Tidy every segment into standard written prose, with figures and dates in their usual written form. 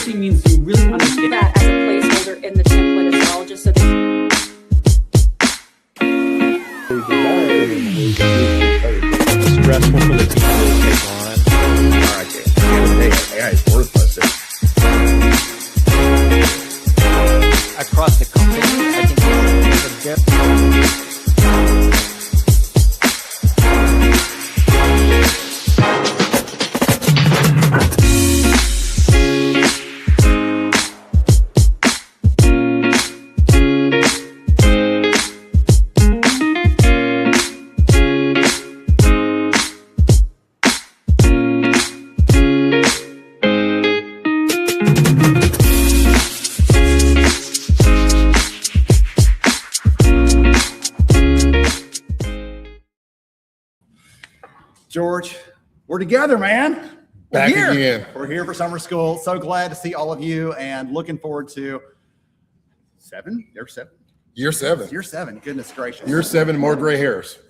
literacy means you really understand that as a placeholder in the template as well, just so that stressful for the team to take on. All right, at the end of the day, AI is worthless. Across the company, I think it's a depth. George, we're together, man. Back again. We're here for summer school. So glad to see all of you and looking forward to year seven. Goodness gracious. Year 7, more gray hairs.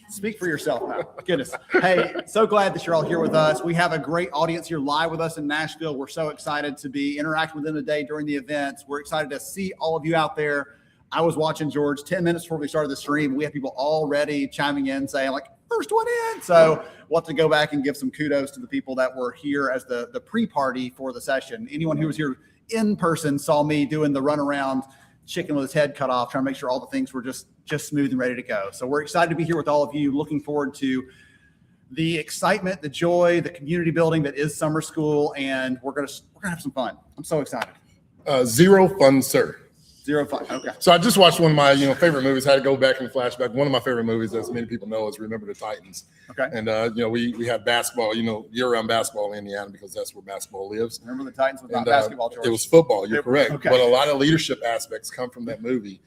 Speak for yourself now. Goodness. Hey, so glad that you're all here with us. We have a great audience here live with us in Nashville. We're so excited to be interacting with them today during the events. We're excited to see all of you out there. I was watching George 10 minutes before we started the stream. We have people already chiming in saying like, first one in. So we'll have to go back and give some kudos to the people that were here as the pre-party for the session. Anyone who was here in person saw me doing the run around chicken with his head cut off, trying to make sure all the things were just smooth and ready to go. So we're excited to be here with all of you. Looking forward to the excitement, the joy, the community building that is summer school, and we're gonna have some fun. I'm so excited. Zero fun, sir. 0 fun. Okay. So I just watched one of my favorite movies. Had to go back in the flashback. One of my favorite movies, as many people know, is Remember the Titans. Okay. And we have basketball, year-round basketball in Indiana because that's where basketball lives. Remember the Titans was not basketball, George. It was football. You're correct. Okay. But a lot of leadership aspects come from that movie.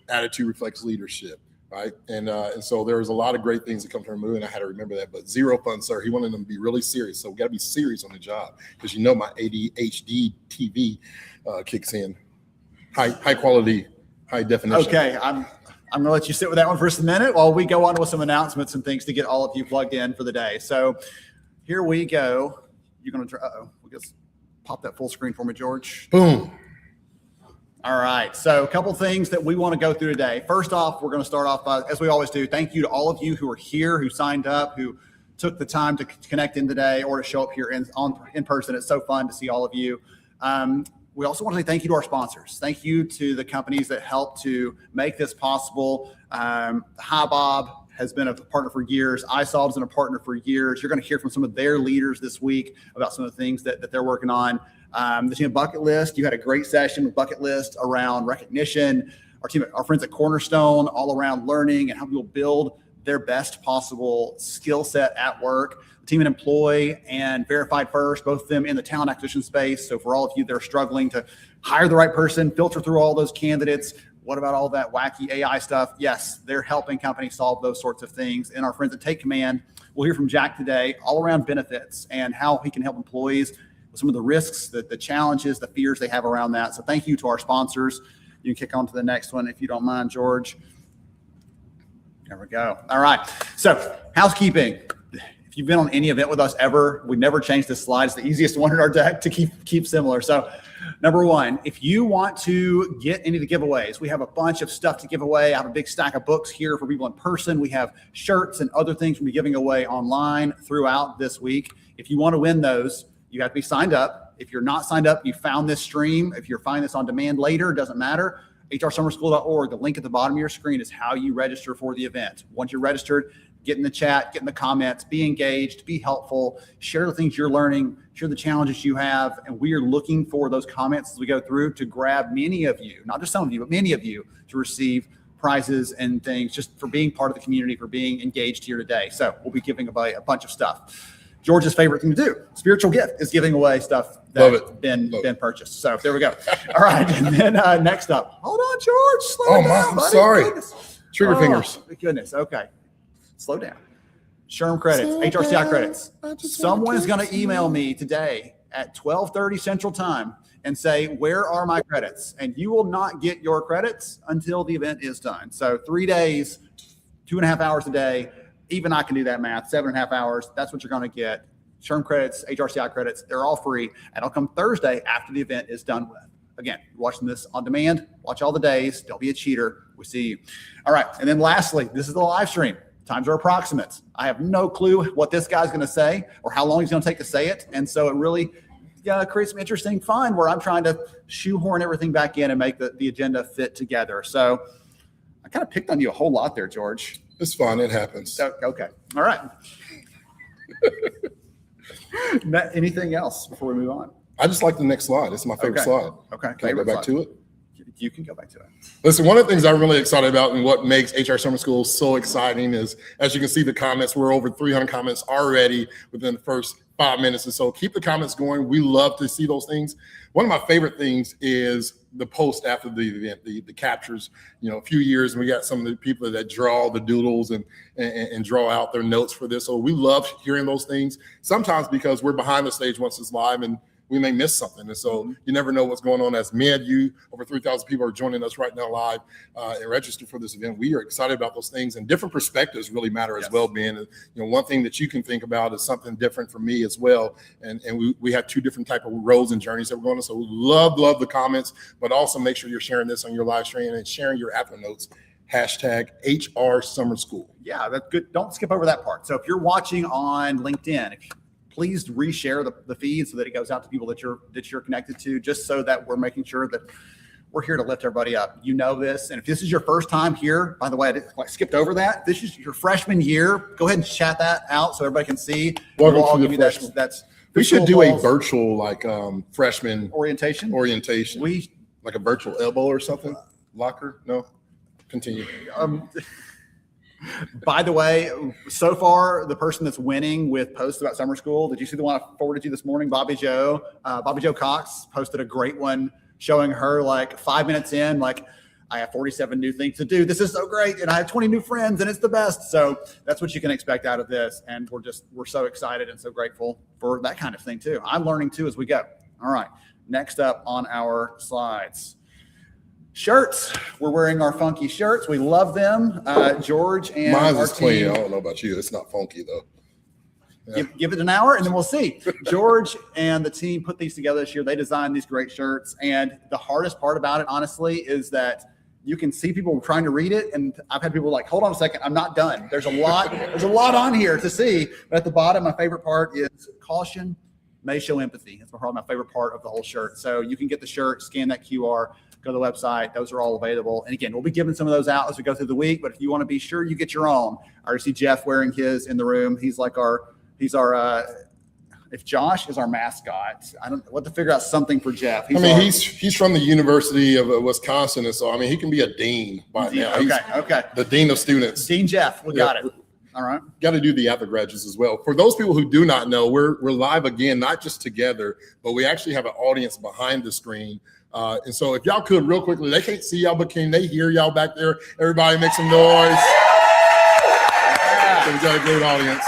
Attitude reflects leadership, right? And so there was a lot of great things that come from the movie, and I had to remember that. But zero fun, sir. He wanted them to be really serious. So we got to be serious on the job because my ADHD TV kicks in. High quality. High definition. Okay, I'm going to let you sit with that one for just a minute while we go on with some announcements and things to get all of you plugged in for the day. So here we go. You're going to just pop that full screen for me, George. Boom. All right. So a couple things that we want to go through today. First off, we're going to start off as we always do. Thank you to all of you who are here, who signed up, who took the time to connect in today or to show up here in person. It's so fun to see all of you. We also want to say thank you to our sponsors. Thank you to the companies that help to make this possible. Hi Bob has been a partner for years. iSolve has been a partner for years. You're going to hear from some of their leaders this week about some of the things that they're working on. The team at Bucket List, you had a great session with Bucket List around recognition. Our friends at Cornerstone, all around learning and how people build their best possible skill set at work. Team and Employ and Verified First, both of them in the talent acquisition space. So for all of you that are struggling to hire the right person, filter through all those candidates, what about all that wacky AI stuff? Yes, they're helping companies solve those sorts of things. And our friends at Take Command, we'll hear from Jack today all around benefits and how he can help employees with some of the risks, the challenges, the fears they have around that. So thank you to our sponsors. You can kick on to the next one if you don't mind, George. There we go. All right. So housekeeping. If you've been on any event with us ever, we never change this slide. It's the easiest one in our deck to keep similar. So number one, if you want to get any of the giveaways, we have a bunch of stuff to give away. I have a big stack of books here for people in person. We have shirts and other things we'll be giving away online throughout this week. If you want to win those, you have to be signed up. If you're not signed up, you found this stream. If you're finding this on demand later, it doesn't matter. hrsummerschool.org, the link at the bottom of your screen is how you register for the event. Once you're registered, get in the chat, get in the comments, be engaged, be helpful, share the things you're learning, share the challenges you have. And we are looking for those comments as we go through to grab many of you, not just some of you, but many of you to receive prizes and things just for being part of the community, for being engaged here today. So we'll be giving away a bunch of stuff. George's favorite thing to do, spiritual gift, is giving away stuff that's been purchased. So there we go. All right. And then next up, hold on, George. Slow down, buddy. Sorry. Goodness. Trigger fingers. Goodness. Okay. Slow down. SHRM credits, HRCI credits. Someone is going to email me today at 12:30 Central Time and say, where are my credits? And you will not get your credits until the event is done. So 3 days, 2.5 hours a day. Even I can do that math, 7.5 hours. That's what you're going to get. SHRM credits, HRCI credits, they're all free. And it'll come Thursday after the event is done with. Again, you're watching this on demand, watch all the days. Don't be a cheater. We see you. All right. And then lastly, this is the live stream. Times are approximate. I have no clue what this guy's going to say or how long he's going to take to say it. And so it really creates some interesting fun where I'm trying to shoehorn everything back in and make the agenda fit together. So I kind of picked on you a whole lot there, George. It's fun. It happens. So, okay. All right. Anything else before we move on? I just like the next slide. It's my favorite slide. Okay. Can I go back to it? You can go back to it. Listen, one of the things I'm really excited about and what makes HR Summer School so exciting is, as you can see the comments, we're over 300 comments already within the first 5 minutes. And so keep the comments going. We love to see those things. One of my favorite things is the post after the event, the captures. A few years, and we got some of the people that draw the doodles and draw out their notes for this. So we love hearing those things, sometimes because we're behind the stage once it's live and we may miss something. And so you never know what's going on. As over 3,000 people are joining us right now live and registered for this event. We are excited about those things, and different perspectives really matter as well, Ben. One thing that you can think about is something different for me as well. And we have two different type of roads and journeys that we're going on. So we love the comments, but also make sure you're sharing this on your live stream and sharing your after notes. Hashtag HR Summer School. Yeah, that's good. Don't skip over that part. So if you're watching on LinkedIn, please reshare the feed so that it goes out to people that you're connected to, just so that we're making sure that we're here to lift everybody up. You know this. And if this is your first time here, by the way, I skipped over that. This is your freshman year. Go ahead and chat that out so everybody can see. Welcome to the freshman. We should do a virtual freshman orientation. Like a virtual elbow or something. Locker? No. Continue. By the way, so far, the person that's winning with posts about summer school, did you see the one I forwarded you this morning? Bobby Jo Cox posted a great one showing her 5 minutes in, I have 47 new things to do. This is so great. And I have 20 new friends and it's the best. So that's what you can expect out of this. And we're so excited and so grateful for that kind of thing too. I'm learning too as we go. All right. Next up on our slides. Shirts. We're wearing our funky shirts. We love them. George and mine our is clean. team. I don't know about you. It's not funky though. Yeah. Give it an hour and then we'll see. George and the team put these together this year. They designed these great shirts. And the hardest part about it, honestly, is that you can see people trying to read it. And I've had people hold on a second. I'm not done. There's a lot on here to see. But at the bottom, my favorite part is caution may show empathy. That's probably my favorite part of the whole shirt. So you can get the shirt, scan that QR, go to the website. Those are all available. And again, we'll be giving some of those out as we go through the week. But if you want to be sure you get your own, I already see Jeff wearing his in the room. He's if Josh is our mascot, I don't want to figure out something for Jeff. He's from the University of Wisconsin. And so, he can be a dean by now. Okay. The dean of students. Dean Jeff. We got it. All right. Got to do the undergraduates as well. For those people who do not know, we're live again, not just together, but we actually have an audience behind the screen. And so if y'all could real quickly, they can't see y'all, but can they hear y'all back there? Everybody make some noise. So we got a great audience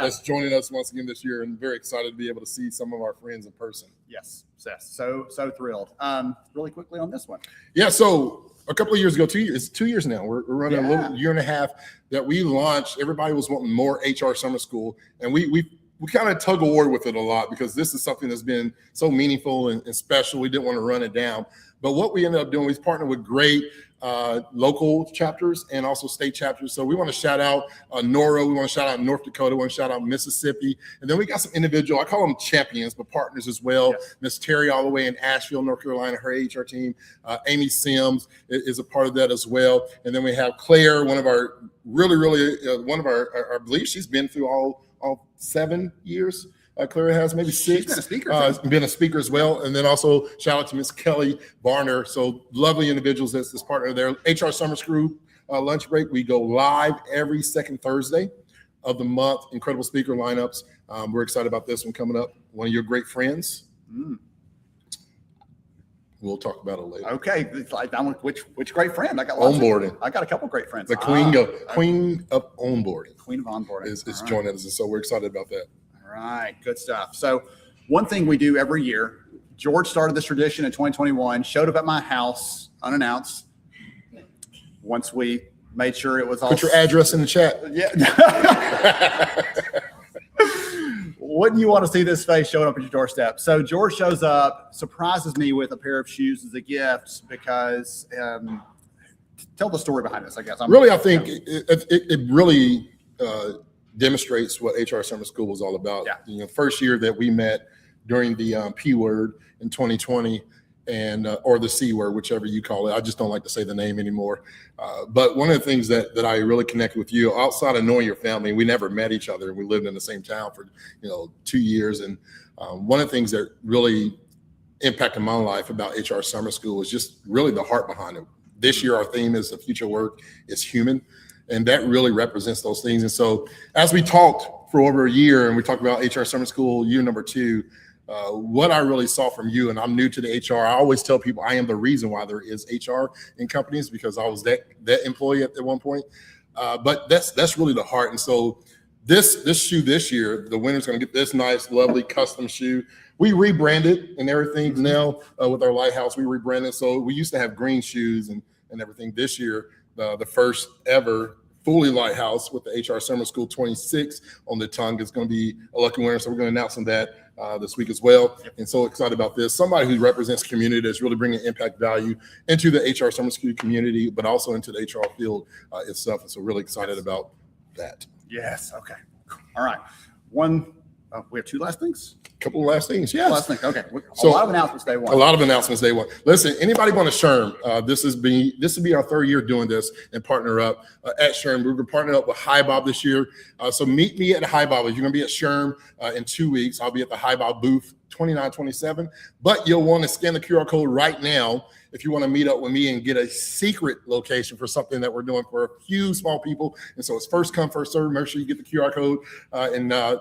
that's joining us once again this year, and very excited to be able to see some of our friends in person. Yes. So thrilled. Really quickly on this one. Yeah. So a couple of years ago, 2 years, it's 2 years now. We're running a little year and a half that we launched. Everybody was wanting more HR Summer School, and we kind of tug of war with it a lot because this is something that's been so meaningful and special. We didn't want to run it down. But what we ended up doing, we partnered with great local chapters and also state chapters. So we want to shout out Nora. We want to shout out North Dakota. We want to shout out Mississippi. And then we got some individual, I call them champions, but partners as well. Miss Terry all the way in Asheville, North Carolina, her HR team. Amy Sims is a part of that as well. And then we have Claire, one of our I believe she's been through all 7 years. Claire has maybe 6. She's been a speaker. Been a speaker as well. And then also shout out to Miss Kelly Varner. So lovely individuals that's this partner there. HR Summer School lunch break. We go live every second Thursday of the month. Incredible speaker lineups. We're excited about this one coming up. One of your great friends. We'll talk about it later. Okay. Which great friend? I got onboarding. I got a couple great friends. The queen of onboarding. Queen of onboarding is joining us. And so we're excited about that. All right, good stuff. So one thing we do every year, George started this tradition in 2021, showed up at my house unannounced. Once we made sure it was all. Put your address in the chat. Yeah. wouldn't you want to see this face showing up at your doorstep? So George shows up, surprises me with a pair of shoes as a gift because tell the story behind this, I guess. I think it really demonstrates what HR Summer School was all about. Yeah. First year that we met during the P word in 2020, and or the C word, whichever you call it. I just don't like to say the name anymore. But one of the things that I really connected with you, outside of knowing your family, we never met each other. We lived in the same town for 2 years, and one of the things that really impacted my life about HR Summer School was just really the heart behind it. This year, our theme is the future work is human, and that really represents those things. And so as we talked for over a year and we talked about HR Summer School year number 2, what I really saw from you, and I'm new to the HR, I always tell people I am the reason why there is HR in companies, because I was that employee at one point. But that's really the heart. And so this shoe this year, the winner's going to get this nice, lovely custom shoe. We rebranded and everything now with our Lighthouse. We rebranded. So we used to have green shoes and everything. This year, the first ever fully Lighthouse with the HR Summer School 26 on the tongue is going to be a lucky winner. So we're going to announce on that this week as well. And so excited about this. Somebody who represents community that's really bringing impact value into the HR Summer School community, but also into the HR field itself. And so really excited about that. Yes. Okay. All right. We have 2 last things. Couple of last things, yes. Last thing. Okay. So a lot of announcements day one. A lot of announcements day one. Listen, anybody want to SHRM? This will be our 3rd year doing this and partner up at SHRM. We're going to partner up with High Bob this year. So meet me at High Bob. If you're going to be at SHRM in 2 weeks, I'll be at the High Bob booth 2927. But you'll want to scan the QR code right now if you want to meet up with me and get a secret location for something that we're doing for a few small people. And so it's first come, first serve. Make sure you get the QR code and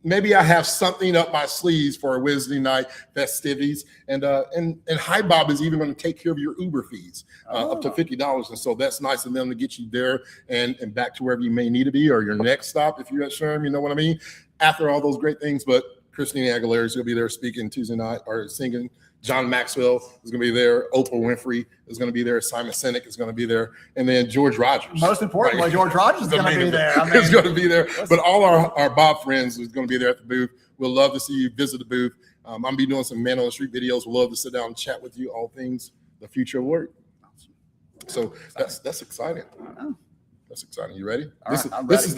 maybe I have something up my sleeves for a Wednesday night festivities, and High Bob is even going to take care of your Uber fees up to $50, and so that's nice of them to get you there and back to wherever you may need to be, or your next stop if you're at SHRM. You know what I mean? After all those great things, but Christina Aguilera is going to be there speaking Tuesday night or singing. John Maxwell is going to be there. Oprah Winfrey is going to be there. Simon Sinek is going to be there. And then George Rogers. Most importantly, right? George Rogers is going to be there. He's going to be there. But all our Bob friends is going to be there at the booth. We'll love to see you visit the booth. I'm going to be doing some man on the street videos. We'll love to sit down and chat with you, all things the future of work. So that's exciting. That's exciting. You ready? This is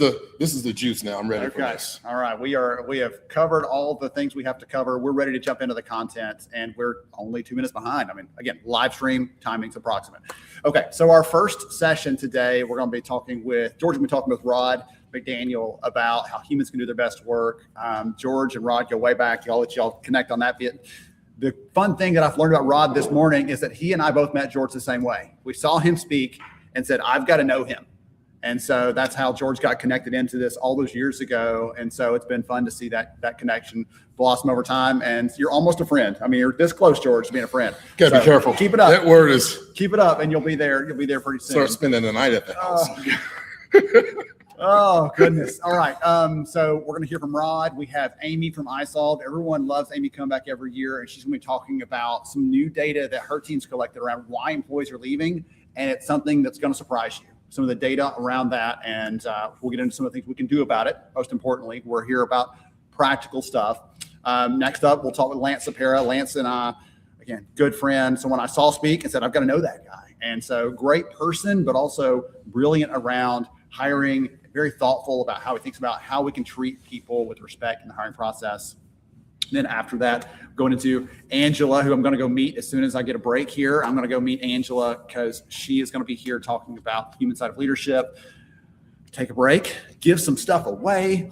the juice now. I'm ready for this. All right. We have covered all the things we have to cover. We're ready to jump into the content, and we're only 2 minutes behind. I mean, again, live stream timing's approximate. Okay. So our first session today, we're going to be talking with George. We'll be talking with Rod McDaniel about how humans can do their best work. George and Rod go way back. I'll let y'all connect on that bit. The fun thing that I've learned about Rod this morning is that he and I both met George the same way. We saw him speak and said, I've got to know him. And so that's how George got connected into this all those years ago. And so it's been fun to see that connection blossom over time. And you're almost a friend. I mean, you're this close, George, to being a friend. Gotta be careful. Keep it up. That word is. Keep it up, and you'll be there. You'll be there pretty soon. Start spending the night at the house. Oh, goodness. All right. So we're going to hear from Rod. We have Amy from iSolved. Everyone loves Amy come back every year, and she's going to be talking about some new data that her team's collected around why employees are leaving. And it's something that's going to surprise you. Some of the data around that, and we'll get into some of the things we can do about it. Most importantly, we're here about practical stuff. Next up, we'll talk with Lance Sapera. Lance and I, again, good friend, someone I saw speak and said, I've got to know that guy. And so great person, but also brilliant around hiring, very thoughtful about how he thinks about how we can treat people with respect in the hiring process. Then after that, going into Angela, who I'm going to go meet as soon as I get a break here. I'm going to go meet Angela because she is going to be here talking about the human side of leadership. Take a break, give some stuff away,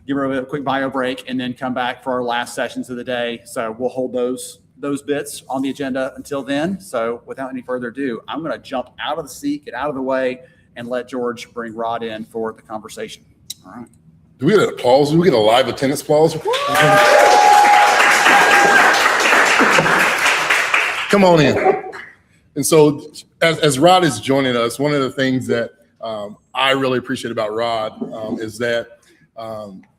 give her a quick bio break, and then come back for our last sessions of the day. So we'll hold those bits on the agenda until then. So without any further ado, I'm going to jump out of the seat, get out of the way, and let George bring Rod in for the conversation. All right. Do we get an applause? Do we get a live attendance applause? Come on in. And so as Rod is joining us, one of the things that I really appreciate about Rod is that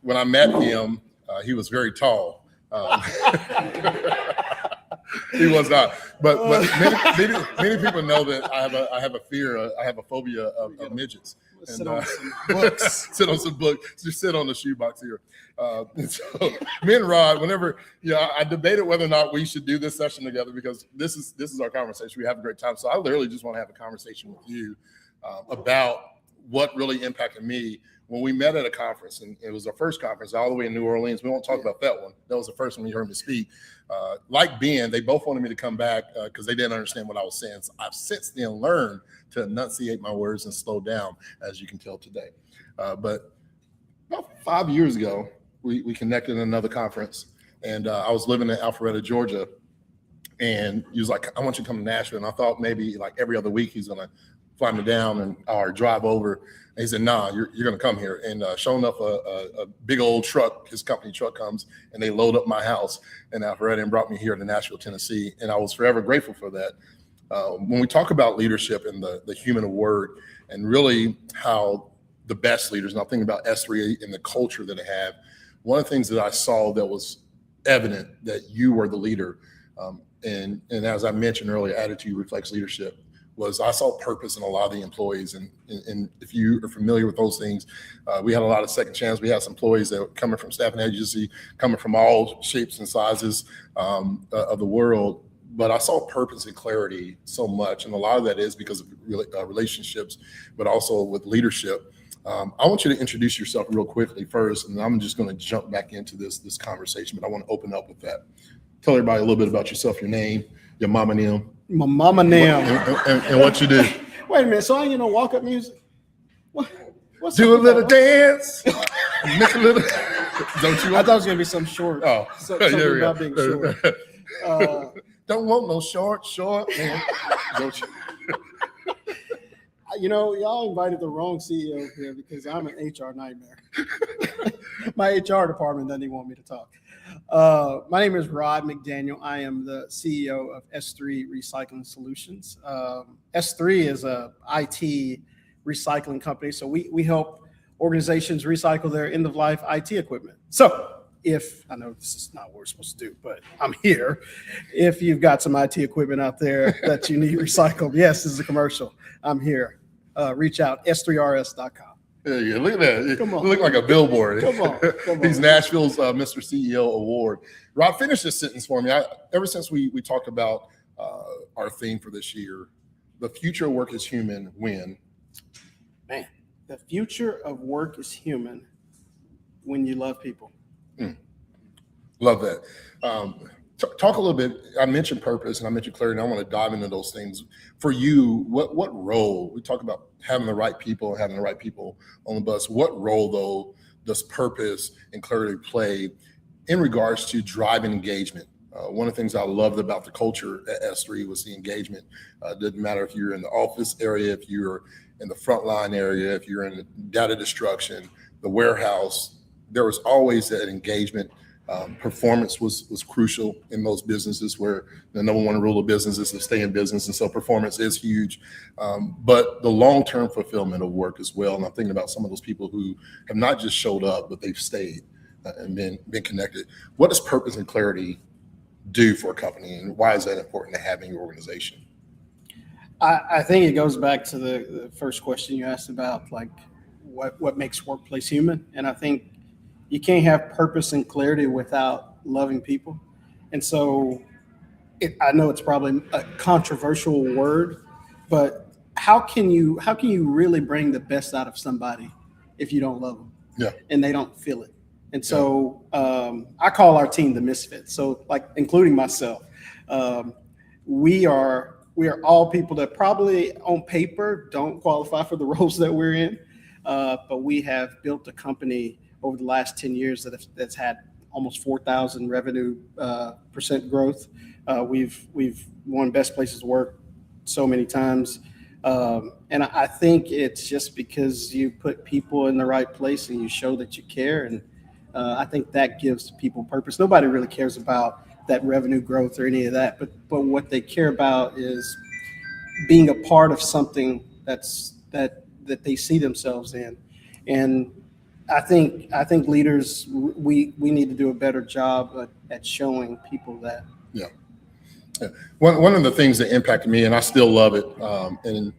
when I met him, he was very tall. He was not, but many people know that I have a phobia of midgets. Sit on some books. Sit on some books. Just sit on the shoebox here. And so me and Rod, whenever I debated whether or not we should do this session together because this is our conversation. We have a great time. So I literally just want to have a conversation with you about what really impacted me when we met at a conference, and it was our first conference all the way in New Orleans. We won't talk about that one. That was the first one you heard me speak. Like Ben, they both wanted me to come back because they didn't understand what I was saying. So I've since then learned to enunciate my words and slow down, as you can tell today. But about 5 years ago, we connected in another conference, and I was living in Alpharetta, Georgia, and he was like, I want you to come to Nashville. And I thought maybe like every other week he's going to fly me down or drive over. And he said, nah, you're going to come here. And sure enough, a big old truck, his company truck comes, and they load up my house in Alpharetta and brought me here to Nashville, Tennessee. And I was forever grateful for that. When we talk about leadership and the human word and really how the best leaders, and I'm thinking about S3 and the culture that they have, one of the things that I saw that was evident that you were the leader, and as I mentioned earlier, attitude reflects leadership, was I saw purpose in a lot of the employees. And if you are familiar with those things, we had a lot of second chance. We had some employees that were coming from staffing agency, coming from all shapes and sizes of the world. But I saw purpose and clarity so much. And a lot of that is because of relationships, but also with leadership. I want you to introduce yourself real quickly first, and I'm just going to jump back into this conversation, but I want to open up with that. Tell everybody a little bit about yourself, your name, your mama name. My mama name. And what you do. Wait a minute. So I ain't walk-up music? What's do a up little with that? dance. Make a little. Don't you? I thought it was going to be some short. Oh, Something there we about go. being short. Don't want no short, man. Don't you? Y'all invited the wrong CEO here because I'm an HR nightmare. My HR department doesn't even want me to talk. My name is Rod McDaniel. I am the CEO of S3 Recycling Solutions. S3 is a IT recycling company, so we help organizations recycle their end-of-life IT equipment. So I know this is not what we're supposed to do, but I'm here. If you've got some IT equipment out there that you need recycled, yes, this is a commercial. I'm here. Reach out, s3rs.com. Yeah, look at that. Come on. You look like a billboard. Come on. He's Nashville's Mr. CEO Award. Rod, finish this sentence for me. Ever since we talked about our theme for this year, the future of work is human when? Man, the future of work is human when you love people. Love that. Talk a little bit. I mentioned purpose and I mentioned clarity, and I want to dive into those things. For you, what role, we talk about having the right people on the bus. What role, though, does purpose and clarity play in regards to driving engagement? One of the things I loved about the culture at S3 was the engagement. Didn't matter if you're in the office area, if you're in the frontline area, if you're in the data destruction, the warehouse, there was always that engagement. Performance was crucial in those businesses where the number one rule of business is to stay in business. And so performance is huge, but the long-term fulfillment of work as well. And I'm thinking about some of those people who have not just showed up, but they've stayed and been connected. What does purpose and clarity do for a company, and why is that important to have in your organization? I think it goes back to the first question you asked about, like what makes workplace human. And I think you can't have purpose and clarity without loving people. And so I know it's probably a controversial word, but how can you really bring the best out of somebody if you don't love them? Yeah. And they don't feel it? And so I call our team the misfits. So like including myself, we are all people that probably on paper don't qualify for the roles that we're in, but we have built a company over the last 10 years that's had almost 4,000 revenue percent growth. We've won best places to work so many times. And I think it's just because you put people in the right place and you show that you care. And I think that gives people purpose. Nobody really cares about that revenue growth or any of that, but what they care about is being a part of something that they see themselves in. And I think leaders, we need to do a better job at showing people that. Yeah. One of the things that impacted me, and I still love it, and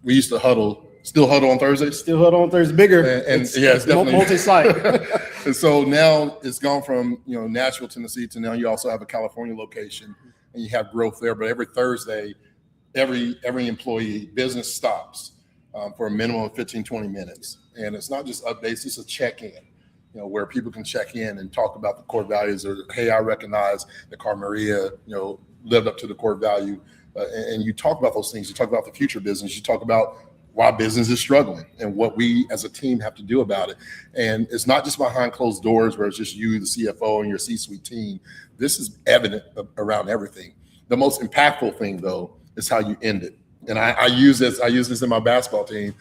we used to huddle still huddle on Thursdays. Still Huddle on Thursday, bigger. And yeah, it's definitely multi-site. And so now it's gone from Nashville, Tennessee to now you also have a California location and you have growth there. But every Thursday, every employee business stops for a minimum of 15, 20 minutes. And it's not just updates, it's a check-in, where people can check in and talk about the core values or, hey, I recognize that Maria, lived up to the core value. And you talk about those things. You talk about the future business. You talk about why business is struggling and what we as a team have to do about it. And it's not just behind closed doors where it's just you, the CFO, and your C-suite team. This is evident around everything. The most impactful thing, though, is how you end it. And I use this in my basketball team,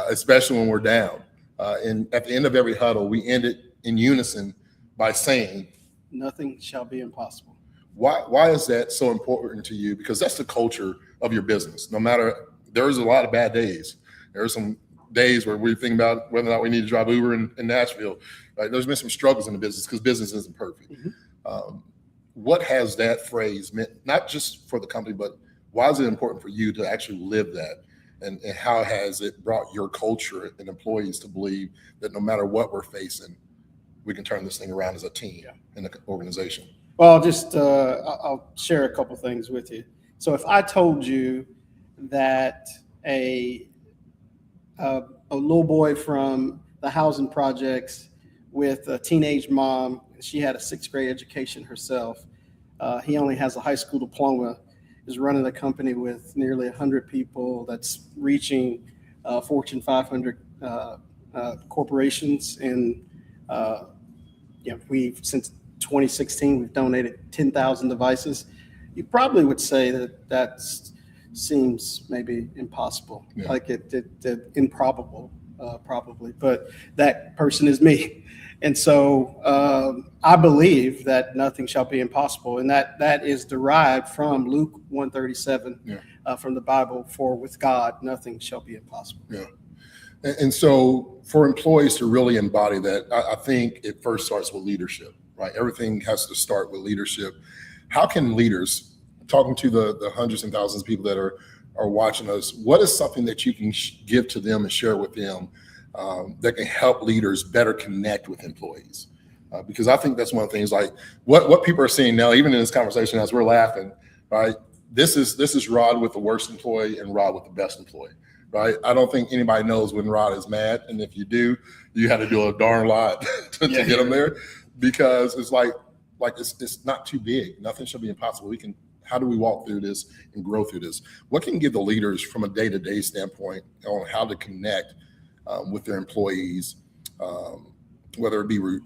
especially when we're down. And at the end of every huddle, we end it in unison by saying, nothing shall be impossible. Why is that so important to you? Because that's the culture of your business. No matter, there's a lot of bad days. There are some days where we think about whether or not we need to drive Uber in Nashville. Right? There's been some struggles in the business because business isn't perfect. Mm-hmm. What has that phrase meant, not just for the company, but why is it important for you to actually live that? And how has it brought your culture and employees to believe that no matter what we're facing, we can turn this thing around as a team in the organization? Well, I'll share a couple things with you. So if I told you that a little boy from the housing projects with a teenage mom, she had a 6th grade education herself, he only has a high school diploma, is running a company with nearly 100 people that's reaching Fortune 500 corporations. And we've, since 2016, we've donated 10,000 devices. You probably would say that seems maybe impossible, like it improbable, probably. But that person is me. And so I believe that nothing shall be impossible. And that is derived from Luke 137, from the Bible, for with God, nothing shall be impossible. Yeah. And so for employees to really embody that, I think it first starts with leadership, right? Everything has to start with leadership. How can leaders, talking to the hundreds and thousands of people that are watching us, what is something that you can give to them and share with them that can help leaders better connect with employees? Because I think that's one of the things, like what people are seeing now, even in this conversation as we're laughing, right? This is Rod with the worst employee and Rod with the best employee, right? I don't think anybody knows when Rod is mad. And if you do, you had to do a darn lot to get him there, because it's like it's not too big. Nothing should be impossible. How do we walk through this and grow through this? What can give the leaders from a day-to-day standpoint on how to connect with their employees, whether it be with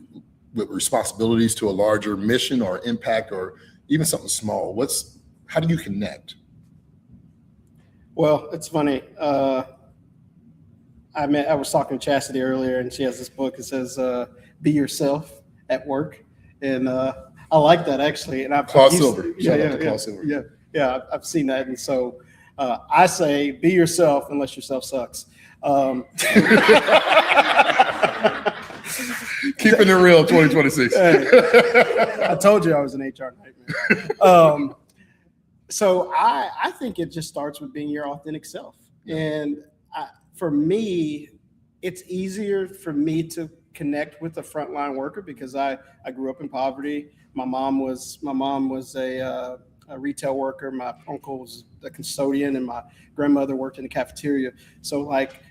responsibilities to a larger mission or impact or even something small? How do you connect? Well, it's funny. I was talking to Chastity earlier, and she has this book. It says, "Be yourself at work," and I like that, actually. And Claude Silver. Shout out to Claude Silver. Yeah, I've seen that, and so I say, be yourself unless yourself sucks. Keeping it real, 2026. I told you I was an HR nightmare. So I think it just starts with being your authentic self. And for me, it's easier for me to connect with a frontline worker because I grew up in poverty. My mom was a retail worker. My uncle was a custodian, and my grandmother worked in the cafeteria. So like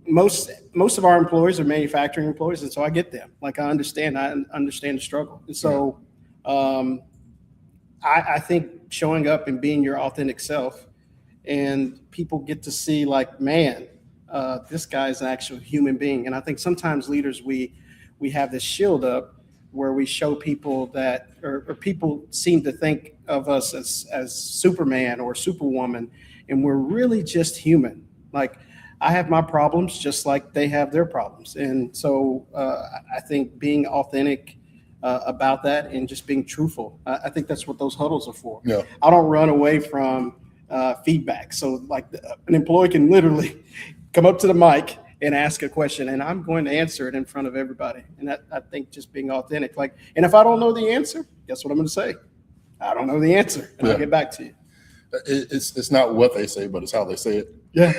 most of our employees are manufacturing employees, and so I get them. Like I understand the struggle. And so I think showing up and being your authentic self, and people get to see like, man, this guy's an actual human being. And I think sometimes leaders, we have this shield up where we show people that, or people seem to think of us as Superman or Superwoman, and we're really just human. Like I have my problems just like they have their problems. And so I think being authentic about that and just being truthful, I think that's what those huddles are for. Yeah. I don't run away from feedback. So like an employee can literally come up to the mic and ask a question, and I'm going to answer it in front of everybody. And that, I think just being authentic, like, and if I don't know the answer, guess what I'm going to say? I don't know the answer, and I'll get back to you. It's not what they say, but it's how they say it. Yeah.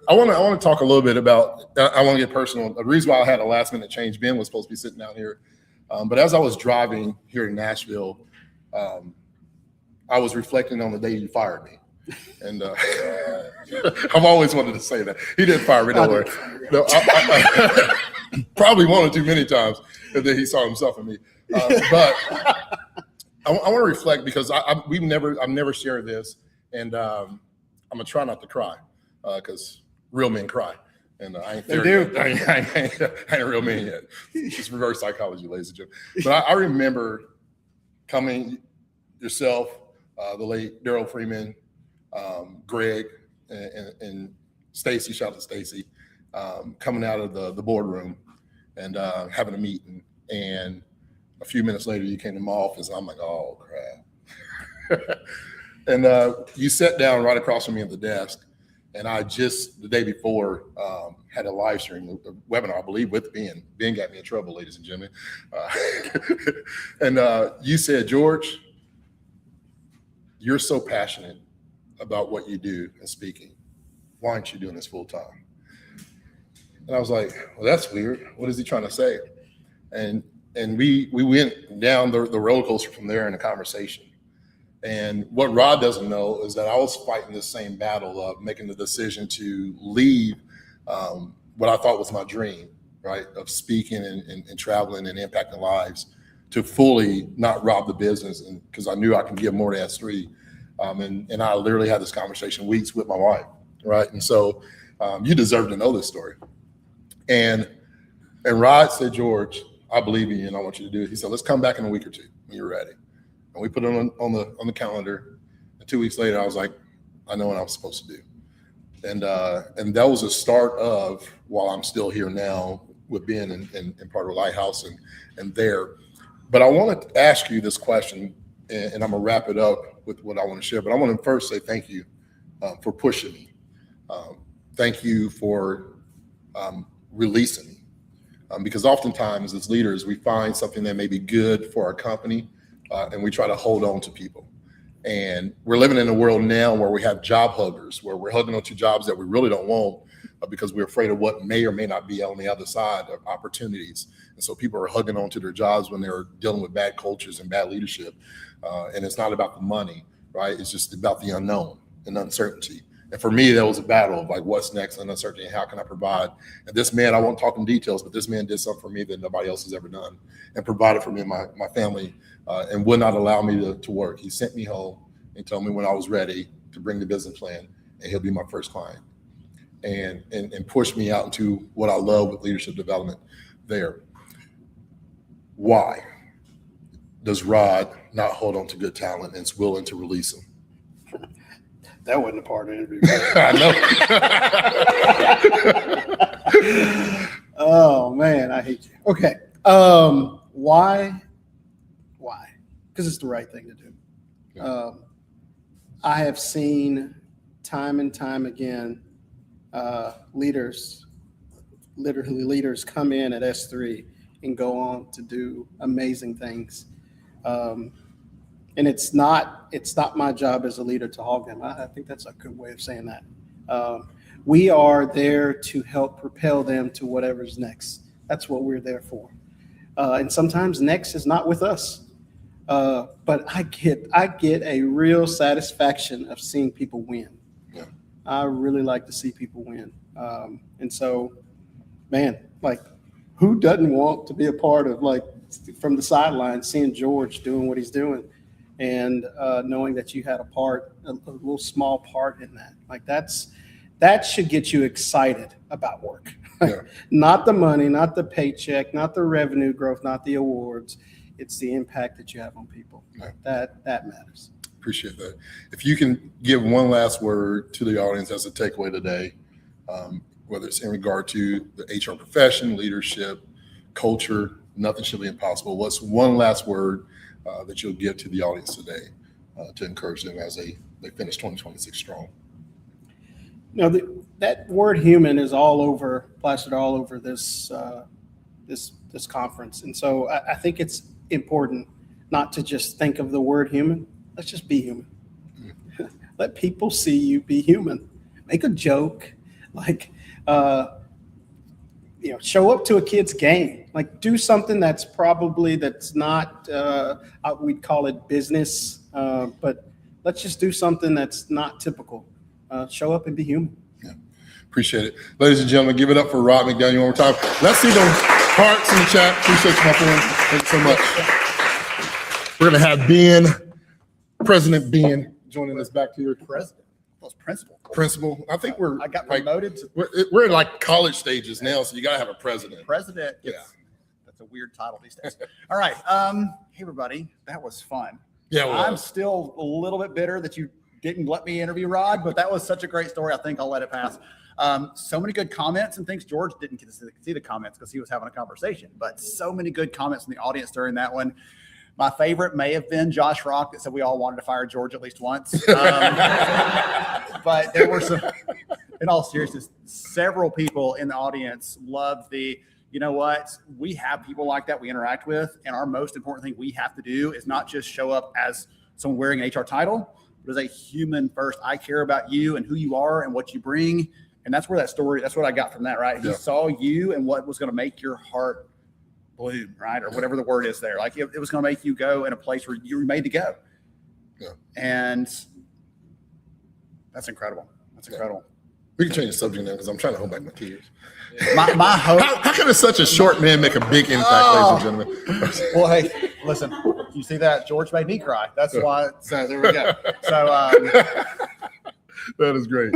I want to talk a little bit about. I want to get personal. The reason why I had a last minute change, Ben was supposed to be sitting down here, but as I was driving here in Nashville, I was reflecting on the day you fired me, and I've always wanted to say that he didn't fire me. Don't worry. No, I probably one or too many times, and then he saw himself in me. But I want to reflect because I've never shared this, and I'm gonna try not to cry because real men cry, and I ain't there yet. I ain't real men yet. It's reverse psychology, ladies and gentlemen. But I remember coming yourself, the late Daryl Freeman, Greg, and Stacy. Shout out to Stacy, coming out of the boardroom and having a meeting, and a few minutes later, you came to my office. And I'm like, oh crap! And you sat down right across from me at the desk. And I just the day before had a live stream, a webinar, I believe, with Ben. Ben got me in trouble, ladies and gentlemen. And you said, George, you're so passionate about what you do and speaking. Why aren't you doing this full time? And I was like, well, that's weird. What is he trying to say? And we went down the roller coaster from there in a conversation. And what Rod doesn't know is that I was fighting this same battle of making the decision to leave what I thought was my dream, right, of speaking and traveling and impacting lives, to fully not rob the business, and because I knew I could give more to S3. And I literally had this conversation weeks with my wife, right? And so you deserve to know this story. And Rod said, George, I believe in you and I want you to do it. He said, let's come back in a week or two when you're ready. And we put it on the calendar. And 2 weeks later, I was like, I know what I'm supposed to do. And that was the start of, while I'm still here now with Ben and part of the Lighthouse and there. But I want to ask you this question, and I'm going to wrap it up with what I want to share. But I want to first say thank you for pushing me. Thank you for releasing me. Because oftentimes as leaders, we find something that may be good for our company, and we try to hold on to people. And we're living in a world now where we have job huggers, where we're hugging on to jobs that we really don't want because we're afraid of what may or may not be on the other side of opportunities. And so people are hugging on to their jobs when they're dealing with bad cultures and bad leadership. And it's not about the money, right? It's just about the unknown and uncertainty. And for me, that was a battle of like, what's next and uncertainty, and how can I provide? And this man, I won't talk in details, but this man did something for me that nobody else has ever done, and provided for me and my family, and would not allow me to work. He sent me home and told me when I was ready to bring the business plan, and he'll be my first client, and push me out into what I love with leadership development there. Why does Rod not hold on to good talent and is willing to release them? That wasn't a part of the interview. I know. Oh man, I hate you. Okay. Why? Because it's the right thing to do. I have seen time and time again leaders come in at S3 and go on to do amazing things. And it's not my job as a leader to hog them. I think that's a good way of saying that. We are there to help propel them to whatever's next. That's what we're there for. And sometimes next is not with us. But I get a real satisfaction of seeing people win. Yeah. I really like to see people win. And so, man, like, who doesn't want to be a part of, like, from the sideline, seeing George doing what he's doing, and knowing that you had a little small part in that. Like, that should get you excited about work. Yeah. Not the money, not the paycheck, not the revenue growth, not the awards. It's the impact that you have on people. Yeah. That matters. Appreciate that. If you can give one last word to the audience as a takeaway today, whether it's in regard to the HR profession, leadership, culture, nothing should be impossible. What's one last word that you'll give to the audience today to encourage them as they finish 2026 strong? You know, that word human is plastered all over this conference. And so I think it's important not to just think of the word human. Let's just be human. Let people see you be human. Make a joke. Like, show up to a kid's game. Like, do something that's not, we'd call it business, but let's just do something that's not typical. Show up and be human. Yeah. Appreciate it. Ladies and gentlemen, give it up for Rob McDaniel one more time. Let's see those hearts in the chat. Appreciate you, my friend. Thanks so much. We're going to have President Ben, joining us back here. President. Principal. Principal. I think I got promoted to we're in like college stages now, so you got to have a president. president. Yeah. That's a weird title these days. All right. Hey, everybody. That was fun. Yeah, well, I'm still a little bit bitter that you didn't let me interview Rod, but that was such a great story. I think I'll let it pass. So many good comments and things. George didn't get to see the comments because he was having a conversation, but so many good comments from the audience during that one. My favorite may have been Josh Rock that said we all wanted to fire George at least once. But there were some, in all seriousness, several people in the audience loved you know what? We have people like that we interact with. And our most important thing we have to do is not just show up as someone wearing an HR title, but as a human first. I care about you and who you are and what you bring. And that's where that's what I got from that, right? Yeah. He saw you and what was going to make your heart bloom, right? Or whatever the word is there. Like it was going to make you go in a place where you were made to go. Yeah. And that's incredible. That's incredible. We can change the subject now because I'm trying to hold back my tears. My hope. How can such a short man make a big impact, ladies and gentlemen? Well, hey, listen, you see that? George made me cry. That's why. So there we go. So that is great.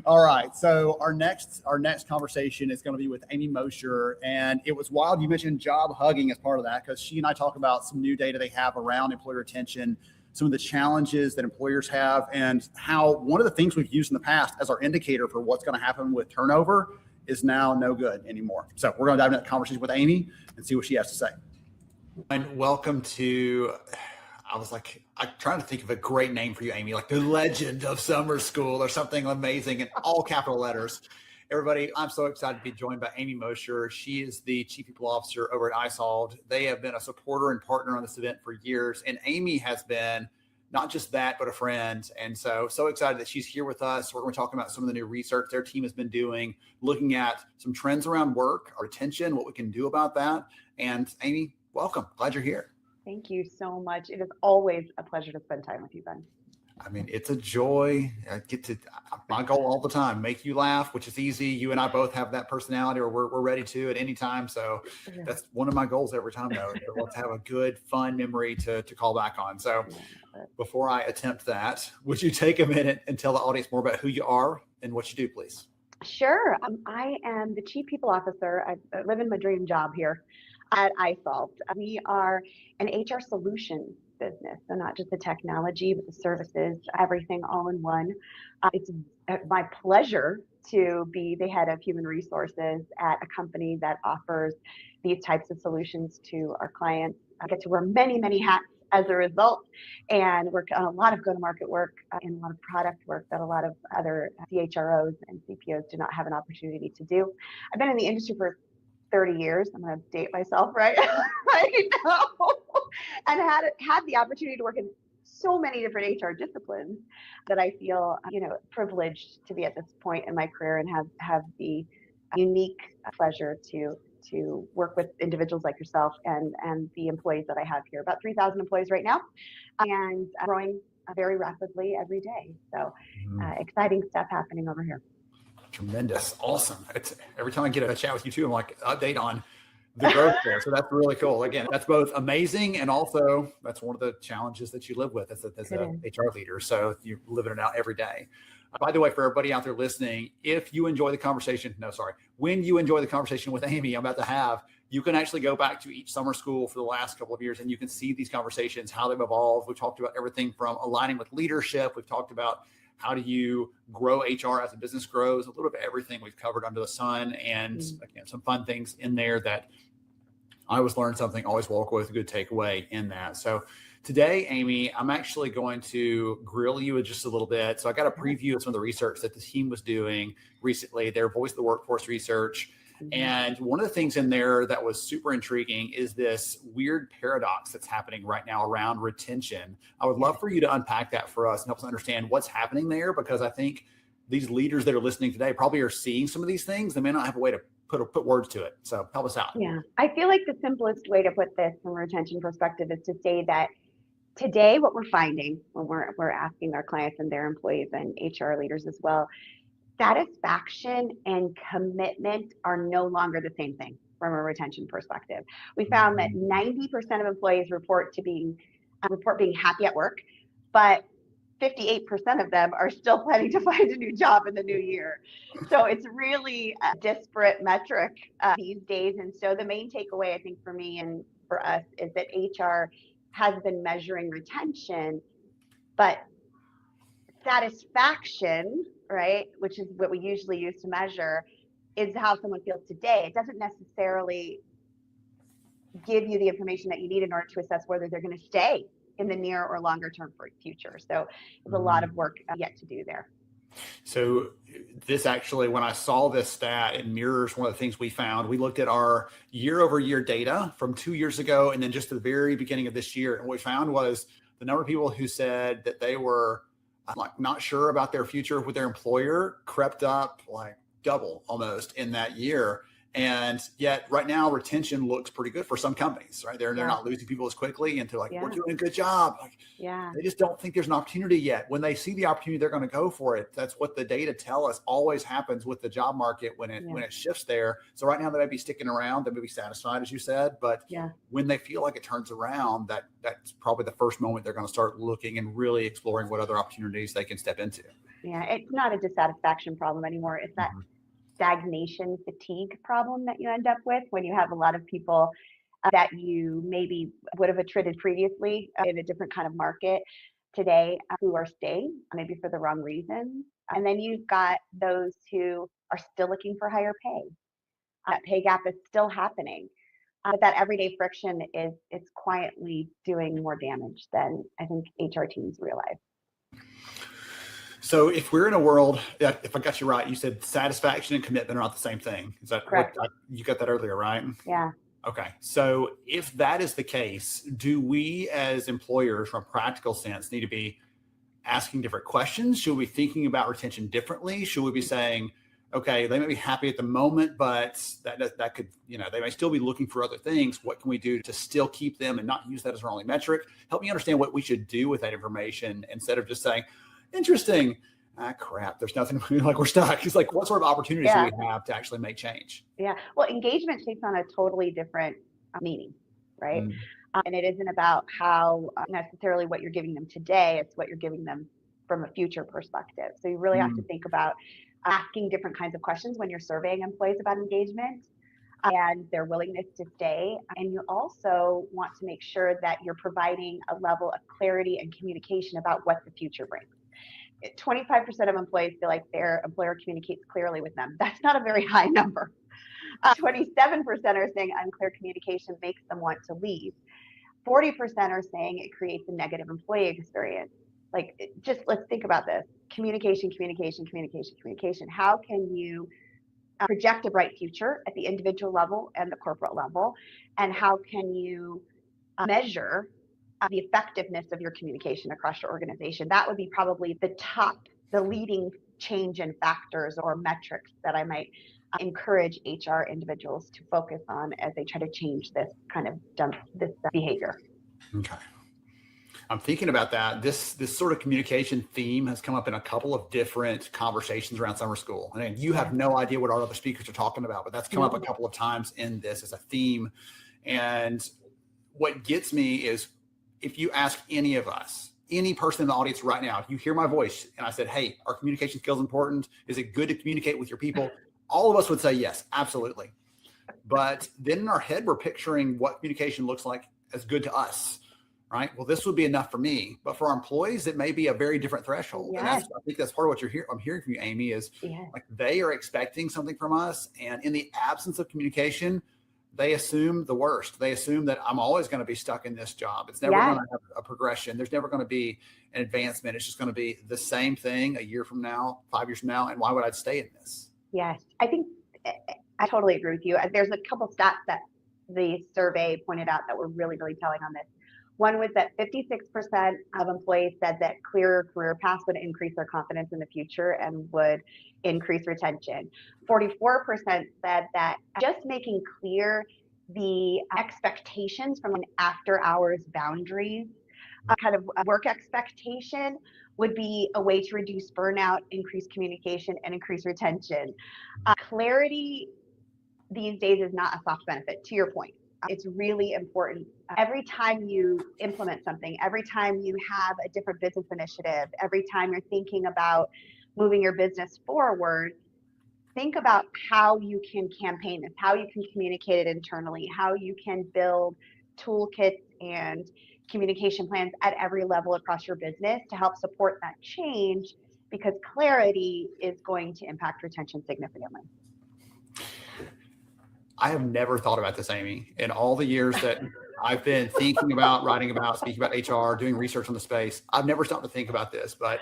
All right. So our next conversation is going to be with Amy Mosher. And it was wild. You mentioned job hugging as part of that because she and I talk about some new data they have around employee retention, some of the challenges that employers have, and how one of the things we've used in the past as our indicator for what's going to happen with turnover is now no good anymore. So we're going to dive into that conversation with Amy and see what she has to say. And welcome to, I'm trying to think of a great name for you, Amy, like the legend of summer school or something amazing in all capital letters. Everybody, I'm so excited to be joined by Amy Mosher. She is the Chief People Officer over at iSolved. They have been a supporter and partner on this event for years. And Amy has been not just that, but a friend. And so excited that she's here with us. We're going to talk about some of the new research their team has been doing, looking at some trends around work, retention, what we can do about that. And Amy, welcome. Glad you're here. Thank you so much. It is always a pleasure to spend time with you, Ben. I mean, it's a joy. My goal all the time, make you laugh, which is easy. You and I both have that personality, or we're ready to at any time. So that's one of my goals every time, though. Let's have a good, fun memory to call back on. So before I attempt that, would you take a minute and tell the audience more about who you are and what you do, please? Sure. I am the Chief People Officer. I live in my dream job here at iSolved. We are an HR solutions business. So not just the technology, but the services, everything all in one. It's my pleasure to be the head of human resources at a company that offers these types of solutions to our clients. I get to wear many, many hats as a result and work on a lot of go-to-market work and a lot of product work that a lot of other CHROs and CPOs do not have an opportunity to do. I've been in the industry for 30 years. I'm going to date myself, right? I know. And had the opportunity to work in so many different HR disciplines that I feel, privileged to be at this point in my career and have the unique pleasure to work with individuals like yourself and the employees that I have here. About 3,000 employees right now, and growing very rapidly every day. So exciting stuff happening over here. Tremendous. Awesome. It's every time I get a chat with you too, I'm like, update on the growth there. So that's really cool. Again, that's both amazing and also that's one of the challenges that you live with as a HR leader. So you're living it out every day. By the way, for everybody out there listening, if you enjoy the conversation, when you enjoy the conversation with Amy I'm about to have, you can actually go back to each summer school for the last couple of years and you can see these conversations, how they've evolved. We've talked about everything from aligning with leadership. We've talked about how do you grow HR as a business grows, a little bit of everything we've covered under the sun, and again, some fun things in there that I always learn something, always walk away with a good takeaway in that. So today, Amy, I'm actually going to grill you just a little bit. So I got a preview of some of the research that the team was doing recently, their Voice of the Workforce research. And one of the things in there that was super intriguing is this weird paradox that's happening right now around retention. I would love for you to unpack that for us and help us understand what's happening there, because I think these leaders that are listening today probably are seeing some of these things. They may not have a way to put words to it. So help us out. Yeah, I feel like the simplest way to put this from a retention perspective is to say that today, what we're finding when we're asking our clients and their employees and HR leaders as well, satisfaction and commitment are no longer the same thing from a retention perspective. We found that 90% of employees report being happy at work, but 58% of them are still planning to find a new job in the new year. So it's really a disparate metric these days. And so the main takeaway, I think, for me and for us is that HR has been measuring retention, but satisfaction, right, which is what we usually use to measure, is how someone feels today. It doesn't necessarily give you the information that you need in order to assess whether they're going to stay in the near or longer term future. So there's a lot of work yet to do there. So this actually, when I saw this stat, it mirrors one of the things we found. We looked at our year-over-year data from 2 years ago and then just at the very beginning of this year. And what we found was the number of people who said that they were like not sure about their future with their employer crept up like double almost in that year. And yet right now retention looks pretty good for some companies, right? They're not losing people as quickly and they're like, we're doing a good job. Like, they just don't think there's an opportunity yet. When they see the opportunity, they're going to go for it. That's what the data tell us always happens with the job market when it shifts there. So right now they may be sticking around, they may be satisfied, as you said, but when they feel like it turns around, that's probably the first moment they're going to start looking and really exploring what other opportunities they can step into. Yeah, it's not a dissatisfaction problem anymore. It's that stagnation fatigue problem that you end up with when you have a lot of people that you maybe would have attrited previously in a different kind of market today who are staying maybe for the wrong reasons. And then you've got those who are still looking for higher pay. That pay gap is still happening. But that everyday friction is quietly doing more damage than I think HR teams realize. So if we're in a world, if I got you right, you said satisfaction and commitment are not the same thing. Is that correct? You got that earlier, right? Yeah. Okay. So if that is the case, do we as employers from a practical sense need to be asking different questions? Should we be thinking about retention differently? Should we be saying, okay, they may be happy at the moment, but that could, they may still be looking for other things. What can we do to still keep them and not use that as our only metric? Help me understand what we should do with that information instead of just saying, interesting. Crap. There's nothing like we're stuck. It's like, what sort of opportunities do we have to actually make change? Yeah. Well, engagement takes on a totally different meaning, right? And it isn't about how necessarily what you're giving them today. It's what you're giving them from a future perspective. So you really have to think about asking different kinds of questions when you're surveying employees about engagement and their willingness to stay. And you also want to make sure that you're providing a level of clarity and communication about what the future brings. 25% of employees feel like their employer communicates clearly with them. That's not a very high number. 27% are saying unclear communication makes them want to leave. 40% are saying it creates a negative employee experience. Just let's think about this. Communication. How can you project a bright future at the individual level and the corporate level? And how can you measure the effectiveness of your communication across your organization? That would be probably the leading change in factors or metrics that I might encourage HR individuals to focus on as they try to change this kind of this behavior. Okay. I'm thinking about that. This sort of communication theme has come up in a couple of different conversations around summer school. And you have no idea what our other speakers are talking about, but that's come up a couple of times in this as a theme. And what gets me is if you ask any of us, any person in the audience right now, if you hear my voice and I said, hey, are communication skills important? Is it good to communicate with your people? All of us would say yes, absolutely. But then in our head, we're picturing what communication looks like as good to us, right? Well, this would be enough for me, but for our employees, it may be a very different threshold. Yes. And I think that's part of what I'm hearing from you, Amy, is like they are expecting something from us. And in the absence of communication, they assume the worst. They assume that I'm always going to be stuck in this job. It's never going to have a progression. There's never going to be an advancement. It's just going to be the same thing a year from now, 5 years from now. And why would I stay in this? Yes, I think I totally agree with you. There's a couple stats that the survey pointed out that were really, really telling on this. One was that 56% of employees said that clearer career paths would increase their confidence in the future and would increase retention. 44% said that just making clear the expectations from an after hours boundaries, kind of work expectation, would be a way to reduce burnout, increase communication, and increase retention. Clarity these days is not a soft benefit, to your point. It's really important. Every time you implement something, every time you have a different business initiative, every time you're thinking about moving your business forward, think about how you can campaign this, how you can communicate it internally, how you can build toolkits and communication plans at every level across your business to help support that change, because clarity is going to impact retention significantly. I have never thought about this, Amy, in all the years that I've been thinking about, writing about, speaking about HR, doing research on the space. I've never stopped to think about this, but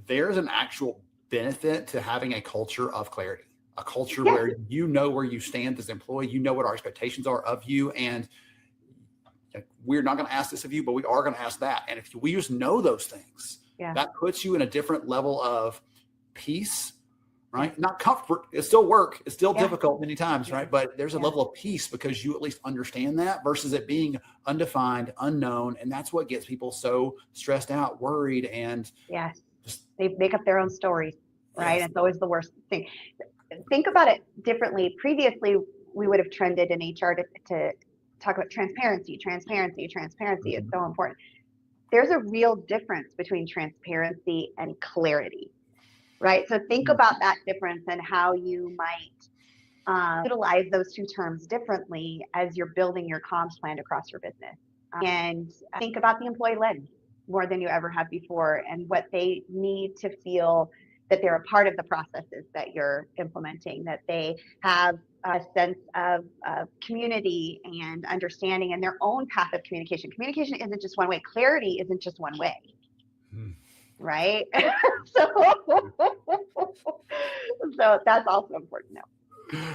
there's an actual benefit to having a culture of clarity, a culture where you know where you stand as an employee, you know what our expectations are of you, and we're not going to ask this of you, but we are going to ask that. And if we just know those things, that puts you in a different level of peace. Right? Not comfort. It's still work. It's still difficult many times, right? But there's a level of peace because you at least understand that versus it being undefined, unknown. And that's what gets people so stressed out, worried, and they make up their own stories, right? It's always the worst thing. Think about it differently. Previously, we would have trended in HR to talk about transparency. Transparency is so important. There's a real difference between transparency and clarity. Right. So think about that difference and how you might utilize those two terms differently as you're building your comms plan across your business. And think about the employee lens more than you ever have before, and what they need to feel that they're a part of the processes that you're implementing, that they have a sense of community and understanding and their own path of communication. Communication isn't just one way. Clarity isn't just one way. Right? So that's also important to know.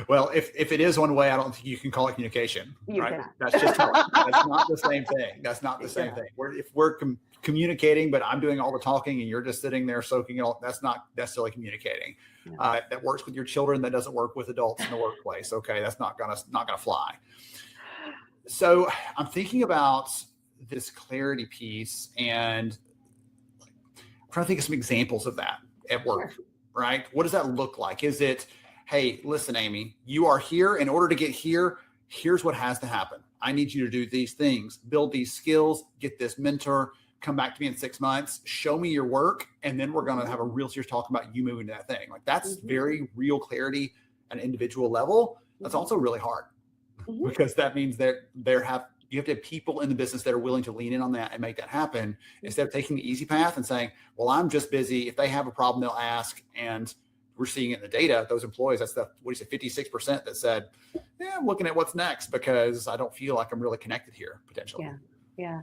Well, if it is one way, I don't think you can call it communication. Right? Cannot. That's just that's not the same thing. That's not the same thing. If we're communicating, but I'm doing all the talking and you're just sitting there soaking it all, that's not necessarily communicating. No. That works with your children. That doesn't work with adults in the workplace. Okay, that's not gonna fly. So I'm thinking about this clarity piece, and I'm trying to think of some examples of that at work, right? What does that look like? Is it, hey, listen, Amy, you are here. In order to get here, here's what has to happen. I need you to do these things, build these skills, get this mentor, come back to me in 6 months, show me your work, and then we're going to have a real serious talk about you moving to that thing. Like, that's very real clarity at an individual level. That's also really hard because that means that you have to have people in the business that are willing to lean in on that and make that happen, instead of taking the easy path and saying, well, I'm just busy. If they have a problem, they'll ask. And we're seeing it in the data, those employees, that's the, what do you say, 56% that said, I'm looking at what's next because I don't feel like I'm really connected here potentially. Yeah.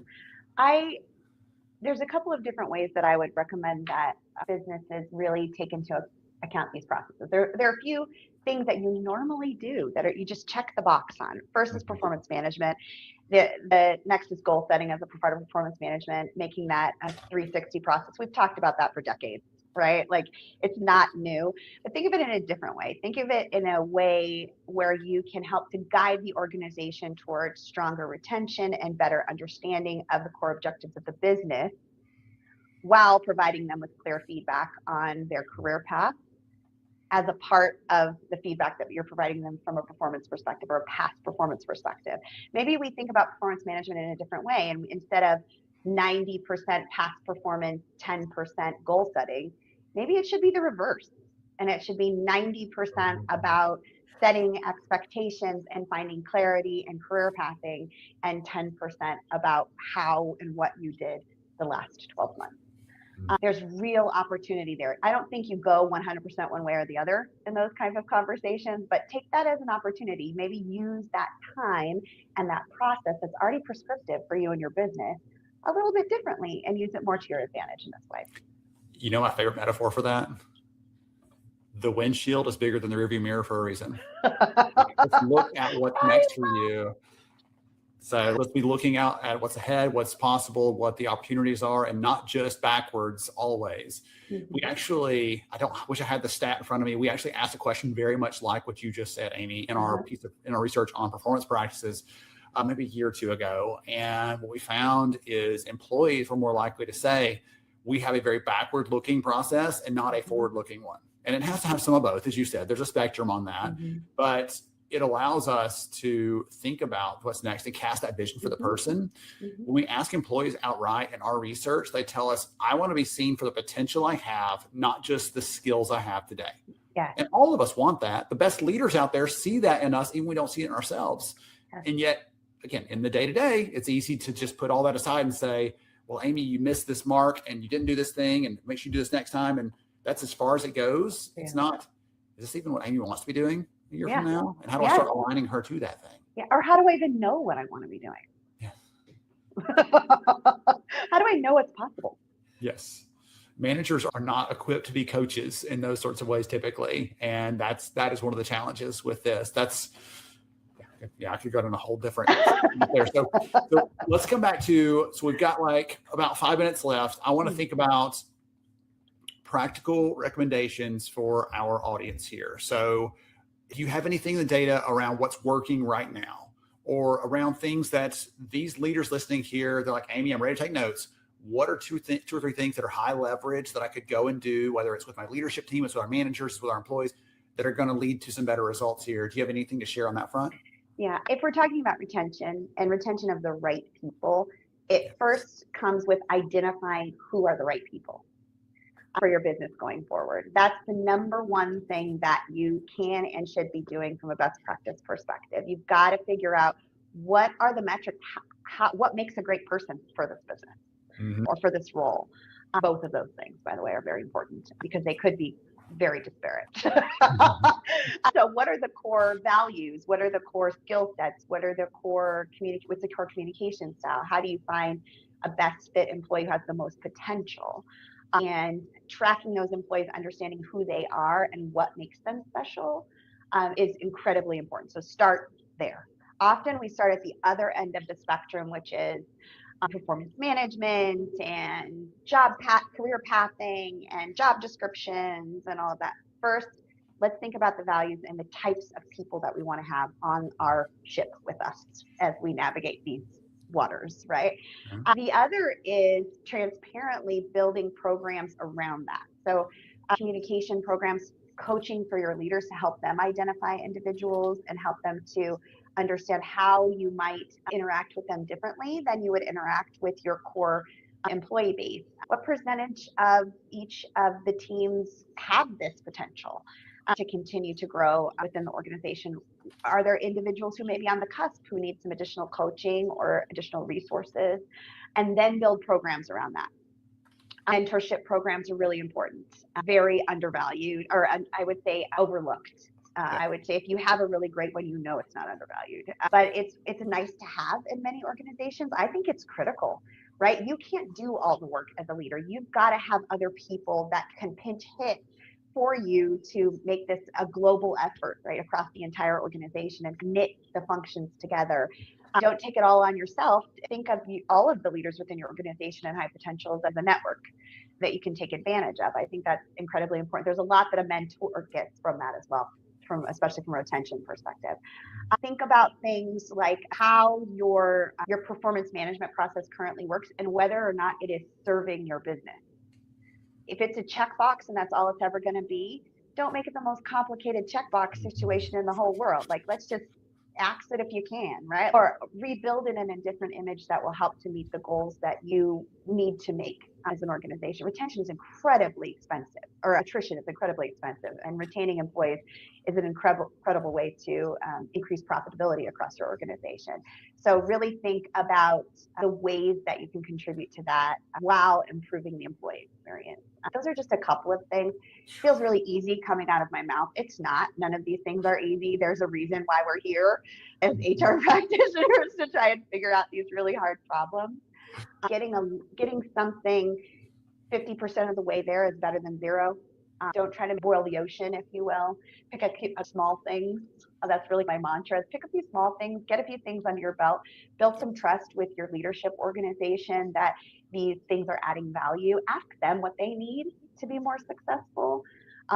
There's a couple of different ways that I would recommend that businesses really take into account these processes. There are a few things that you normally do that you just check the box on. First is performance management. The next is goal setting as a part of performance management, making that a 360 process. We've talked about that for decades, right? Like, it's not new, but think of it in a different way. Think of it in a way where you can help to guide the organization towards stronger retention and better understanding of the core objectives of the business, while providing them with clear feedback on their career path as a part of the feedback that you're providing them from a performance perspective or a past performance perspective. Maybe we think about performance management in a different way, and instead of 90% past performance, 10% goal setting, maybe it should be the reverse. And it should be 90% about setting expectations and finding clarity and career pathing, and 10% about how and what you did the last 12 months. There's real opportunity there. I don't think you go 100% one way or the other in those kinds of conversations, but take that as an opportunity. Maybe use that time and that process that's already prescriptive for you and your business a little bit differently, and use it more to your advantage in this way. You know, my favorite metaphor for that? The windshield is bigger than the rearview mirror for a reason. Let's look at what's next for you. So let's be looking out at what's ahead, what's possible, what the opportunities are, and not just backwards always. We actually, wish I had the stat in front of me. We actually asked a question very much like what you just said, Amy, in our research on performance practices maybe a year or two ago. And what we found is employees were more likely to say, we have a very backward looking process and not a forward looking one. And it has to have some of both, as you said. There's a spectrum on that, but it allows us to think about what's next and cast that vision for the person. When we ask employees outright in our research, they tell us, I want to be seen for the potential I have, not just the skills I have today. Yeah. And all of us want that. The best leaders out there see that in us, even when we don't see it in ourselves. Yes. And yet, again, in the day-to-day, it's easy to just put all that aside and say, well, Amy, you missed this mark and you didn't do this thing, and make sure you do this next time. And that's as far as it goes. Yeah. It's not, is this even what Amy wants to be doing a year from now? And how do I Yeah. start aligning her to that thing? Yeah. Or how do I even know what I want to be doing? Yeah. How do I know it's possible? Yes. Managers are not equipped to be coaches in those sorts of ways typically. And that is one of the challenges with this. I could go down a whole different there. So let's come back to, so we've got like about 5 minutes left. I want to think about practical recommendations for our audience here. So if you have anything in the data around what's working right now, or around things that these leaders listening here, they're like, Amy, I'm ready to take notes. What are two or three things that are high leverage that I could go and do, whether it's with my leadership team, it's with our managers, it's with our employees, that are going to lead to some better results here? Do you have anything to share on that front? Yeah, if we're talking about retention and retention of the right people, it first comes with identifying who are the right people for your business going forward. That's the number one thing that you can and should be doing from a best practice perspective. You've got to figure out what are the metrics, what makes a great person for this business or for this role. Both of those things, by the way, are very important because they could be very disparate. So what are the core values? What are the core skill sets? What's the core communication style? How do you find a best fit employee who has the most potential? And tracking those employees, understanding who they are and what makes them special is incredibly important. So start there. Often we start at the other end of the spectrum, which is performance management and career pathing and job descriptions and all of that. First, let's think about the values and the types of people that we want to have on our ship with us as we navigate these waters, right? The other is transparently building programs around that. So communication programs, coaching for your leaders to help them identify individuals and help them to understand how you might interact with them differently than you would interact with your core employee base. What percentage of each of the teams have this potential to continue to grow within the organization? Are there individuals who may be on the cusp who need some additional coaching or additional resources? And then build programs around that. Mentorship programs are really important, very undervalued, or I would say overlooked. I would say if you have a really great one, you know it's not undervalued, but it's nice to have in many organizations. I think it's critical, right? You can't do all the work as a leader. You've got to have other people that can pinch hit for you to make this a global effort, right, across the entire organization and knit the functions together. Don't take it all on yourself. Think of all of the leaders within your organization and high potentials as a network that you can take advantage of. I think that's incredibly important. There's a lot that a mentor gets from that as well, especially from a retention perspective. Think about things like how your performance management process currently works and whether or not it is serving your business. If it's a checkbox and that's all it's ever going to be, don't make it the most complicated checkbox situation in the whole world. Like, let's just axe it if you can, right? Or rebuild it in a different image that will help to meet the goals that you need to make as an organization. Retention is incredibly expensive, or attrition is incredibly expensive, and retaining employees is an incredible way to increase profitability across your organization. So really think about the ways that you can contribute to that while improving the employee experience. Those are just a couple of things. It feels really easy coming out of my mouth. It's not. None of these things are easy. There's a reason why we're here as HR practitioners to try and figure out these really hard problems. Getting something 50% of the way there is better than zero. Don't try to boil the ocean, if you will. Pick a small things That's really my mantra. Pick a few small things, get a few things under your belt, build some trust with your leadership organization that these things are adding value. Ask them what they need to be more successful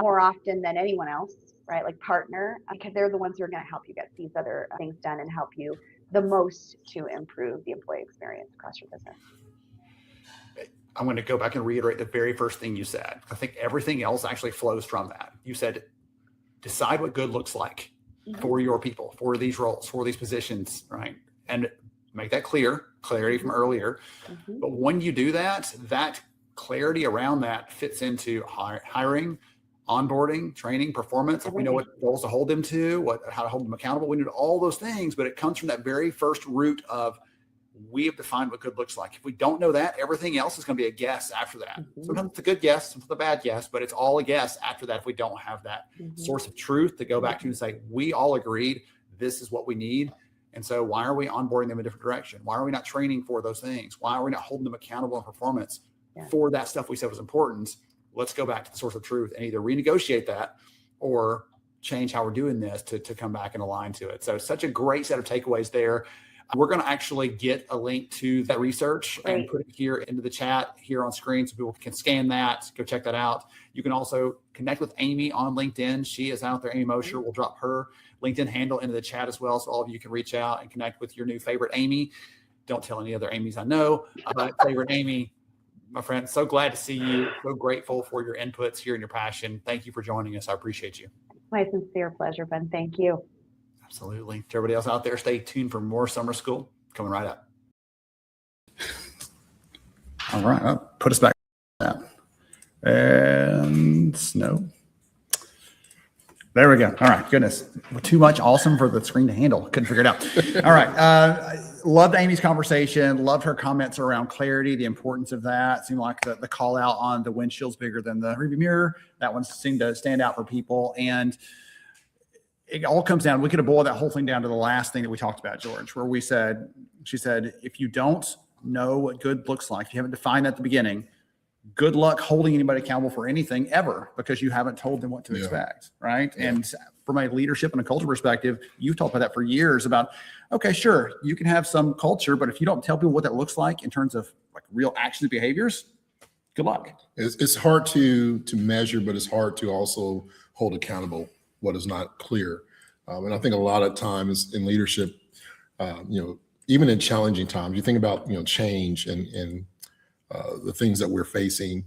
more often than anyone else, right? Like partner, because they're the ones who are going to help you get these other things done and help you the most to improve the employee experience across your business. I'm going to go back and reiterate the very first thing you said. I think everything else actually flows from that. You said, decide what good looks like for your people, for these roles, for these positions, right? And make that clarity from earlier. But when you do that, that clarity around that fits into hiring, onboarding, training, performance. If we know what goals to hold them to, how to hold them accountable, we need all those things, but it comes from that very first root of we have defined what good looks like. If we don't know that, everything else is going to be a guess after that. Sometimes it's a good guess, sometimes it's a bad guess, but it's all a guess after that if we don't have that source of truth to go back to and say, we all agreed this is what we need. And so why are we onboarding them in a different direction? Why are we not training for those things? Why are we not holding them accountable in performance for that stuff we said was important? Let's go back to the source of truth and either renegotiate that or change how we're doing this to come back and align to it. So such a great set of takeaways there. We're going to actually get a link to that research and put it here into the chat here on screen so people can scan that, go check that out. You can also connect with Amy on LinkedIn. She is out there. Amy Mosher will drop her LinkedIn handle into the chat as well. So all of you can reach out and connect with your new favorite Amy. Don't tell any other Amy's I know, but favorite Amy, my friend, so glad to see you. So grateful for your inputs here and your passion. Thank you for joining us. I appreciate you. My sincere pleasure, Ben. Thank you. Absolutely. To everybody else out there, stay tuned for more summer school coming right up. All right. I'll put us back. And no. There we go. All right. Goodness. Too much awesome for the screen to handle. Couldn't figure it out. All right. Loved Amy's conversation. Loved her comments around clarity, the importance of that. Seemed like the call out on the windshield's bigger than the rearview mirror. That one seemed to stand out for people. And it all comes down, we could have boiled that whole thing down to the last thing that we talked about, George, where she said, if you don't know what good looks like, if you haven't defined that at the beginning, good luck holding anybody accountable for anything ever, because you haven't told them what to expect, right? Yeah. And from a leadership and a culture perspective, you've talked about that for years about, okay, sure, you can have some culture, but if you don't tell people what that looks like in terms of like real actions, behaviors, good luck. It's hard to measure, but it's hard to also hold accountable what is not clear. And I think a lot of times in leadership, even in challenging times, you think about, change and the things that we're facing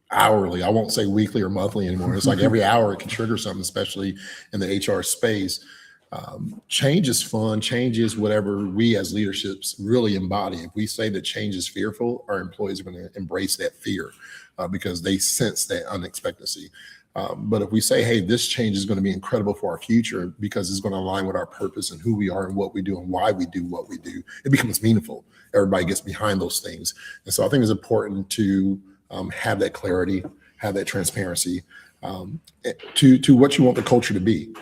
hourly. I won't say weekly or monthly anymore. It's like every hour it can trigger something, especially in the HR space. Change is fun. Change is whatever we as leaderships really embody. If we say that change is fearful, our employees are going to embrace that fear because they sense that unexpectancy. But if we say, hey, this change is going to be incredible for our future because it's going to align with our purpose and who we are and what we do and why we do what we do, it becomes meaningful. Everybody gets behind those things. And so I think it's important to have that clarity, have that transparency to what you want the culture to be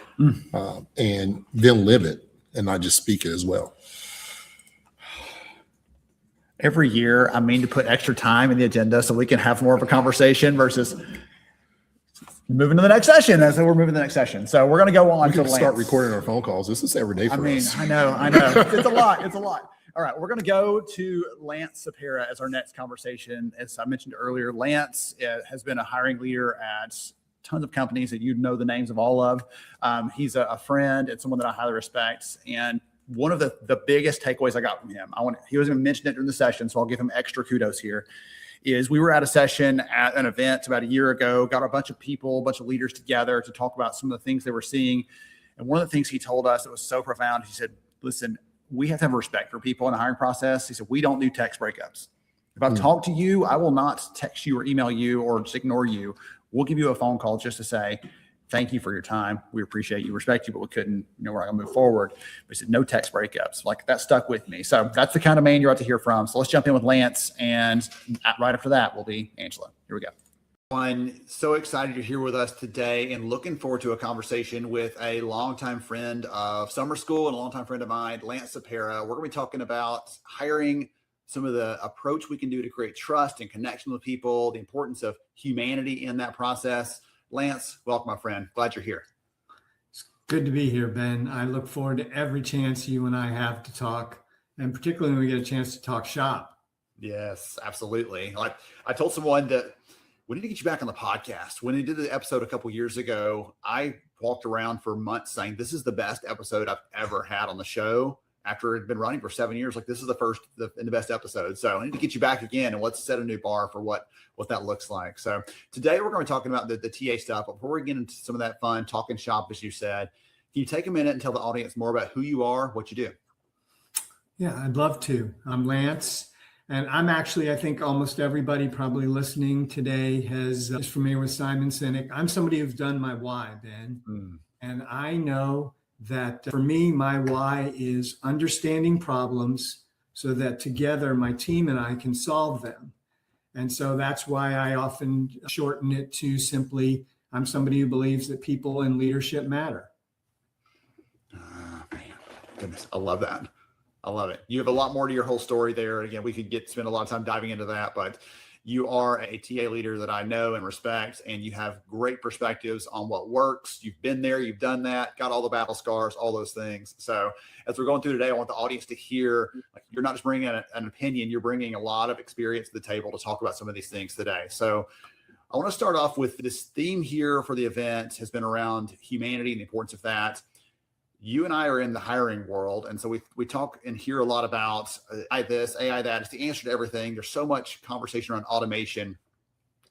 and then live it and not just speak it as well. Every year, I mean to put extra time in the agenda so we can have more of a conversation versus moving to the next session. And so we're moving to the next session. So we're going to go on we to can start recording our phone calls. This is every day for us. I know. It's a lot. All right. We're going to go to Lance Sapera as our next conversation. As I mentioned earlier, Lance has been a hiring leader at tons of companies that you know the names of all of. He's a friend and someone that I highly respect. And one of the biggest takeaways I got from him, he wasn't even mentioned it during the session, so I'll give him extra kudos here, is we were at a session at an event about a year ago, got a bunch of people, a bunch of leaders together to talk about some of the things they were seeing. And one of the things he told us that was so profound, he said, listen, we have to have respect for people in the hiring process. He said, we don't do text breakups. If I've talked to you, I will not text you or email you or just ignore you. We'll give you a phone call just to say, thank you for your time. We appreciate you, respect you, but we couldn't, we're not gonna move forward. But he said, no text breakups. Like that stuck with me. So that's the kind of man you're about to hear from. So let's jump in with Lance. And right after that will be Angela. Here we go. I'm so excited you're here with us today and looking forward to a conversation with a longtime friend of summer school and a longtime friend of mine, Lance Sapera. We're gonna be talking about hiring, some of the approach we can do to create trust and connection with people, the importance of humanity in that process. Lance, welcome, my friend. Glad you're here. Good to be here, Ben. I look forward to every chance you and I have to talk, and particularly when we get a chance to talk shop. Yes, absolutely. I told someone that we need to get you back on the podcast. When we did the episode a couple years ago, I walked around for months saying, this is the best episode I've ever had on the show. After it had been running for 7 years, like this is the best episode. So I need to get you back again and let's set a new bar for what that looks like. So today we're going to be talking about the TA stuff. But before we get into some of that fun talking shop, as you said, can you take a minute and tell the audience more about who you are, what you do? Yeah, I'd love to. I'm Lance, and I'm actually, I think almost everybody probably listening today is familiar with Simon Sinek. I'm somebody who's done my why, Ben. And I know that for me, my why is understanding problems so that together my team and I can solve them. And so that's why I often shorten it to simply, I'm somebody who believes that people and leadership matter. Man, goodness, I love that. I love it. You have a lot more to your whole story there. Again, we could spend a lot of time diving into that, but you are a TA leader that I know and respect, and you have great perspectives on what works. You've been there, you've done that, got all the battle scars, all those things. So as we're going through today, I want the audience to hear, like, you're not just bringing an opinion, you're bringing a lot of experience to the table to talk about some of these things today. So I want to start off with this theme here for the event has been around humanity and the importance of that. You and I are in the hiring world. And so we talk and hear a lot about AI this, AI that. It's the answer to everything. There's so much conversation around automation,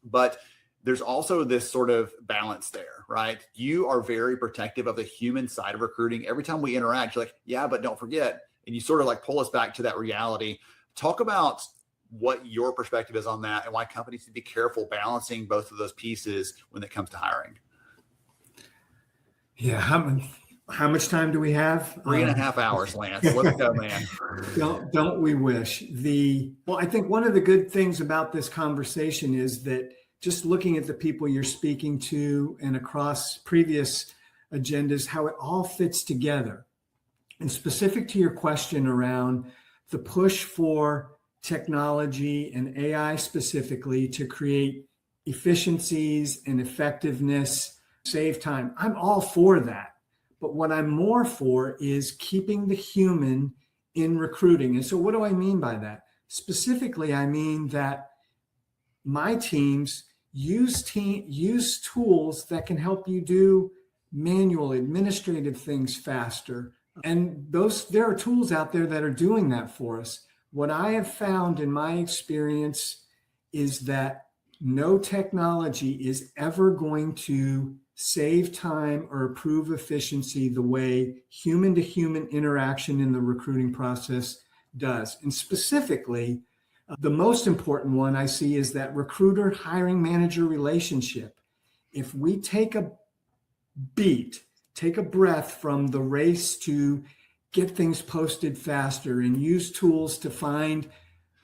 but there's also this sort of balance there, right? You are very protective of the human side of recruiting. Every time we interact, you're like, yeah, but don't forget. And you sort of like pull us back to that reality. Talk about what your perspective is on that and why companies need to be careful balancing both of those pieces when it comes to hiring. Yeah, how much time do we have? 3.5 hours, Lance. Let's go, man. Don't we wish? I think one of the good things about this conversation is that just looking at the people you're speaking to and across previous agendas, how it all fits together. And specific to your question around the push for technology and AI specifically to create efficiencies and effectiveness, save time, I'm all for that. But what I'm more for is keeping the human in recruiting. And so what do I mean by that? Specifically, I mean that my teams use tools that can help you do manual administrative things faster. And there are tools out there that are doing that for us. What I have found in my experience is that no technology is ever going to save time or improve efficiency the way human to human interaction in the recruiting process does. And specifically, the most important one I see is that recruiter hiring manager relationship. If we take a breath from the race to get things posted faster and use tools to find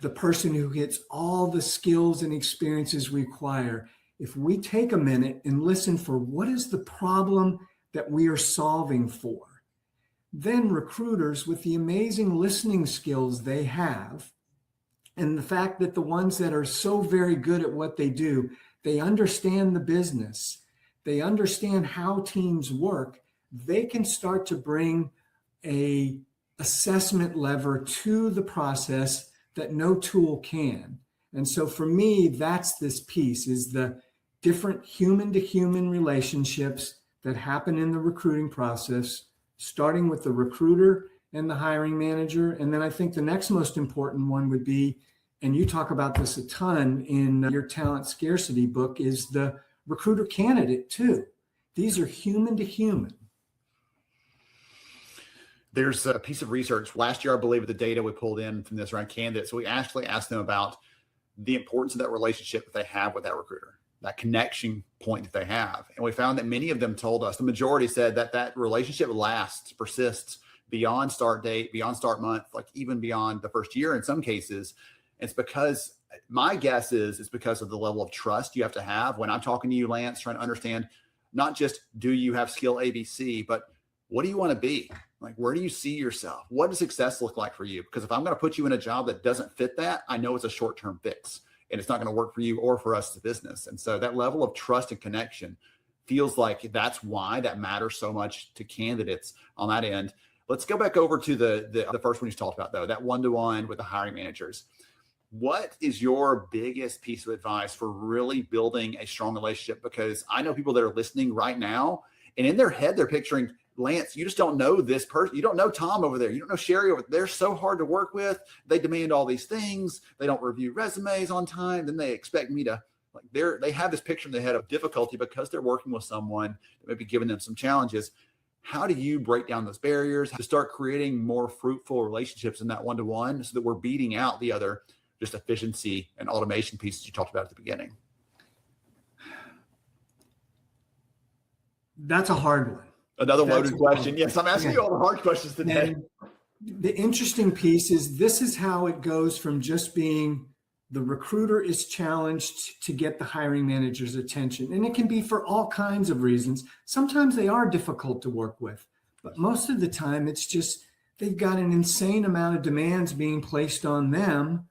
the person who gets all the skills and experiences required, if we take a minute and listen for what is the problem that we are solving for, then recruiters with the amazing listening skills they have, and the fact that the ones that are so very good at what they do, they understand the business, they understand how teams work, they can start to bring a assessment lever to the process that no tool can. And so for me, that's this piece, is the different human to human relationships that happen in the recruiting process, starting with the recruiter and the hiring manager. And then I think the next most important one would be, and you talk about this a ton in your talent scarcity book, is the recruiter candidate too. These are human to human. There's a piece of research last year, I believe, the data we pulled in from this around candidates. So we actually asked them about the importance of that relationship that they have with that recruiter, that connection point that they have. And we found that many of them told us, the majority said that that relationship persists beyond start date, beyond start month, like even beyond the first year in some cases. It's because, my guess is, it's because of the level of trust you have to have. When I'm talking to you, Lance, trying to understand not just do you have skill ABC, but what do you want to be? Like, where do you see yourself? What does success look like for you? Because if I'm going to put you in a job that doesn't fit that, I know it's a short-term fix and it's not going to work for you or for us as a business. And so that level of trust and connection feels like that's why that matters so much to candidates on that end. Let's go back over to the first one you talked about, though, that one-to-one with the hiring managers. What is your biggest piece of advice for really building a strong relationship? Because I know people that are listening right now, and in their head, they're picturing, Lance, you just don't know this person. You don't know Tom over there. You don't know Sherry over there. They're so hard to work with. They demand all these things. They don't review resumes on time. Then they expect me to, like, they have this picture in their head of difficulty because they're working with someone that may be giving them some challenges. How do you break down those barriers to start creating more fruitful relationships in that one-to-one so that we're beating out the other just efficiency and automation pieces you talked about at the beginning? That's a hard one. Another loaded question. Yes, I'm asking you all the hard questions today. And the interesting piece is this is how it goes from just being the recruiter is challenged to get the hiring manager's attention. And it can be for all kinds of reasons. Sometimes they are difficult to work with, but most of the time it's just they've got an insane amount of demands being placed on them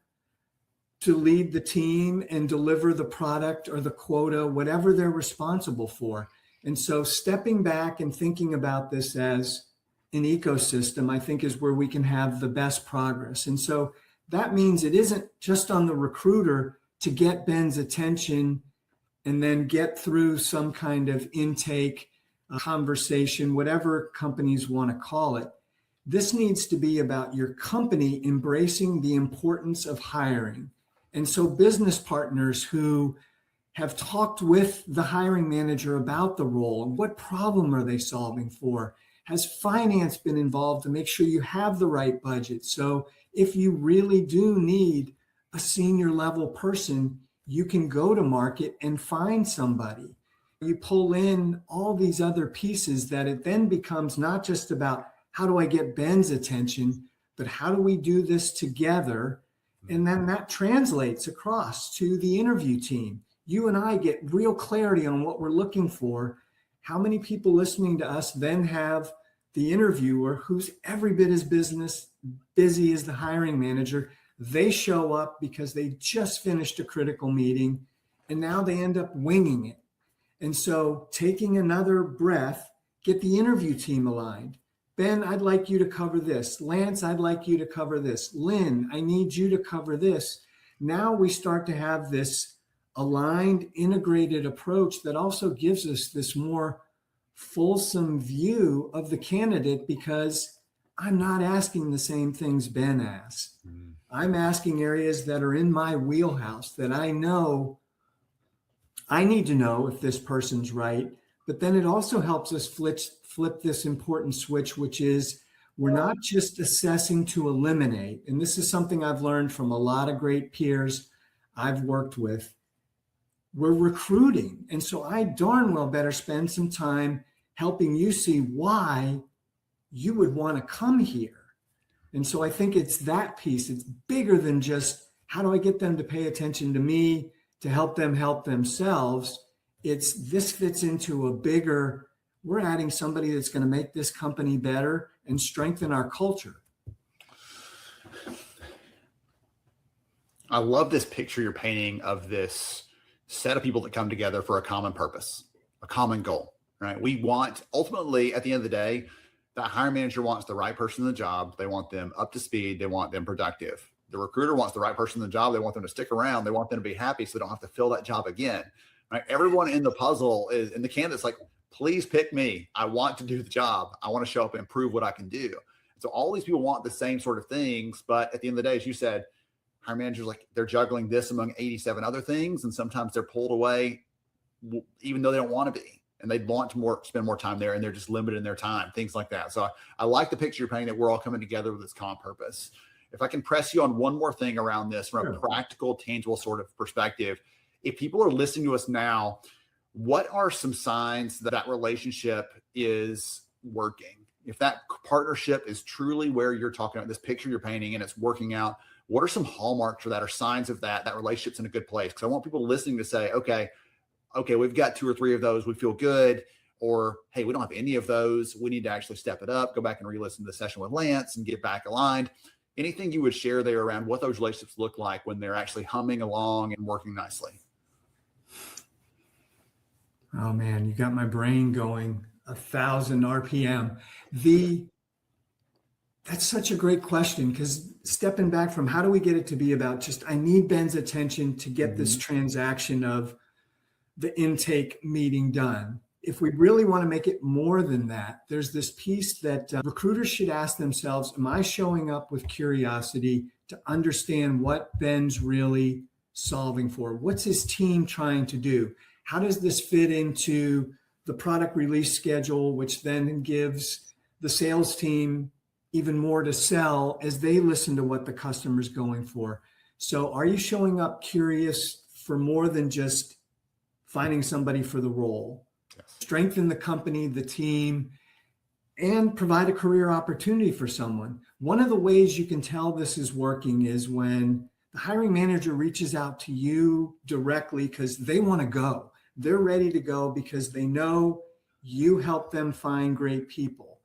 to lead the team and deliver the product or the quota, whatever they're responsible for. And so stepping back and thinking about this as an ecosystem, I think is where we can have the best progress. And so that means it isn't just on the recruiter to get Ben's attention and then get through some kind of intake conversation, whatever companies want to call it. This needs to be about your company embracing the importance of hiring. And so business partners who have talked with the hiring manager about the role and what problem are they solving for? Has finance been involved to make sure you have the right budget? So if you really do need a senior level person, you can go to market and find somebody. You pull in all these other pieces that it then becomes not just about how do I get Ben's attention, but how do we do this together? And then that translates across to the interview team. You and I get real clarity on what we're looking for. How many people listening to us then have the interviewer who's every bit as busy as the hiring manager? They show up because they just finished a critical meeting and now they end up winging it. And so taking another breath, get the interview team aligned. Ben, I'd like you to cover this. Lance, I'd like you to cover this. Lynn, I need you to cover this. Now we start to have this aligned, integrated approach that also gives us this more fulsome view of the candidate because I'm not asking the same things Ben asks. I'm asking areas that are in my wheelhouse that I know I need to know if this person's right. But then it also helps us flip this important switch, which is we're not just assessing to eliminate. And this is something I've learned from a lot of great peers I've worked with. We're recruiting. And so I darn well better spend some time helping you see why you would want to come here. And so I think it's that piece. It's bigger than just how do I get them to pay attention to me, to help them help themselves. It's this fits into a bigger, we're adding somebody that's going to make this company better and strengthen our culture. I love this picture you're painting of this set of people that come together for a common purpose, a common goal, right? We want, ultimately, at the end of the day, the hiring manager wants the right person in the job. They want them up to speed. They want them productive. The recruiter wants the right person in the job. They want them to stick around. They want them to be happy so they don't have to fill that job again, right? Everyone in the puzzle is, and the candidate's like, please pick me. I want to do the job. I want to show up and prove what I can do. So all these people want the same sort of things, but at the end of the day, as you said, hiring managers, like, they're juggling this among 87 other things. And sometimes they're pulled away even though they don't want to be. And they'd want to spend more time there, and they're just limited in their time, things like that. So I like the picture you're painting that we're all coming together with this common purpose. If I can press you on one more thing around this from a practical, tangible sort of perspective, if people are listening to us now, what are some signs that that relationship is working? If that partnership is truly where you're talking about, this picture you're painting, and it's working out, what are some hallmarks for that or signs of that relationship's in a good place? Because I want people listening to say, okay, we've got 2 or 3 of those. We feel good. Or, hey, we don't have any of those. We need to actually step it up, go back and re-listen to the session with Lance and get back aligned. Anything you would share there around what those relationships look like when they're actually humming along and working nicely? Oh man, you got my brain going 1,000 RPM. That's such a great question, because stepping back from how do we get it to be about just, I need Ben's attention to get this transaction of the intake meeting done. If we really want to make it more than that, there's this piece that recruiters should ask themselves, am I showing up with curiosity to understand what Ben's really solving for? What's his team trying to do? How does this fit into the product release schedule, which then gives the sales team even more to sell as they listen to what the customer's going for? So are you showing up curious for more than just finding somebody for the role? Yes. Strengthen the company, the team, and provide a career opportunity for someone. One of the ways you can tell this is working is when the hiring manager reaches out to you directly because they want to go. They're ready to go because they know you help them find great people.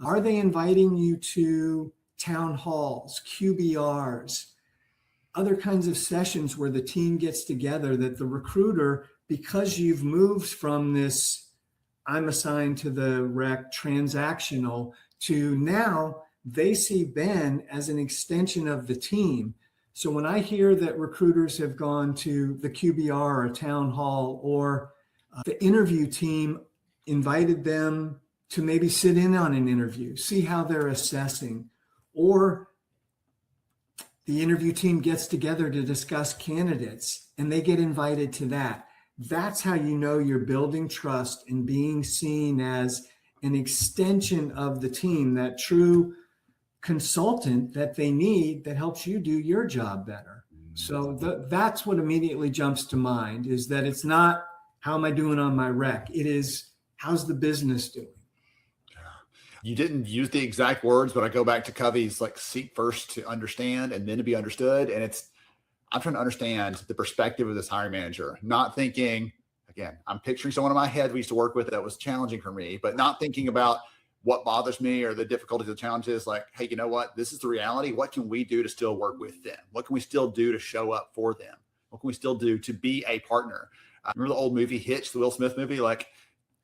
Are they inviting you to town halls, QBRs, other kinds of sessions where the team gets together that the recruiter, because you've moved from this, I'm assigned to the rec transactional, to now they see Ben as an extension of the team. So when I hear that recruiters have gone to the QBR or a town hall, or the interview team invited them to maybe sit in on an interview, see how they're assessing, or the interview team gets together to discuss candidates and they get invited to that. That's how you know you're building trust and being seen as an extension of the team, that true consultant that they need that helps you do your job better. So that's what immediately jumps to mind, is that it's not how am I doing on my rec? It is, how's the business doing? You didn't use the exact words, but I go back to Covey's like seek first to understand and then to be understood. And I'm trying to understand the perspective of this hiring manager, not thinking, again, I'm picturing someone in my head we used to work with that was challenging for me, but not thinking about what bothers me or the difficulties, the challenges. Like, hey, you know what? This is the reality. What can we do to still work with them? What can we still do to show up for them? What can we still do to be a partner? Remember the old movie Hitch, the Will Smith movie? Like,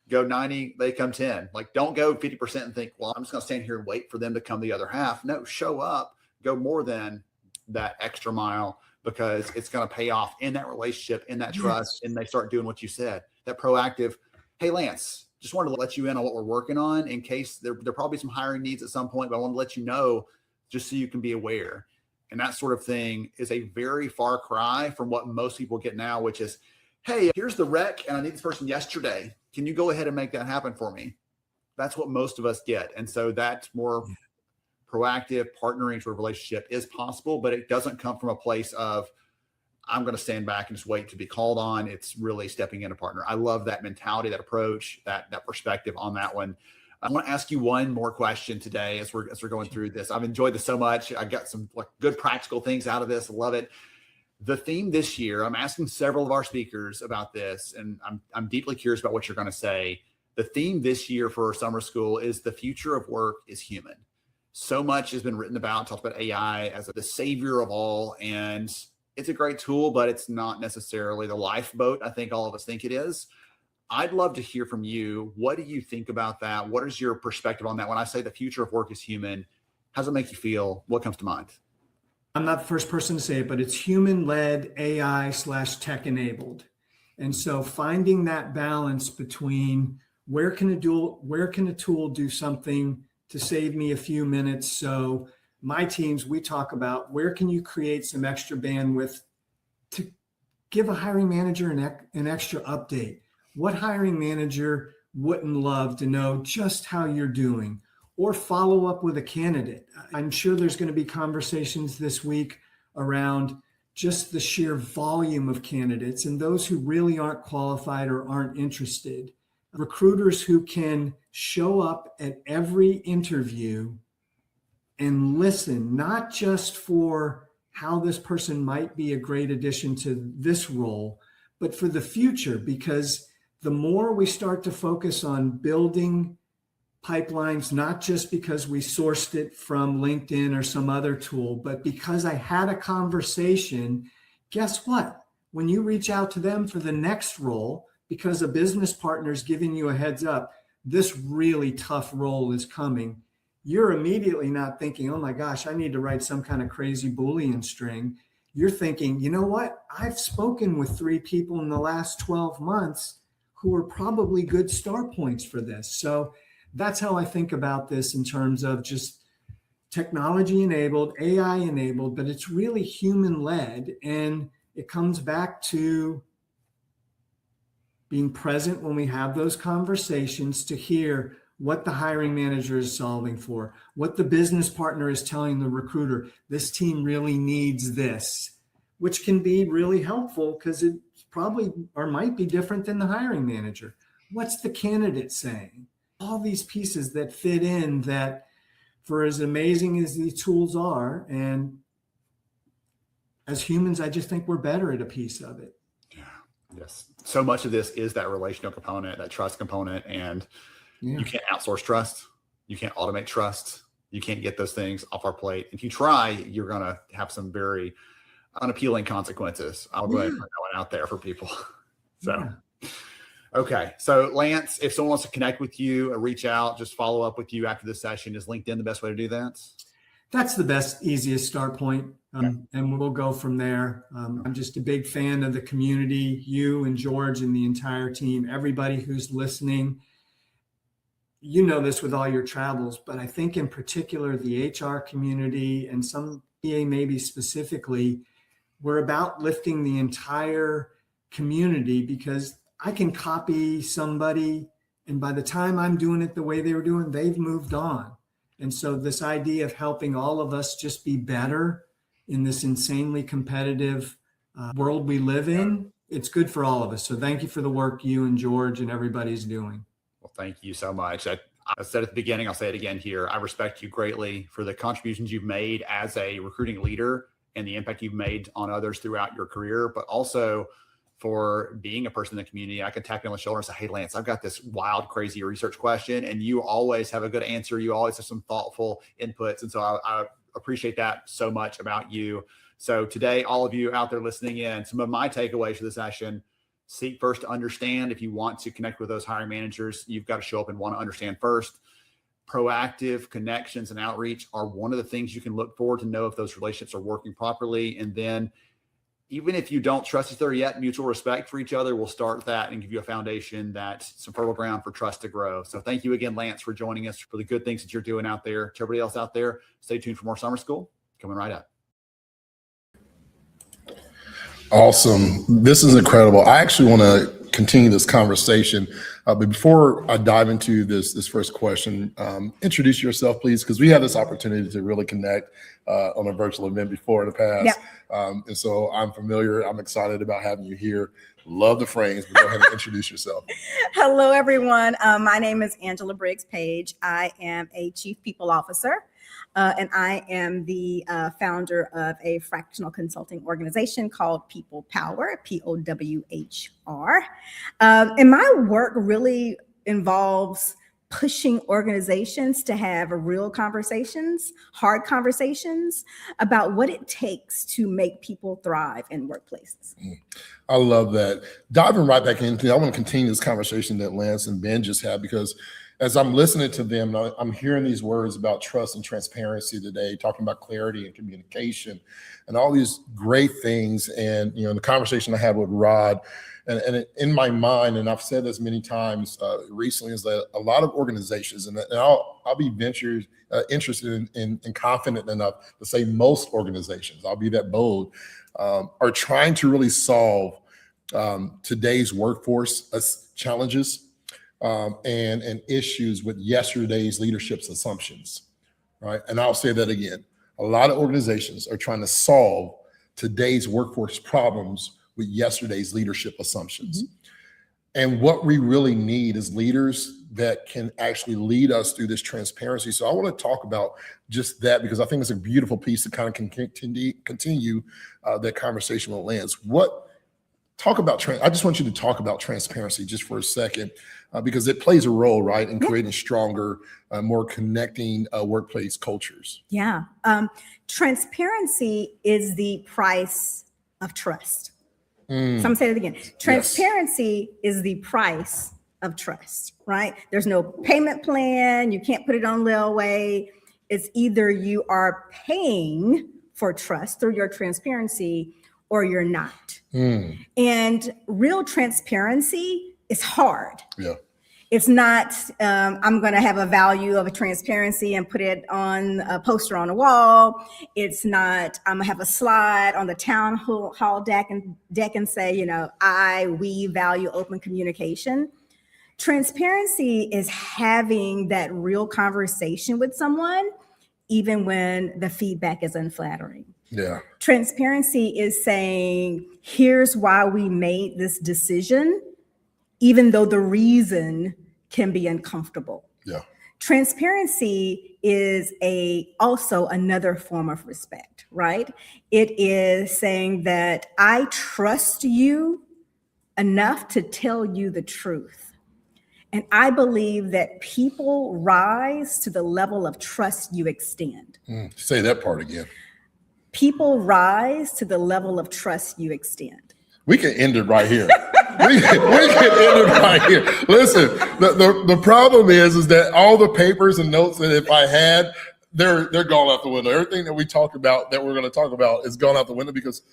go 90, they come 10. Like, don't go 50% and think, well, I'm just going to stand here and wait for them to come the other half. No, show up, go more than that extra mile, because it's going to pay off in that relationship, in that trust, and they start doing what you said. That proactive, hey, Lance, just wanted to let you in on what we're working on in case there probably some hiring needs at some point, but I want to let you know just so you can be aware. And that sort of thing is a very far cry from what most people get now, which is, hey, here's the rec and I need this person yesterday. Can you go ahead and make that happen for me? That's what most of us get. And so that more proactive partnering sort of relationship is possible, but it doesn't come from a place of, I'm going to stand back and just wait to be called on. It's really stepping in a partner. I love that mentality, that approach, that perspective on that one. I want to ask you one more question today as we're going through this. I've enjoyed this so much. I got some like good practical things out of this. I love it. The theme this year, I'm asking several of our speakers about this, and I'm deeply curious about what you're going to say. The theme this year for summer school is the future of work is human. So much has been written about, talked about AI as the savior of all, and it's a great tool, but it's not necessarily the lifeboat I think all of us think it is. I'd love to hear from you. What do you think about that? What is your perspective on that? When I say the future of work is human, how does it make you feel? What comes to mind? I'm not the first person to say it, but it's human-led, AI/tech enabled. And so finding that balance between where can a tool do something to save me a few minutes? So my teams, we talk about where can you create some extra bandwidth to give a hiring manager an extra update. What hiring manager wouldn't love to know just how you're doing? Or follow up with a candidate. I'm sure there's going to be conversations this week around just the sheer volume of candidates and those who really aren't qualified or aren't interested. Recruiters who can show up at every interview and listen, not just for how this person might be a great addition to this role, but for the future, because the more we start to focus on building pipelines, not just because we sourced it from LinkedIn or some other tool, but because I had a conversation, guess what? When you reach out to them for the next role, because a business partner is giving you a heads up, this really tough role is coming, you're immediately not thinking, oh my gosh, I need to write some kind of crazy Boolean string. You're thinking, you know what? I've spoken with 3 people in the last 12 months who are probably good start points for this. So that's how I think about this in terms of just technology enabled, AI enabled, but it's really human led. And it comes back to being present when we have those conversations to hear what the hiring manager is solving for, what the business partner is telling the recruiter. This team really needs this, which can be really helpful because it probably or might be different than the hiring manager. What's the candidate saying? All these pieces that fit in, that for as amazing as these tools are, and as humans, I just think we're better at a piece of it. Yeah. Yes. So much of this is that relational component, that trust component, and you can't outsource trust. You can't automate trust. You can't get those things off our plate. If you try, you're going to have some very unappealing consequences. I'll go ahead and put that one out there for people. So, okay. So Lance, if someone wants to connect with you or reach out, just follow up with you after the session, is LinkedIn the best way to do that? That's the best, easiest start point. And we'll go from there. I'm just a big fan of the community, you and George and the entire team, everybody who's listening. You know this with all your travels, but I think in particular, the HR community and some PA maybe specifically, we're about lifting the entire community, because I can copy somebody and by the time I'm doing it the way they were doing, they've moved on. And so this idea of helping all of us just be better in this insanely competitive world we live in, it's good for all of us. So thank you for the work you and George and everybody's doing. Well, thank you so much. I said at the beginning, I'll say it again here. I respect you greatly for the contributions you've made as a recruiting leader and the impact you've made on others throughout your career, but also for being a person in the community. I could tap you on the shoulder and say, hey, Lance, I've got this wild, crazy research question, and you always have a good answer. You always have some thoughtful inputs. And so I appreciate that so much about you. So today, all of you out there listening in, some of my takeaways for the session: seek first to understand. If you want to connect with those hiring managers, you've got to show up and want to understand first. Proactive connections and outreach are one of the things you can look for to know if those relationships are working properly. And then even if you don't trust each other yet, mutual respect for each other will start that and give you a foundation that's some fertile ground for trust to grow. So thank you again, Lance, for joining us, for the good things that you're doing out there. To everybody else out there, stay tuned for more summer school coming right up. Awesome. This is incredible. I actually want to continue this conversation. But before I dive into this first question, introduce yourself, please, because we had this opportunity to really connect on a virtual event before in the past. Yeah. And so I'm familiar. I'm excited about having you here. Love the frames, but go ahead and introduce yourself. Hello, everyone. My name is Angela Briggs Page. I am a Chief People Officer. And I am the founder of a fractional consulting organization called People Power, POWHR. And my work really involves pushing organizations to have real conversations, hard conversations about what it takes to make people thrive in workplaces. I love that. Diving right back into, I want to continue this conversation that Lance and Ben just had, because as I'm listening to them, I'm hearing these words about trust and transparency today, talking about clarity and communication and all these great things. And, you know, the conversation I had with Rod, and in my mind, and I've said this many times recently, is that a lot of organizations, and I'll be interested in and confident enough to say most organizations, I'll be that bold, are trying to really solve today's workforce challenges and issues with yesterday's leadership's assumptions, right? And I'll say that again. A lot of organizations are trying to solve today's workforce problems with yesterday's leadership assumptions. Mm-hmm. And what we really need is leaders that can actually lead us through this transparency. So I want to talk about just that, because I think it's a beautiful piece to kind of continue that conversation with Lance. I just want you to talk about transparency just for a second, because it plays a role, right, in creating stronger, more connecting workplace cultures. Yeah. Transparency is the price of trust. So I'm gonna say it again. Transparency is the price of trust, right? There's no payment plan. You can't put it on layaway. It's either you are paying for trust through your transparency or you're not. And real transparency is hard. Yeah. It's not, I'm going to have a value of a transparency and put it on a poster on a wall. It's not, I'm going to have a slide on the town hall deck and say, you know, we value open communication. Transparency is having that real conversation with someone, even when the feedback is unflattering. Yeah. Transparency is saying, here's why we made this decision, even though the reason can be uncomfortable. Yeah. Transparency is also another form of respect, right? It is saying that I trust you enough to tell you the truth. And I believe that people rise to the level of trust you extend. Say that part again. People rise to the level of trust you extend. We can end it right here. we can end it right here. Listen, the problem is that all the papers and notes that if I had, they're gone out the window. Everything that we talked about that we're going to talk about is gone out the window because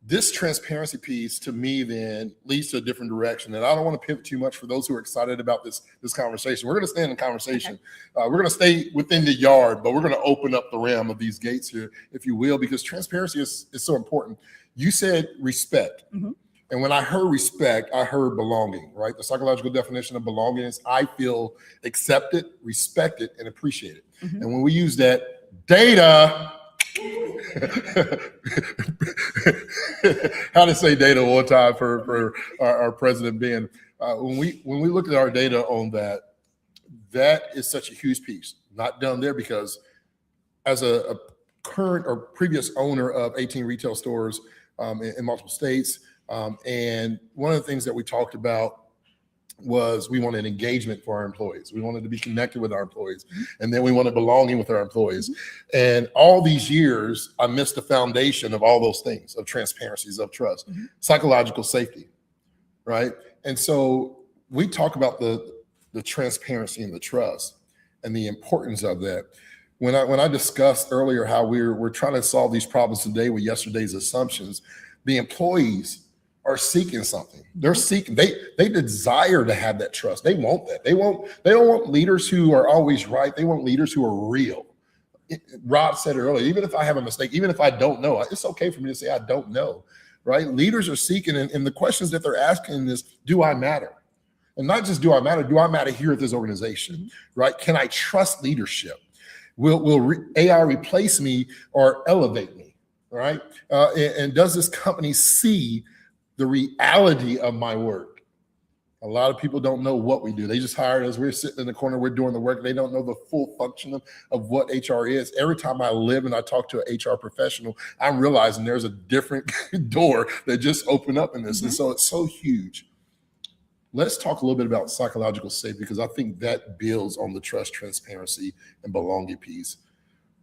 this transparency piece to me then leads to a different direction. And I don't want to pivot too much for those who are excited about this conversation. We're going to stay in the conversation. Okay. We're going to stay within the yard, but we're going to open up the rim of these gates here, if you will, because transparency is so important. You said respect. Mm-hmm. And when I heard respect, I heard belonging, right? The psychological definition of belonging is I feel accepted, respected, and appreciated. Mm-hmm. And when we use that data, how to say data one time for our president Ben, when we look at our data on that is such a huge piece. Not done there because as a current or previous owner of 18 retail stores in multiple states, and one of the things that we talked about was we wanted engagement for our employees. We wanted to be connected with our employees. Mm-hmm. And then we wanted belonging with our employees. Mm-hmm. And all these years, I missed the foundation of all those things, of transparencies, of trust, mm-hmm. psychological safety, right? And so we talk about the transparency and the trust and the importance of that. When I discussed earlier how we're trying to solve these problems today with yesterday's assumptions, the employees are seeking something. They're seeking, they desire to have that trust. They want that. They don't want leaders who are always right. They want leaders who are real. Rob said earlier, even if I have a mistake, even if I don't know, it's okay for me to say I don't know, right? Leaders are seeking, and the questions that they're asking is, do I matter? And not just do I matter here at this organization, right? Can I trust leadership? Will AI replace me or elevate me, right? And does this company see the reality of my work? A lot of people don't know what we do. They just hired us. We're sitting in the corner. We're doing the work. They don't know the full function of what HR is. Every time I live and I talk to an HR professional, I'm realizing there's a different door that just opened up in this. Mm-hmm. And so it's so huge. Let's talk a little bit about psychological safety, because I think that builds on the trust, transparency, and belonging piece.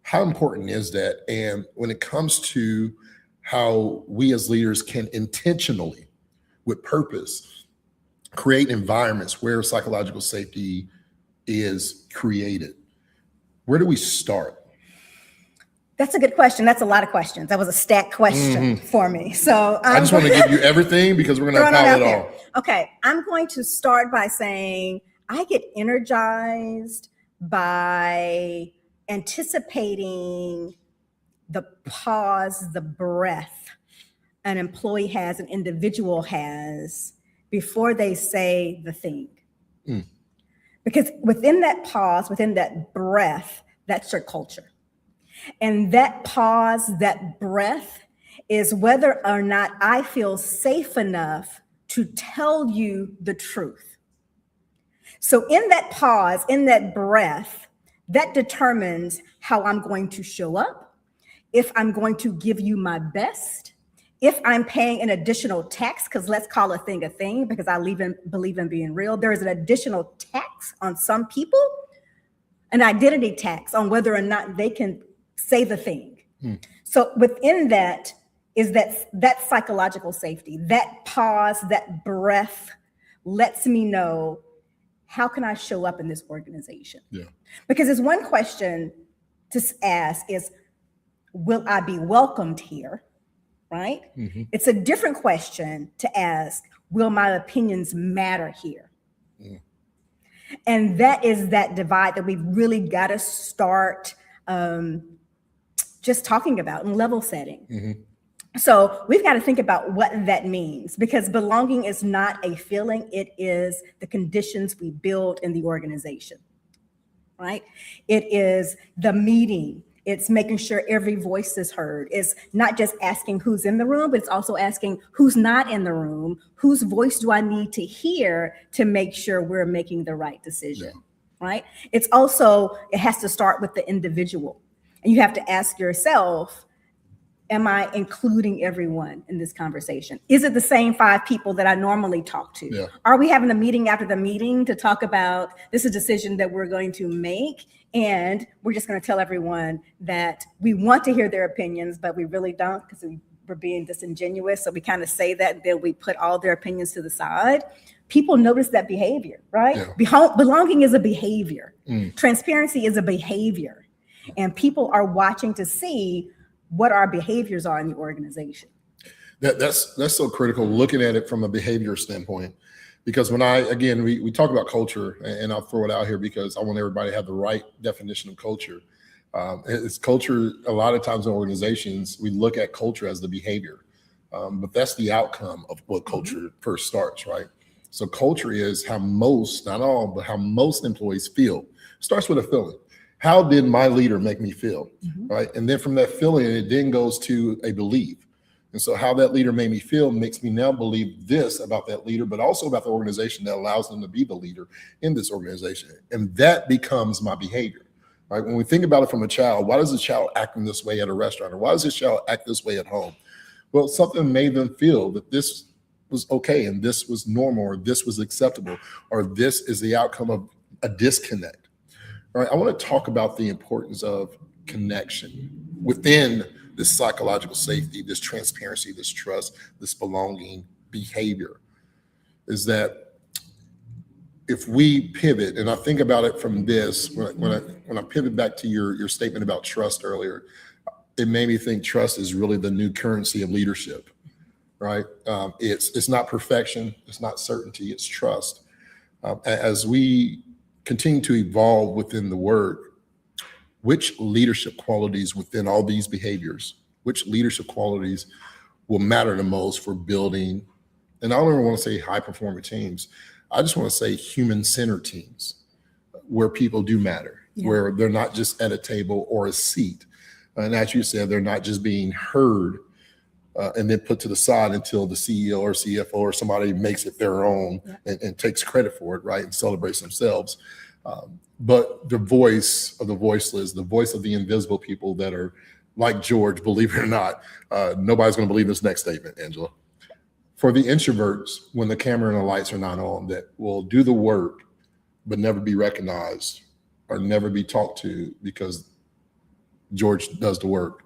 How important is that? And when it comes to how we as leaders can intentionally, with purpose, create environments where psychological safety is created, where do we start? That's a good question. That's a lot of questions. That was a stacked question for me. So I just want to give you everything because we're going to pile it all. Okay. I'm going to start by saying I get energized by anticipating the pause, the breath an employee has, an individual has before they say the thing. Because within that pause, within that breath, that's your culture. And that pause, that breath is whether or not I feel safe enough to tell you the truth. So in that pause, in that breath, that determines how I'm going to show up, if I'm going to give you my best, if I'm paying an additional tax, because let's call a thing, because I believe in being real. There is an additional tax on some people, an identity tax on whether or not they can say the thing. So within that is that psychological safety, that pause, that breath lets me know, how can I show up in this organization? Yeah. Because it's one question to ask is, will I be welcomed here? Right? Mm-hmm. It's a different question to ask, will my opinions matter here? Mm. And that is that divide that we've really got to start just talking about and level setting. Mm-hmm. So we've got to think about what that means, because belonging is not a feeling. It is the conditions we build in the organization, right? It is the meeting. It's making sure every voice is heard. It's not just asking who's in the room, but it's also asking who's not in the room. Whose voice do I need to hear to make sure we're making the right decision, right? It's also, it has to start with the individual. And you have to ask yourself, am I including everyone in this conversation? Is it the same 5 people that I normally talk to? Yeah. Are we having a meeting after the meeting to talk about this is a decision that we're going to make? And we're just going to tell everyone that we want to hear their opinions, but we really don't, because we're being disingenuous. So we kind of say that, and then we put all their opinions to the side. People notice that behavior, right? Yeah. Belonging is a behavior. Mm. Transparency is a behavior. And people are watching to see what our behaviors are in the organization. That's so critical, looking at it from a behavior standpoint. Because when we talk about culture, and I'll throw it out here because I want everybody to have the right definition of culture. It's culture, a lot of times in organizations, we look at culture as the behavior, but that's the outcome of what culture first starts, right? So culture is how most, not all, but how most employees feel. Starts with a feeling. How did my leader make me feel, right? And then from that feeling, it then goes to a belief. And so how that leader made me feel makes me now believe this about that leader, but also about the organization that allows them to be the leader in this organization. And that becomes my behavior, right? When we think about it from a child, why does a child act in this way at a restaurant? Or why does a child act this way at home? Well, something made them feel that this was okay, and this was normal, or this was acceptable, or this is the outcome of a disconnect. All right, I want to talk about the importance of connection within this psychological safety, this transparency, this trust, this belonging behavior. Is that if we pivot, and I think about it from this, when I pivot back to your statement about trust earlier, it made me think trust is really the new currency of leadership, right? It's not perfection, it's not certainty, it's trust. As we continue to evolve within the work, which leadership qualities within all these behaviors, which leadership qualities will matter the most for building, and I don't even want to say high performing teams, I just want to say human-centered teams, where people do matter, where they're not just at a table or a seat. And as you said, they're not just being heard and then put to the side until the CEO or CFO or somebody makes it their own and takes credit for it, right, and celebrates themselves. But the voice of the voiceless, the voice of the invisible people that are like George, believe it or not, nobody's going to believe this next statement, Angela. For the introverts, when the camera and the lights are not on, that will do the work but never be recognized or never be talked to because George does the work.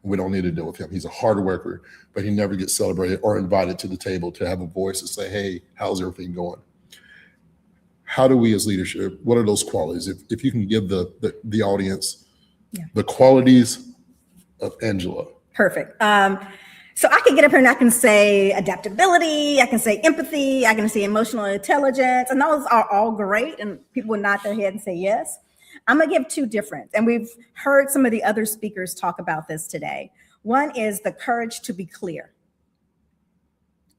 We don't need to deal with him. He's a hard worker, but he never gets celebrated or invited to the table to have a voice and say, hey, how's everything going? How do we as leadership, what are those qualities? If you can give the audience the qualities of Angela. Perfect. So I can get up here and I can say adaptability, I can say empathy, I can say emotional intelligence, and those are all great, and people would nod their head and say yes. I'm going to give 2 different, and we've heard some of the other speakers talk about this today. One is the courage to be clear.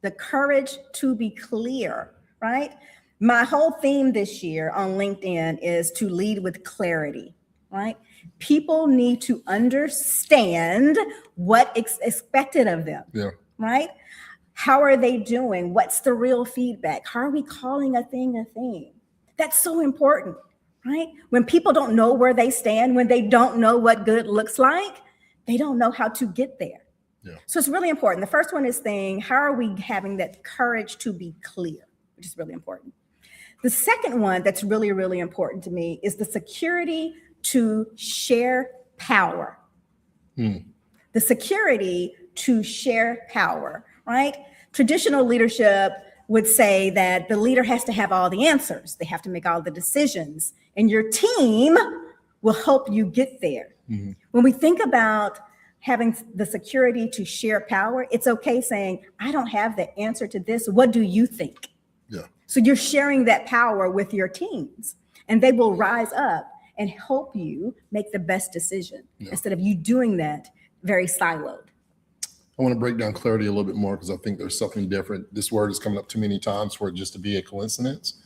The courage to be clear, right? My whole theme this year on LinkedIn is to lead with clarity, right? People need to understand what is expected of them, right? How are they doing? What's the real feedback? How are we calling a thing a thing? That's so important, right? When people don't know where they stand, when they don't know what good looks like, they don't know how to get there. So it's really important. The first one is saying, how are we having that courage to be clear, which is really important. The second one that's really, really important to me is the security to share power. The security to share power, right? Traditional leadership would say that the leader has to have all the answers. They have to make all the decisions, and your team will help you get there. When we think about having the security to share power, it's okay saying, I don't have the answer to this. What do you think? Yeah. So you're sharing that power with your teams, and they will rise up and help you make the best decision instead of you doing that very siloed. I want to break down clarity a little bit more because I think there's something different. This word is coming up too many times for it just to be a coincidence.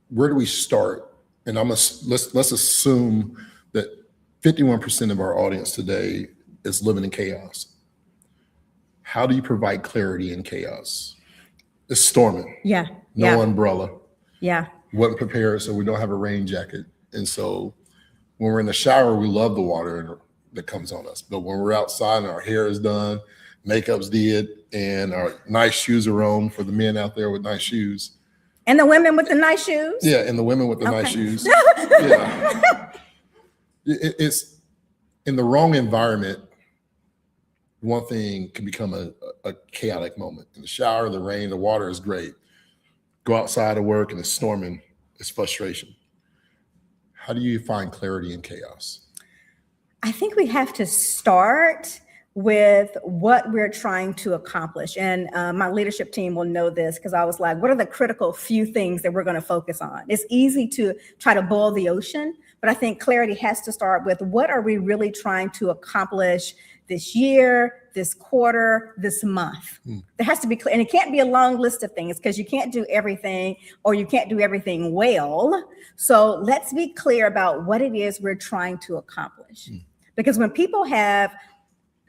Where do we start? And let's assume that 51% of our audience today is living in chaos. How do you provide clarity in chaos? It's storming. Yeah. No umbrella. Yeah. Wasn't prepared, so we don't have a rain jacket. And so when we're in the shower, we love the water that comes on us. But when we're outside and our hair is done, makeup's did, and our nice shoes are on for the men out there with nice shoes. And the women with the nice shoes? Yeah, and the women with the nice shoes. Yeah. It's in the wrong environment. One thing can become a chaotic moment. In the shower, the rain, the water is great. Go outside to work and it's storming, it's frustration. How do you find clarity in chaos? I think we have to start with what we're trying to accomplish. And my leadership team will know this because I was like, what are the critical few things that we're going to focus on? It's easy to try to boil the ocean, but I think clarity has to start with what are we really trying to accomplish this year, this quarter, this month. There has to be clear, and it can't be a long list of things because you can't do everything or you can't do everything well. So let's be clear about what it is we're trying to accomplish. Because when people have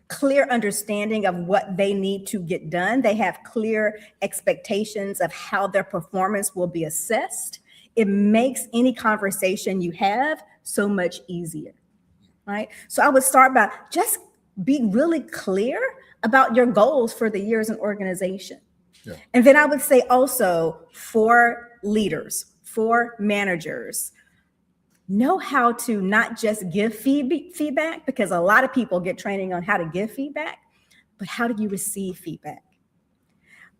clear understanding of what they need to get done, they have clear expectations of how their performance will be assessed. It makes any conversation you have so much easier, right? So I would start by just be really clear about your goals for the year as an organization. Yeah. And then I would say also for leaders, for managers, know how to not just give feedback, because a lot of people get training on how to give feedback, but how do you receive feedback?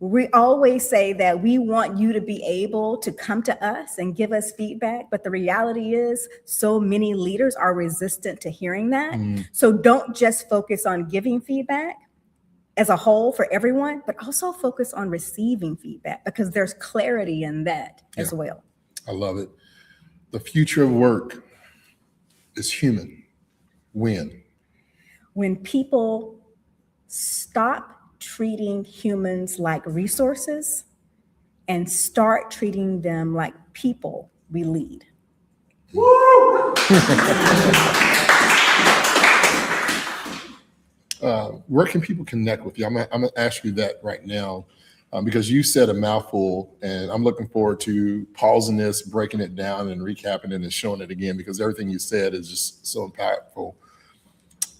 We always say that we want you to be able to come to us and give us feedback, but the reality is so many leaders are resistant to hearing that. So don't just focus on giving feedback as a whole for everyone, but also focus on receiving feedback because there's clarity in that as well. I love it. The future of work is human. When people stop treating humans like resources and start treating them like people we lead. Where can people connect with you? I'm gonna ask you that right now because you said a mouthful, and I'm looking forward to pausing this, breaking it down, and recapping it and showing it again because everything you said is just so impactful.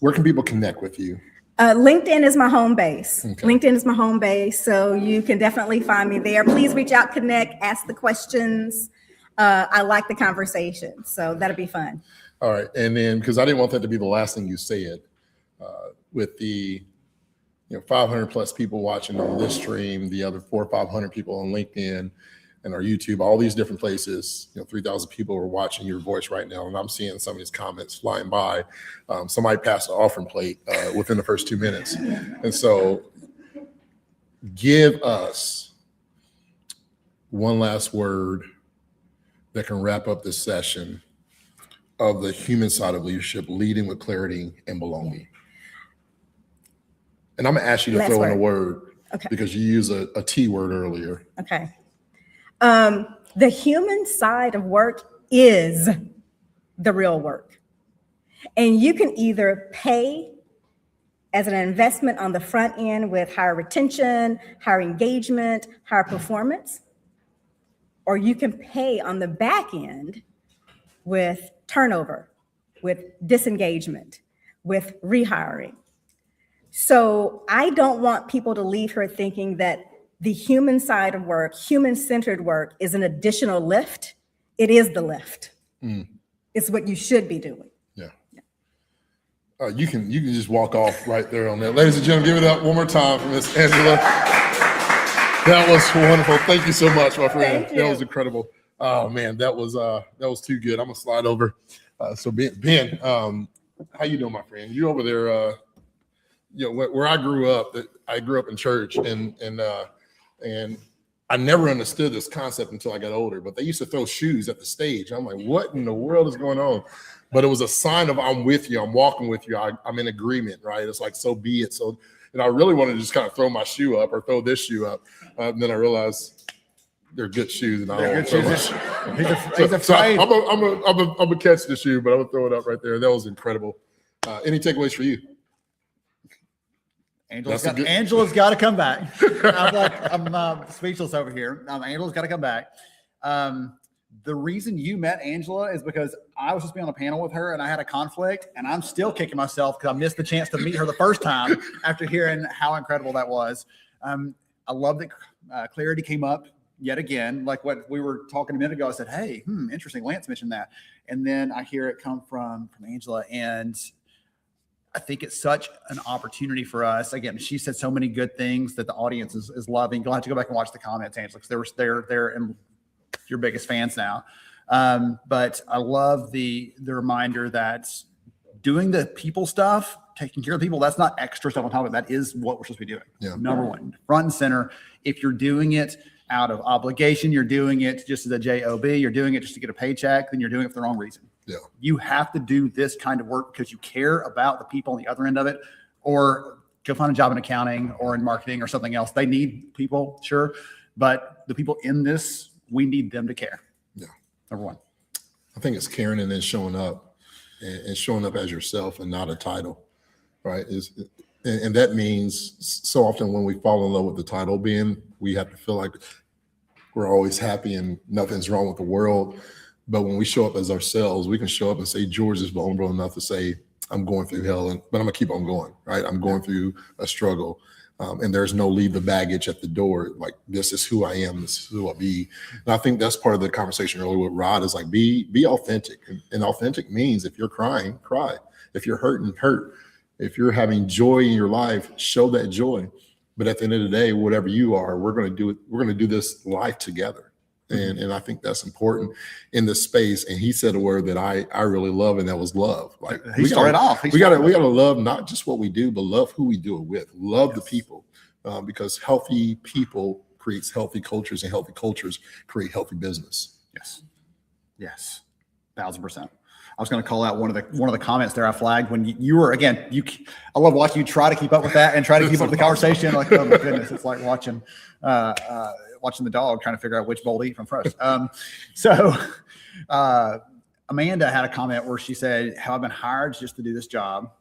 Where can people connect with you? LinkedIn is my home base. Okay. LinkedIn is my home base, so you can definitely find me there. Please reach out, connect, ask the questions. I like the conversation, so that'll be fun. All right, and then because I didn't want that to be the last thing you said, with the 500 plus people watching on this stream, the other 400 or 500 people on LinkedIn and our YouTube, all these different places, 3,000 people are watching your voice right now. And I'm seeing some of these comments flying by. Somebody passed the offering plate within the first 2 minutes. And so give us one last word that can wrap up this session of the human side of leadership, leading with clarity and belonging. And I'm gonna ask you to throw in a word because you used a T word earlier. Okay. The human side of work is the real work. And you can either pay as an investment on the front end with higher retention, higher engagement, higher performance, or you can pay on the back end with turnover, with disengagement, with rehiring. So I don't want people to leave here thinking that the human side of work, human-centered work is an additional lift. It is the lift. It's what you should be doing. Yeah. You can just walk off right there on that. Ladies and gentlemen, give it up one more time for Miss Angela. That was wonderful. Thank you so much, my friend. Thank you. That was incredible. Oh man, that was too good. I'm gonna slide over. So Ben, how you doing, my friend? You over there? Where I grew up in church, and I never understood this concept until I got older. But they used to throw shoes at the stage. I'm like, what in the world is going on? But it was a sign of I'm with you. I'm walking with you. I'm in agreement, right? It's like, so be it. So, I really wanted to just kind of throw my shoe up or throw this shoe up. And then I realized they're good shoes, and I don't throw my shoe. He's afraid. I'm gonna catch the shoe, but I'm gonna throw it up right there. That was incredible. Any takeaways for you? Angela's got to come back. I'm speechless over here. Angela's got to come back. The reason you met Angela is because I was just being on a panel with her and I had a conflict, and I'm still kicking myself because I missed the chance to meet her the first time after hearing how incredible that was. I love that clarity came up yet again, like what we were talking a minute ago. I said, hey, interesting. Lance mentioned that. And then I hear it come from Angela, and I think it's such an opportunity for us. Again, she said so many good things that the audience is loving. You'll have to go back and watch the comments, Angela, because they're your biggest fans now. But I love the reminder that doing the people stuff, taking care of people, that's not extra stuff on top of it. That is what we're supposed to be doing. Yeah. Number one, front and center. If you're doing it out of obligation, you're doing it just as a job, you're doing it just to get a paycheck, then you're doing it for the wrong reason. Yeah. You have to do this kind of work because you care about the people on the other end of it, or go find a job in accounting or in marketing or something else. They need people, sure. But the people in this, we need them to care. Yeah. Number one. I think it's caring and then showing up and showing up as yourself and not a title, right? And that means so often when we fall in love with the title being, we have to feel like we're always happy and nothing's wrong with the world. But when we show up as ourselves, we can show up and say, George is vulnerable enough to say, I'm going through hell, but I'm gonna keep on going, right? I'm going through a struggle. And there's no leave the baggage at the door. Like, this is who I am. This is who I'll be. And I think that's part of the conversation earlier with Rod is like, be authentic. And authentic means if you're crying, cry. If you're hurting, hurt. If you're having joy in your life, show that joy. But at the end of the day, whatever you are, we're going to do it. We're going to do this life together. And I think that's important in this space. And he said a word that I really love, and that was love. Like He started off. We gotta love not just what we do, but love who we do it with. Love the people, because healthy people creates healthy cultures, and healthy cultures create healthy business. Yes, 1,000%. I was going to call out one of the comments there I flagged when you were, again, I love watching you try to keep up with that and try to keep up with the conversation. Like, oh my goodness, it's like watching the dog trying to figure out which bowl to eat from first. So Amanda had a comment where she said, have I been hired just to do this job,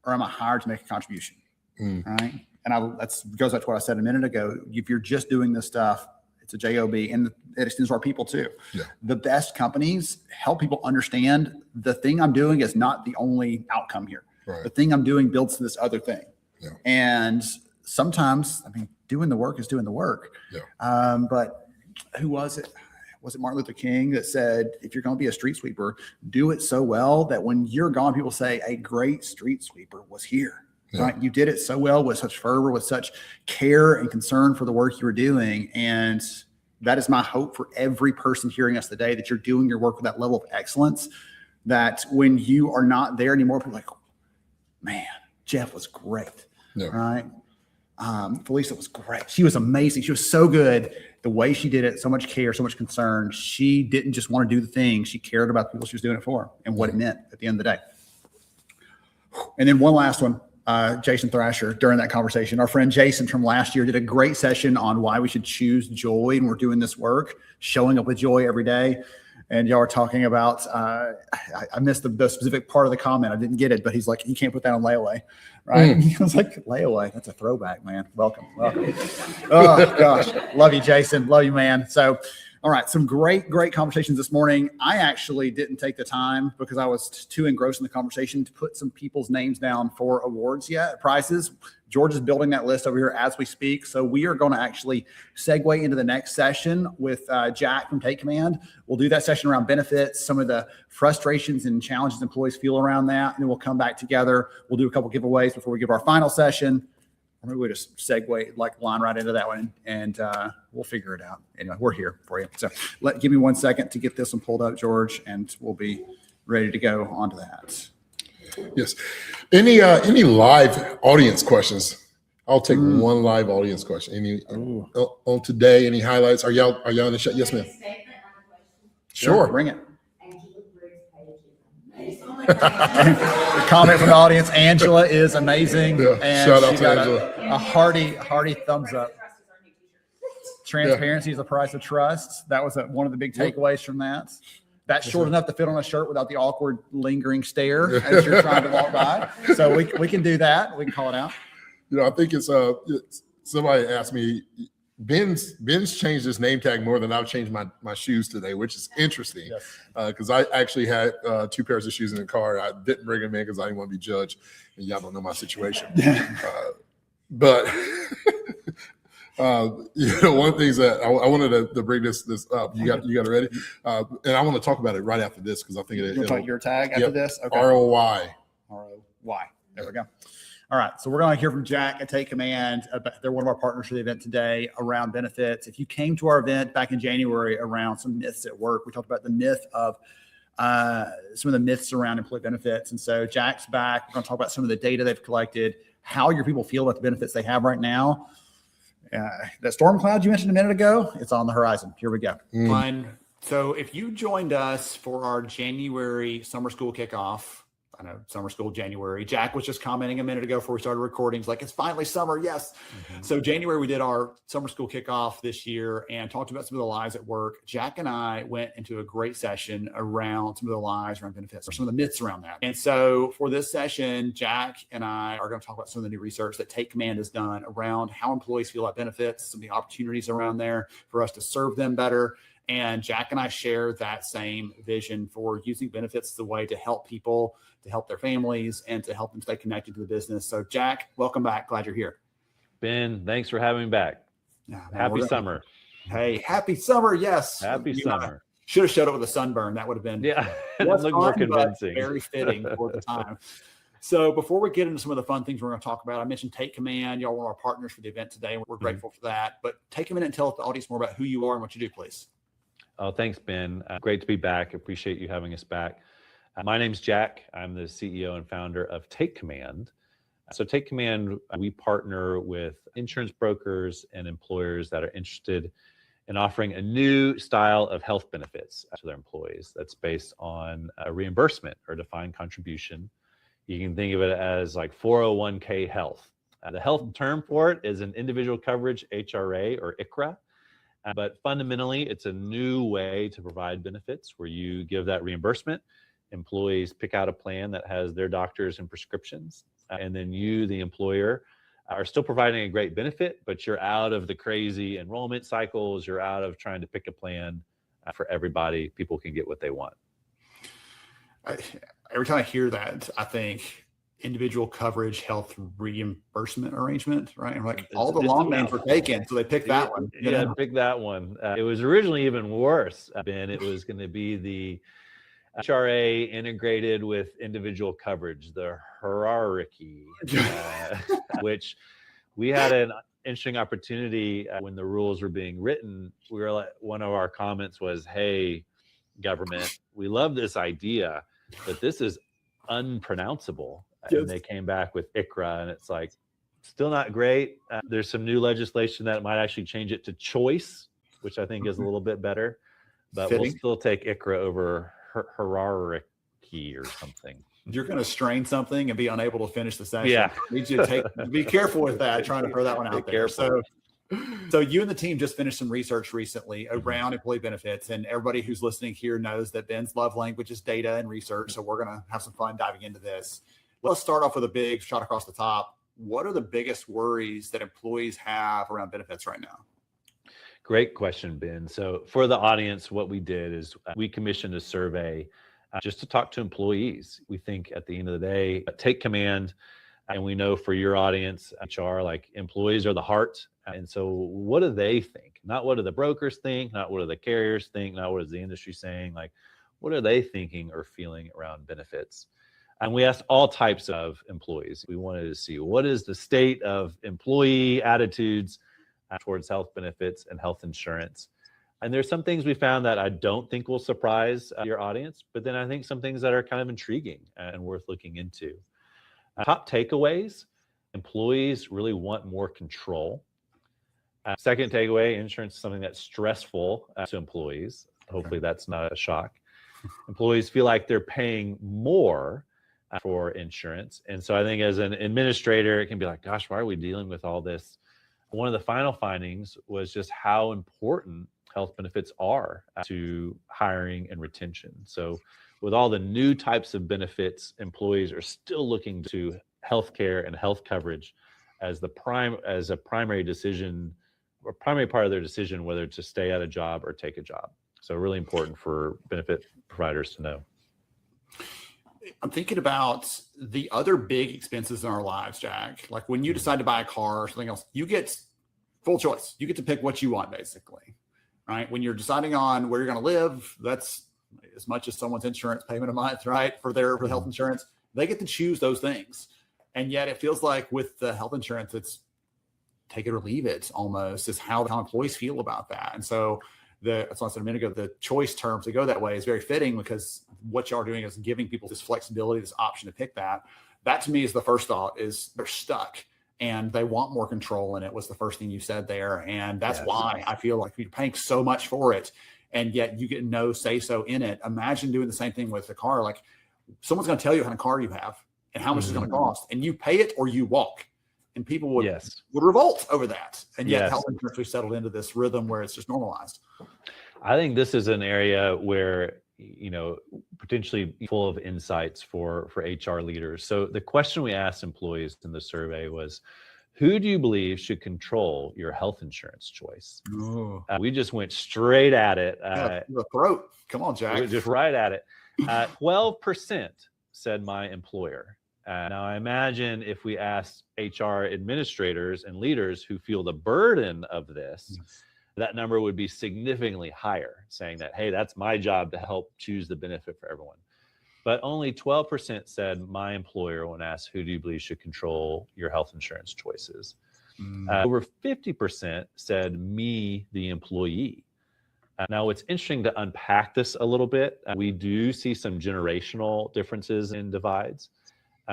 or am I hired to make a contribution? Right. And that goes back to what I said a minute ago. If you're just doing this stuff, it's a job, and it extends to our people too. Yeah. The best companies help people understand the thing I'm doing is not the only outcome here. Right. The thing I'm doing builds to this other thing. Yeah. And sometimes, doing the work is doing the work. Yeah. But who was it? Was it Martin Luther King that said, if you're going to be a street sweeper, do it so well that when you're gone, people say a great street sweeper was here. Yeah. Right? You did it so well with such fervor, with such care and concern for the work you were doing. And that is my hope for every person hearing us today, that you're doing your work with that level of excellence, that when you are not there anymore, people are like, man, Jeff was great. Yeah. Right. Felisa was great. She was amazing. She was so good. The way she did it, so much care, so much concern. She didn't just want to do the thing. She cared about the people she was doing it for and what it meant at the end of the day. And then one last one. Jason Thrasher, during that conversation, our friend Jason from last year did a great session on why we should choose joy when we're doing this work, showing up with joy every day. And y'all are talking about, I missed the specific part of the comment. I didn't get it, but he's like, you can't put that on layaway, right? I was like, layaway, that's a throwback, man. Welcome. Oh gosh, love you, Jason. Love you, man. So All right, some great conversations this morning. I actually didn't take the time because I was too engrossed in the conversation to put some people's names down for awards yet, prizes. George is building that list over here as we speak. So we are going to actually segue into the next session with Jack from Take Command. We'll do that session around benefits, some of the frustrations and challenges employees feel around that. And then we'll come back together. We'll do a couple giveaways before we give our final session. Maybe we just segue, like line right into that one, and we'll figure it out. Anyway, we're here for you. So give me 1 second to get this one pulled up, George, and we'll be ready to go on to that. Yes. Any live audience questions? I'll take one live audience question. Any on today? Any highlights? Are y'all in the show? Yes, ma'am. Sure, bring it. The comment from the audience: Angela is amazing, Yeah, and shout out she to got Angela. a hearty thumbs up. Transparency is the price of trust. That was one of the big takeaways from that. That's short enough to fit on a shirt without the awkward, lingering stare as you're trying to walk by. So we can do that. We can call it out. I think it's somebody asked me, Ben's changed his name tag more than I've changed my shoes today, which is interesting. Because I actually had 2 pairs of shoes in the car. I didn't bring them in because I didn't want to be judged, and y'all don't know my situation. But one of the things that I wanted to bring this up. You got it ready, and I want to talk about it right after this because I think You'll talk your tag after this. Okay. ROI. ROY. There we go. All right, so we're going to hear from Jack at Take Command. They're one of our partners for the event today around benefits. If you came to our event back in January around some myths at work, we talked about the myth of some of the myths around employee benefits. And so Jack's back. We're going to talk about some of the data they've collected, how your people feel about the benefits they have right now. That storm cloud you mentioned a minute ago, it's on the horizon. Here we go. Fine. So if you joined us for our January summer school kickoff, I know summer school, January. Jack was just commenting a minute ago before we started recording. He's like, it's finally summer. Yes. Mm-hmm. So January, we did our summer school kickoff this year and talked about some of the lies at work. Jack and I went into a great session around some of the lies around benefits or some of the myths around that. And so for this session, Jack and I are going to talk about some of the new research that Take Command has done around how employees feel about benefits, some of the opportunities around there for us to serve them better. And Jack and I share that same vision for using benefits as a way to help people, to help their families, and to help them stay connected to the business. So Jack, welcome back. Glad you're here. Ben, thanks for having me back. Happy summer. Hey, happy summer. Yes. Happy summer. Should have showed up with a sunburn. That would have been look more convincing. Very fitting for the time. So before we get into some of the fun things we're going to talk about, I mentioned Take Command. Y'all were our partners for the event today. And we're grateful for that. But take a minute and tell the audience more about who you are and what you do, please. Oh, thanks, Ben. Great to be back. Appreciate you having us back. My name's Jack. I'm the CEO and founder of Take Command. So Take Command, we partner with insurance brokers and employers that are interested in offering a new style of health benefits to their employees that's based on a reimbursement or defined contribution. You can think of it as like 401k health. The health term for it is an individual coverage HRA or ICHRA. But fundamentally, it's a new way to provide benefits where you give that reimbursement. Employees pick out a plan that has their doctors and prescriptions. And then you, the employer, are still providing a great benefit, but you're out of the crazy enrollment cycles. You're out of trying to pick a plan for everybody. People can get what they want. Every time I hear that, I think individual coverage health reimbursement arrangement, right? And like all the long names were taken, so they picked that one. Yeah, pick that one. It was originally even worse, Ben. It was going to be the HRA integrated with individual coverage, the hierarchy, which we had an interesting opportunity when the rules were being written. We were like, one of our comments was, "Hey, government, we love this idea, but this is unpronounceable." Yes. And they came back with ICHRA, and it's like, still not great. There's some new legislation that might actually change it to choice, which I think is a little bit better. But we'll still take ICHRA over hierarchy or something. You're going to strain something and be unable to finish the session. Yeah. I need you to be careful with that, trying to throw that one out there. So you and the team just finished some research recently around employee benefits, and everybody who's listening here knows that Ben's love language is data and research. So we're going to have some fun diving into this. Let's start off with a big shot across the top. What are the biggest worries that employees have around benefits right now? Great question, Ben. So for the audience, what we did is we commissioned a survey just to talk to employees. We think at the end of the day, Take Command, and we know for your audience, HR, like employees are the heart. And so what do they think? Not what do the brokers think, not what do the carriers think, not what is the industry saying, like what are they thinking or feeling around benefits? And we asked all types of employees. We wanted to see what is the state of employee attitudes towards health benefits and health insurance. And there's some things we found that I don't think will surprise your audience, but then I think some things that are kind of intriguing and worth looking into. Top takeaways, employees really want more control. Second takeaway, insurance is something that's stressful to employees. Hopefully that's not a shock. Employees feel like they're paying more for insurance. And so I think as an administrator, it can be like, gosh, why are we dealing with all this? One of the final findings was just how important health benefits are to hiring and retention. So with all the new types of benefits, employees are still looking to healthcare and health coverage as a primary decision or primary part of their decision, whether to stay at a job or take a job. So really important for benefit providers to know. I'm thinking about the other big expenses in our lives, Jack. Like when you decide to buy a car or something else, you get full choice. You get to pick what you want, basically, right? When you're deciding on where you're going to live, that's as much as someone's insurance payment a month, right? For health insurance, they get to choose those things. And yet it feels like with the health insurance, it's take it or leave it almost is how employees feel about that. And so that's what I said a minute ago, the choice term to go that way is very fitting because what y'all are doing is giving people this flexibility, this option to pick that. That to me is the first thought is they're stuck and they want more control. And it was the first thing you said there. And that's why I feel like you're paying so much for it. And yet you get no say so in it. Imagine doing the same thing with a car. Like someone's going to tell you what kind of car you have and how much it's going to cost and you pay it or you walk. And people would revolt over that. And yet health insurance, we settled into this rhythm where it's just normalized. I think this is an area where, potentially full of insights for HR leaders. So the question we asked employees in the survey was, who do you believe should control your health insurance choice? We just went straight at it. The throat. Come on, Jack. Just right at it. 12% said my employer. Now, I imagine if we asked HR administrators and leaders who feel the burden of this, that number would be significantly higher, saying that, hey, that's my job to help choose the benefit for everyone. But only 12% said my employer when asked, who do you believe should control your health insurance choices? Over 50% said me, the employee. Now, it's interesting to unpack this a little bit. We do see some generational differences in divides.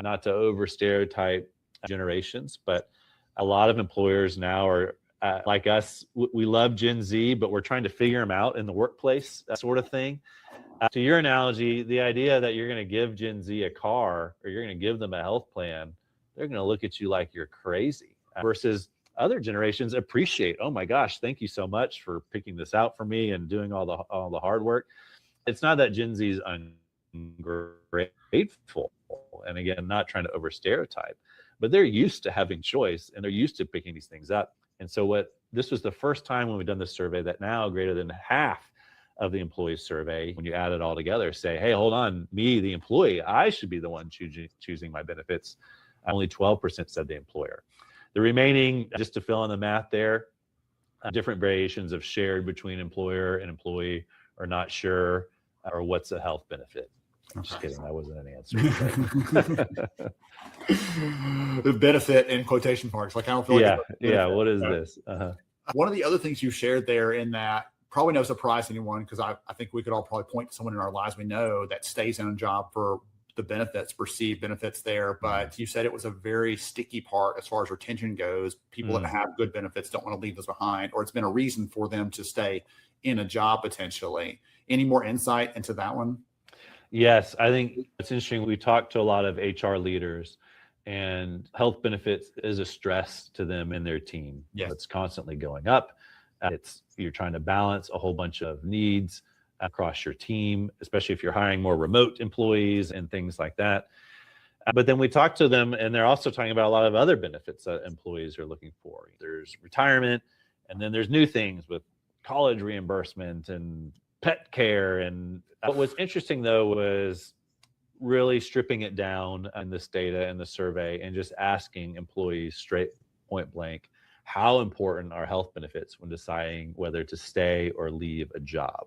Not to over stereotype generations, but a lot of employers now are like us. We love Gen Z, but we're trying to figure them out in the workplace, that sort of thing. To your analogy, the idea that you're going to give Gen Z a car or you're going to give them a health plan, they're going to look at you like you're crazy. Versus other generations appreciate, oh my gosh, thank you so much for picking this out for me and doing all the hard work. It's not that Gen Z is ungrateful. And again, not trying to over stereotype, but they're used to having choice and they're used to picking these things up. And so this was the first time when we've done this survey that now greater than half of the employees survey, when you add it all together, say, hey, hold on, me, the employee, I should be the one choosing my benefits. Only 12% said the employer. The remaining, just to fill in the math there, different variations of shared between employer and employee or not sure, or what's a health benefit. I'm just kidding. That wasn't an answer. The benefit in quotation marks. Like I don't feel like what is this? One of the other things you shared there in that probably no surprise to anyone, because I think we could all probably point to someone in our lives we know that stays in a job for the benefits, perceived benefits there. But you said it was a very sticky part as far as retention goes. People that have good benefits don't want to leave those behind, or it's been a reason for them to stay in a job potentially. Any more insight into that one? Yes, I think it's interesting. We talked to a lot of HR leaders, and health benefits is a stress to them and their team. Yes. It's constantly going up. You're trying to balance a whole bunch of needs across your team, especially if you're hiring more remote employees and things like that. But then we talked to them, and they're also talking about a lot of other benefits that employees are looking for. There's retirement, and then there's new things with college reimbursement and pet care. And what was interesting though was really stripping it down in this data and the survey and just asking employees straight point blank, how important are health benefits when deciding whether to stay or leave a job?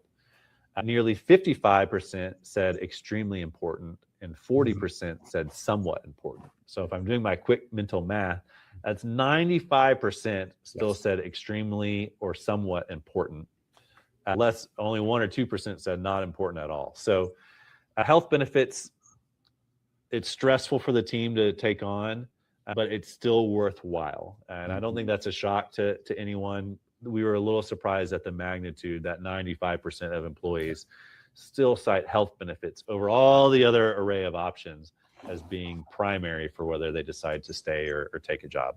Nearly 55% said extremely important and 40% said somewhat important. So if I'm doing my quick mental math, that's 95% still said extremely or somewhat important. Only 1 or 2% said not important at all. So health benefits, it's stressful for the team to take on, but it's still worthwhile. And I don't think that's a shock to anyone. We were a little surprised at the magnitude that 95% of employees still cite health benefits over all the other array of options as being primary for whether they decide to stay or take a job.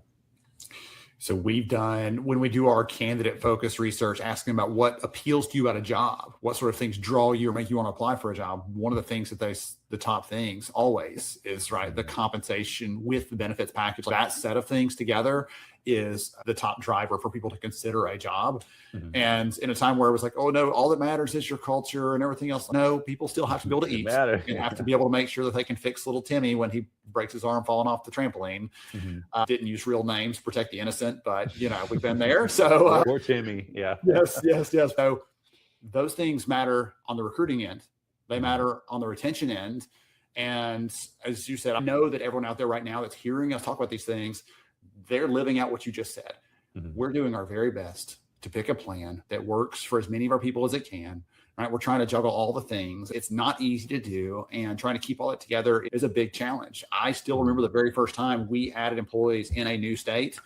So we've done, when we do our candidate focused research, asking about what appeals to you about a job, what sort of things draw you or make you want to apply for a job. One of the things that the top things always is, right, the compensation with the benefits package. That set of things together is the top driver for people to consider a job. Mm-hmm. And in a time where it was like, oh no, all that matters is your culture and everything else. No, people still have to be able to eat and have to be able to make sure that they can fix little Timmy when he breaks his arm falling off the trampoline. Mm-hmm. Didn't use real names to protect the innocent, but we've been there. So poor Timmy. Yeah. Yes. So those things matter on the recruiting end. They matter on the retention end. And as you said, I know that everyone out there right now that's hearing us talk about these things, they're living out what you just said. Mm-hmm. We're doing our very best to pick a plan that works for as many of our people as it can, right? We're trying to juggle all the things. It's not easy to do, and trying to keep all that together is a big challenge. I still remember the very first time we added employees in a new state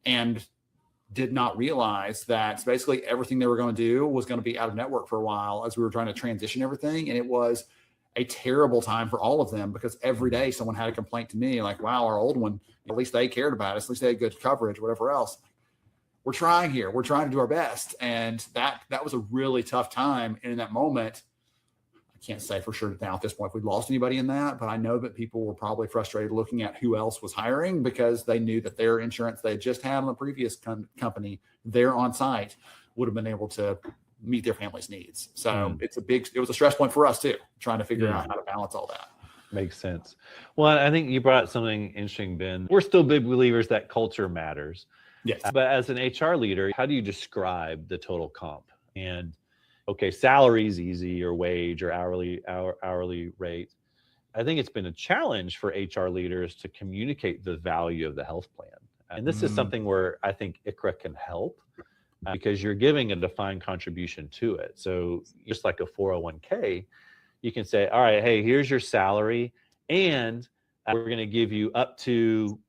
and did not realize that basically everything they were going to do was going to be out of network for a while as we were trying to transition everything. And it was a terrible time for all of them because every day someone had a complaint to me like, wow, our old one, at least they cared about us. At least they had good coverage, whatever else. We're trying here. We're trying to do our best. And that was a really tough time. And in that moment, I can't say for sure now at this point if we lost anybody in that, but I know that people were probably frustrated looking at who else was hiring because they knew that their insurance they had just had on the previous company, their on site would have been able to meet their family's needs. So it was a stress point for us too, trying to figure out how to balance all that. Makes sense. Well, I think you brought up something interesting, Ben. We're still big believers that culture matters. Yes. But as an HR leader, how do you describe the total comp? And okay, salary is easy, or wage or hourly rate. I think it's been a challenge for HR leaders to communicate the value of the health plan. And this is something where I think ICHRA can help because you're giving a defined contribution to it. So just like a 401k, you can say, all right, hey, here's your salary, and we're going to give you up to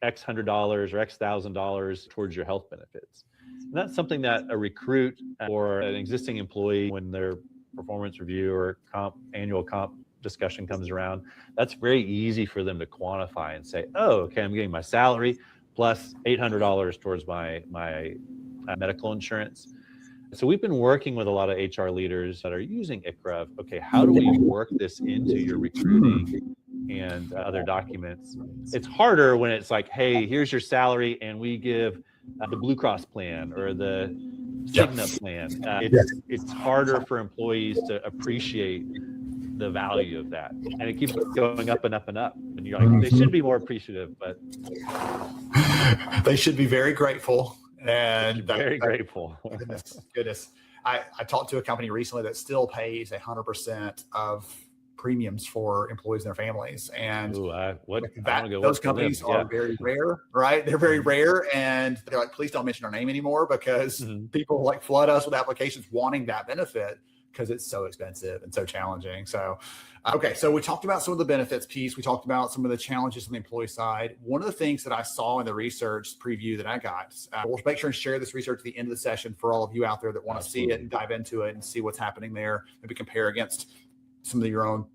X $100 or X $1,000 towards your health benefits. And that's something that a recruit or an existing employee, when their performance review or annual comp discussion comes around, that's very easy for them to quantify and say, oh, okay, I'm getting my salary plus $800 towards my medical insurance. So we've been working with a lot of HR leaders that are using ICHRA. Okay, how do we work this into your recruiting and other documents? It's harder when it's like, hey, here's your salary, and we give the Blue Cross plan or the Cigna plan. It's harder for employees to appreciate the value of that, and it keeps going up and up and up. And you're like, they should be more appreciative, but they should be very grateful. And very grateful. Goodness. I talked to a company recently that still pays 100% of premiums for employees and their families. And those companies are very rare, right? They're very rare. And they're like, please don't mention our name anymore because people like flood us with applications wanting that benefit because it's so expensive and so challenging. So, okay. So we talked about some of the benefits piece. We talked about some of the challenges on the employee side. One of the things that I saw in the research preview that I got, we'll make sure and share this research at the end of the session for all of you out there that want to see it and dive into it and see what's happening there. Maybe compare against some of your own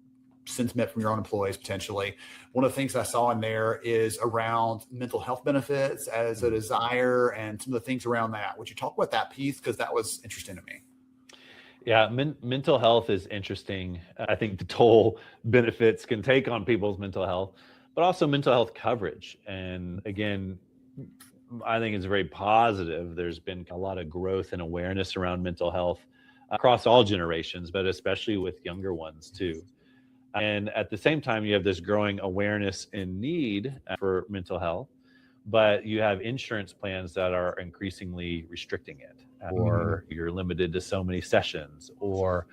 sentiment from your own employees potentially. One of the things I saw in there is around mental health benefits as a desire and some of the things around that. Would you talk about that piece? Because that was interesting to me. Yeah, mental health is interesting. I think the toll benefits can take on people's mental health, but also mental health coverage. And again, I think it's very positive. There's been a lot of growth and awareness around mental health across all generations, but especially with younger ones too. And at the same time, you have this growing awareness and need for mental health, but you have insurance plans that are increasingly restricting it, or you're limited to so many sessions, or,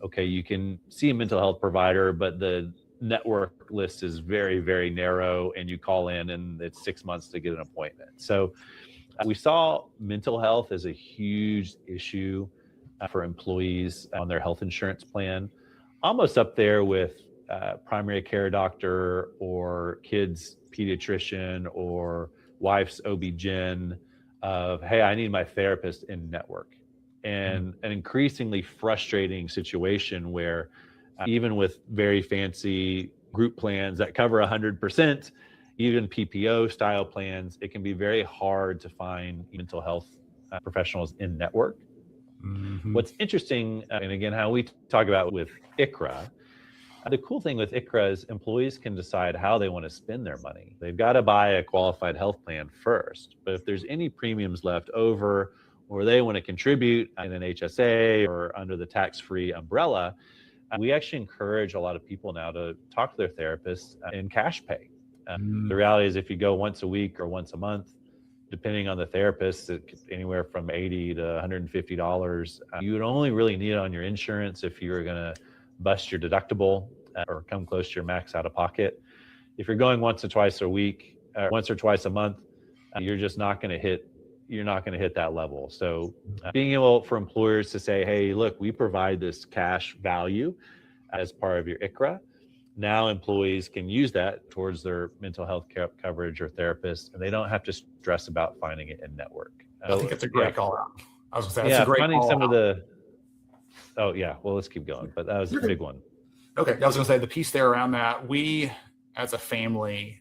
okay, you can see a mental health provider, but the network list is very, very narrow, and you call in and it's 6 months to get an appointment. So we saw mental health as a huge issue for employees on their health insurance plan, almost up there with primary care doctor or kids pediatrician or wife's OB-GYN of, hey, I need my therapist in network. And an increasingly frustrating situation where even with very fancy group plans that cover 100%, even PPO style plans, it can be very hard to find mental health professionals in network. What's interesting, and again, how we talk about with ICHRA, the cool thing with ICHRA is employees can decide how they want to spend their money. They've got to buy a qualified health plan first, but if there's any premiums left over, or they want to contribute in an HSA or under the tax-free umbrella, we actually encourage a lot of people now to talk to their therapists in cash pay. The reality is if you go once a week or once a month, depending on the therapist, it's anywhere from $80 to $150. You would only really need it on your insurance if you were going to bust your deductible or come close to your max out of pocket. If you're going once or twice a week, once or twice a month, you're just not going to hit that level. So being able for employers to say, hey, look, we provide this cash value as part of your ICHRA. Now employees can use that towards their mental health coverage or therapist, and they don't have to stress about finding it in network. I think it's a great call out. I was going to say, that's yeah, a great finding call some out. of the, oh yeah, well, let's keep going, but that was a big one. Okay, I was going to say the piece there around that, we as a family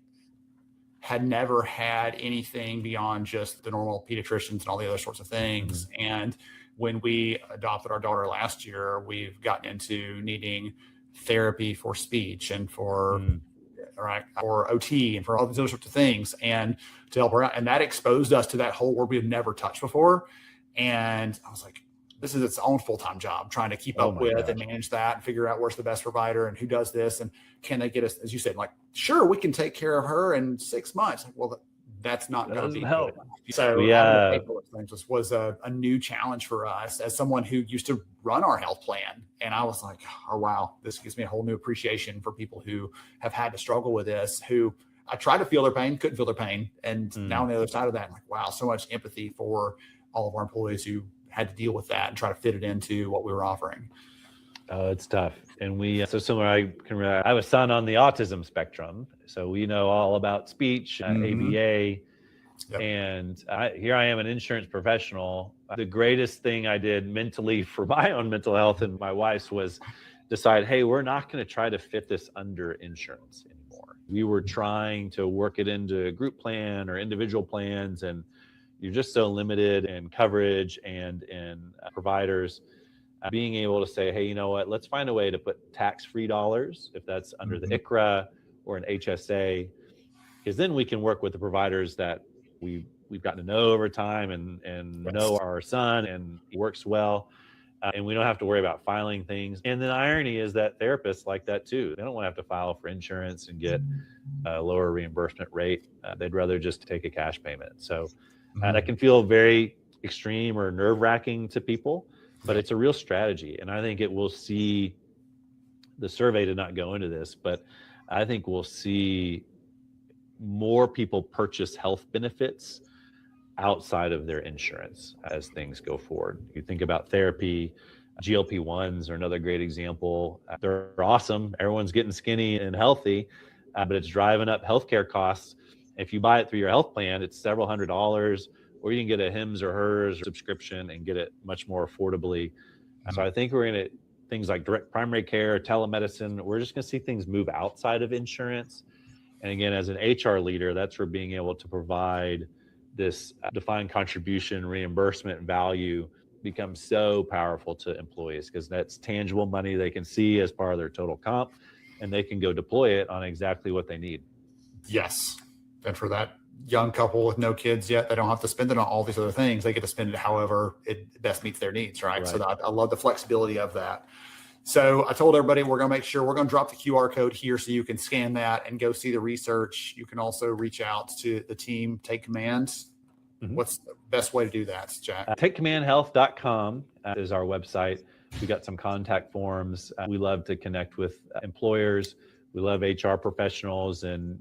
had never had anything beyond just the normal pediatricians and all the other sorts of things. And when we adopted our daughter last year, we've gotten into needing therapy for speech and for or OT and for all these other sorts of things, and to help her out. And that exposed us to that whole world we had never touched before. And I was like, this is its own full-time job, trying to keep up with and manage that and figure out where's the best provider and who does this. And can they get us, as you said, like, sure, we can take care of her in 6 months. Like, well, that's not going to be help. good. So having to pay for those things was a new challenge for us as someone who used to run our health plan. And I was like, oh, wow, this gives me a whole new appreciation for people who have had to struggle with this, who I tried to feel their pain, couldn't feel their pain. And now on the other side of that, I'm like, wow, so much empathy for all of our employees who had to deal with that and try to fit it into what we were offering. Oh, it's tough. And we, so similar, I have a son on the autism spectrum. So we know all about speech, ABA. Yep. And here I am, an insurance professional. The greatest thing I did mentally for my own mental health and my wife's was decide, hey, we're not going to try to fit this under insurance anymore. We were trying to work it into a group plan or individual plans, and you're just so limited in coverage and in providers. Being able to say, hey, you know what, let's find a way to put tax-free dollars, if that's under the ICHRA or an HSA, because then we can work with the providers that we've gotten to know over time and know our son and it works well. And we don't have to worry about filing things. And the irony is that therapists like that too. They don't want to have to file for insurance and get a lower reimbursement rate. They'd rather just take a cash payment. So that can feel very extreme or nerve-wracking to people, but it's a real strategy. And I think it will see, the survey did not go into this, but I think we'll see more people purchase health benefits outside of their insurance as things go forward. You think about therapy, GLP-1s are another great example. They're awesome. Everyone's getting skinny and healthy, but it's driving up healthcare costs. If you buy it through your health plan, it's several $100s, or you can get a Hims or Hers subscription and get it much more affordably. So I think we're going to, things like direct primary care, telemedicine, we're just going to see things move outside of insurance. And again, as an HR leader, that's where being able to provide this defined contribution reimbursement value becomes so powerful to employees, because that's tangible money they can see as part of their total comp, and they can go deploy it on exactly what they need. Yes. And for that young couple with no kids yet, they don't have to spend it on all these other things. They get to spend it however it best meets their needs, right? So I love the flexibility of that. So I told everybody we're going to make sure we're going to drop the QR code here so you can scan that and go see the research. You can also reach out to the team, Take Command. What's the best way to do that, Jack? TakeCommandHealth.com is our website. We got some contact forms. We love to connect with employers. We love HR professionals. And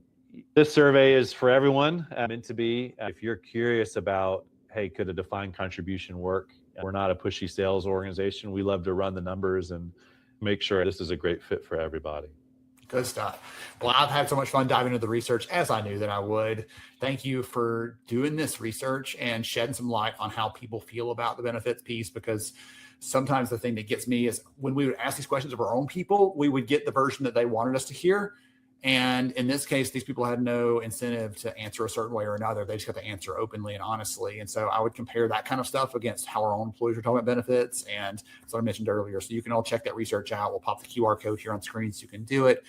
this survey is for everyone, meant to be. If you're curious about, hey, could a defined contribution work? We're not a pushy sales organization. We love to run the numbers and make sure this is a great fit for everybody. Good stuff. Well, I've had so much fun diving into the research, as I knew that I would. Thank you for doing this research and shedding some light on how people feel about the benefits piece, because sometimes the thing that gets me is when we would ask these questions of our own people, we would get the version that they wanted us to hear. And in this case, these people had no incentive to answer a certain way or another. They just got to answer openly and honestly. And so I would compare that kind of stuff against how our own employees are talking about benefits. And as I mentioned earlier, so you can all check that research out. We'll pop the QR code here on screen so you can do it.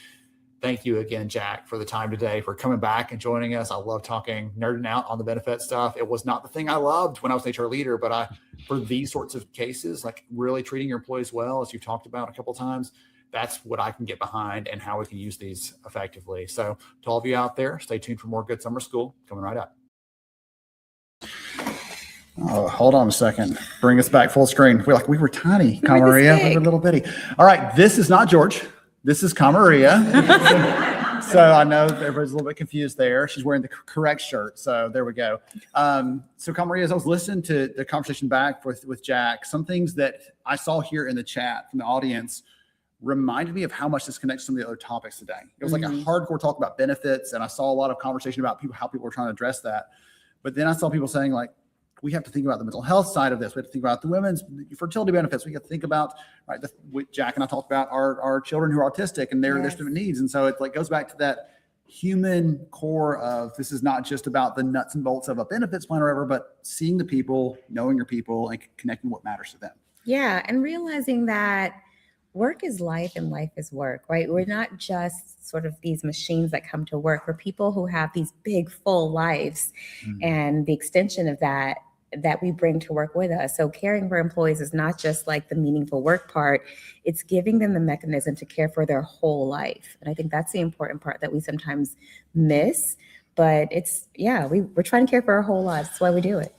Thank you again, Jack, for the time today, for coming back and joining us. I love talking, nerding out on the benefit stuff. It was not the thing I loved when I was an HR leader, but for these sorts of cases, like really treating your employees well, as you've talked about a couple of times, that's what I can get behind and how we can use these effectively. So to all of you out there, stay tuned for more Good Summer School coming right up. Oh, hold on a second. Bring us back full screen. We were tiny, Camaria. We were little bitty. All right. This is not George. This is Camaria. So I know everybody's a little bit confused there. She's wearing the correct shirt. So there we go. So Camaria, as I was listening to the conversation back with Jack, some things that I saw here in the chat from the audience reminded me of how much this connects to some of the other topics today. It was like a hardcore talk about benefits, and I saw a lot of conversation about how people were trying to address that. But then I saw people saying, like, we have to think about the mental health side of this. We have to think about the women's fertility benefits. We have to think about, right, Jack and I talked about our children who are autistic and their different needs. And so it like goes back to that human core of this is not just about the nuts and bolts of a benefits plan or whatever, but seeing the people, knowing your people, and connecting what matters to them. Yeah, and realizing that work is life and life is work, right? We're not just sort of these machines that come to work. We're people who have these big, full lives, and the extension of that we bring to work with us. So caring for employees is not just like the meaningful work part, it's giving them the mechanism to care for their whole life. And I think that's the important part that we sometimes miss, but it's, we're trying to care for our whole lives. That's why we do it.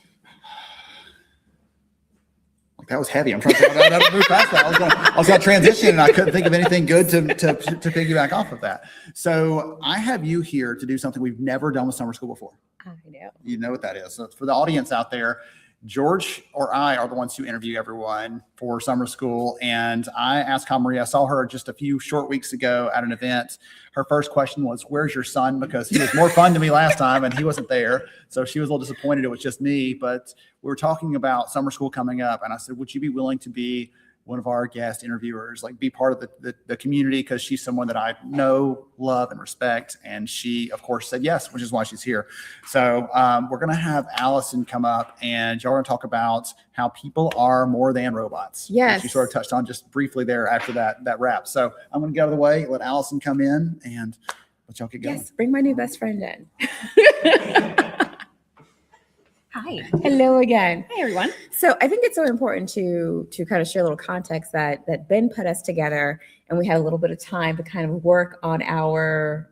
That was heavy. I'm trying to move past that. I was going to transition, and I couldn't think of anything good to piggyback off of that. So I have you here to do something we've never done with summer school before. I know. You know what that is. So for the audience out there, George or I are the ones who interview everyone for summer school. And I asked Camaria, I saw her just a few short weeks ago at an event. Her first question was, where's your son? Because he was more fun to me last time and he wasn't there. So she was a little disappointed it was just me, but we were talking about summer school coming up. And I said, would you be willing to be one of our guest interviewers, like be part of the community? Because she's someone that I know, love, and respect. And she, of course, said yes, which is why she's here. So we're going to have Allison come up, and y'all are going to talk about how people are more than robots. Yes. Which you sort of touched on just briefly there after that wrap. So I'm going to get out of the way, let Allison come in, and let y'all get going. Yes, bring my new best friend in. Hi. Hello again. Hi, everyone. So I think it's so important to kind of share a little context that Ben put us together, and we had a little bit of time to kind of work on our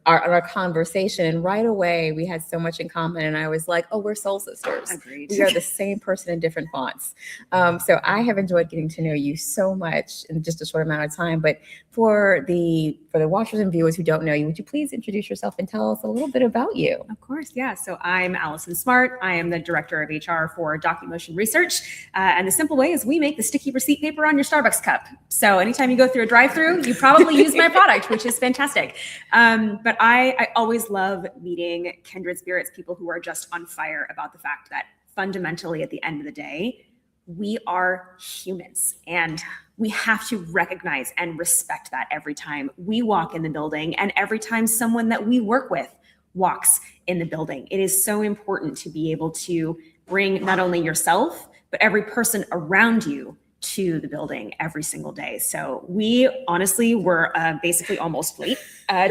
conversation. And right away, we had so much in common. And I was like, oh, we're soul sisters. Agreed. We are the same person in different fonts. So I have enjoyed getting to know you so much in just a short amount of time. But for the watchers and viewers who don't know you, would you please introduce yourself and tell us a little bit about you? Of course, yeah. So I'm Allison Smart. I am the Director of HR for DocuMotion Research. And the simple way is we make the sticky receipt paper on your Starbucks cup. So anytime you go through a drive-through, you probably use my product, which is fantastic. But I always love meeting kindred spirits, people who are just on fire about the fact that fundamentally at the end of the day, we are humans, and we have to recognize and respect that every time we walk in the building and every time someone that we work with walks in the building. It is so important to be able to bring not only yourself, but every person around you to the building every single day. So we honestly were basically almost late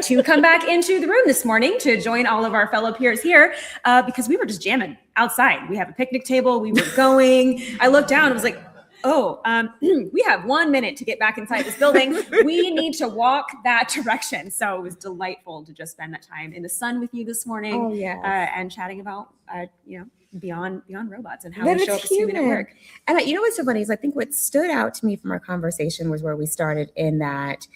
to come back into the room this morning to join all of our fellow peers here because we were just jamming outside. We have a picnic table. We were going. I looked down and was like, oh, we have 1 minute to get back inside this building. We need to walk that direction. So it was delightful to just spend that time in the sun with you this morning. Oh, yeah. And chatting about, beyond robots and how That we show up it's as human at human. work. And you know what's so funny is I think what stood out to me from our conversation was where we started in that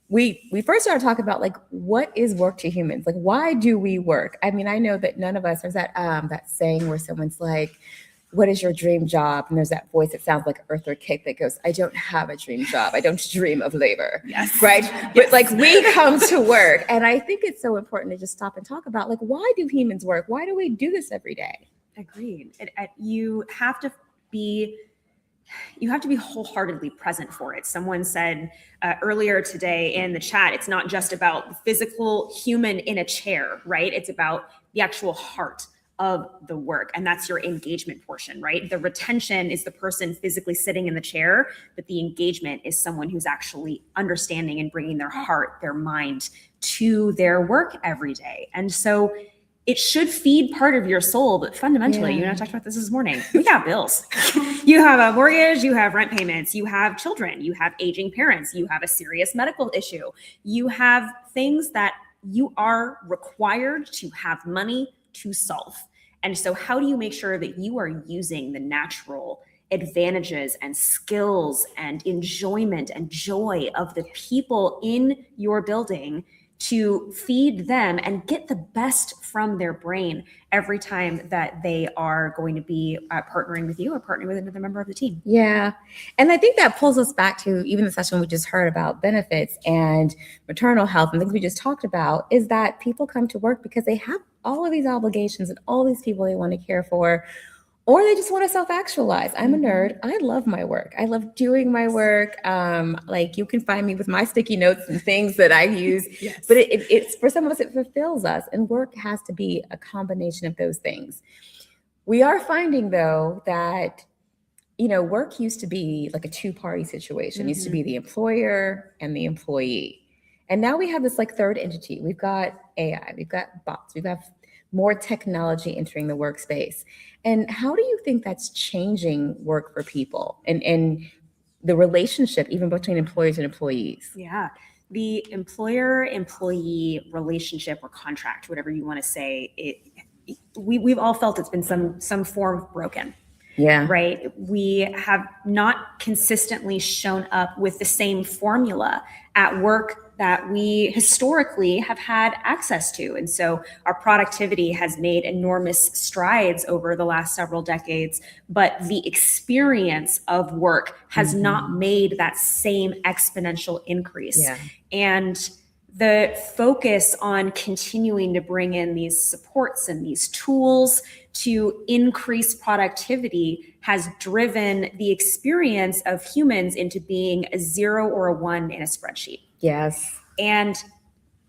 we first started talking about like, what is work to humans? Like, why do we work? I mean, I know that none of us, there's that saying where someone's like, what is your dream job? And there's that voice that sounds like Eartha Kitt that goes, I don't have a dream job. I don't dream of labor. Yes. Right. Yes. But like we come to work. And I think it's so important to just stop and talk about like, why do humans work? Why do we do this every day? Agreed. You have to be wholeheartedly present for it. Someone said earlier today in the chat, it's not just about the physical human in a chair, right? It's about the actual heart of the work. And that's your engagement portion, right? The retention is the person physically sitting in the chair, but the engagement is someone who's actually understanding and bringing their heart, their mind to their work every day. And so it should feed part of your soul, but fundamentally, you and I talked about this morning, we got bills. You have a mortgage, you have rent payments, you have children, you have aging parents, you have a serious medical issue, you have things that you are required to have money to solve. And so how do you make sure that you are using the natural advantages and skills and enjoyment and joy of the people in your building to feed them and get the best from their brain every time that they are going to be partnering with you or partnering with another member of the team? Yeah. And I think that pulls us back to even the session we just heard about benefits and maternal health and things we just talked about, is that people come to work because they have all of these obligations and all these people they want to care for, or they just want to self-actualize. I'm a nerd. I love my work. I love doing my work. Like you can find me with my sticky notes and things that I use, Yes. but it's for some of us, it fulfills us, and work has to be a combination of those things. We are finding though that, work used to be like a two-party situation. It used to be the employer and the employee. And now we have this like third entity. We've got AI, we've got bots, we've got more technology entering the workspace. And how do you think that's changing work for people and the relationship even between employers and employees? Yeah. The employer-employee relationship or contract, whatever you want to say, we've all felt it's been some form broken. Yeah. Right. We have not consistently shown up with the same formula at work that we historically have had access to. And so our productivity has made enormous strides over the last several decades, but the experience of work has not made that same exponential increase. Yeah. And the focus on continuing to bring in these supports and these tools to increase productivity has driven the experience of humans into being a 0 or a 1 in a spreadsheet. Yes. And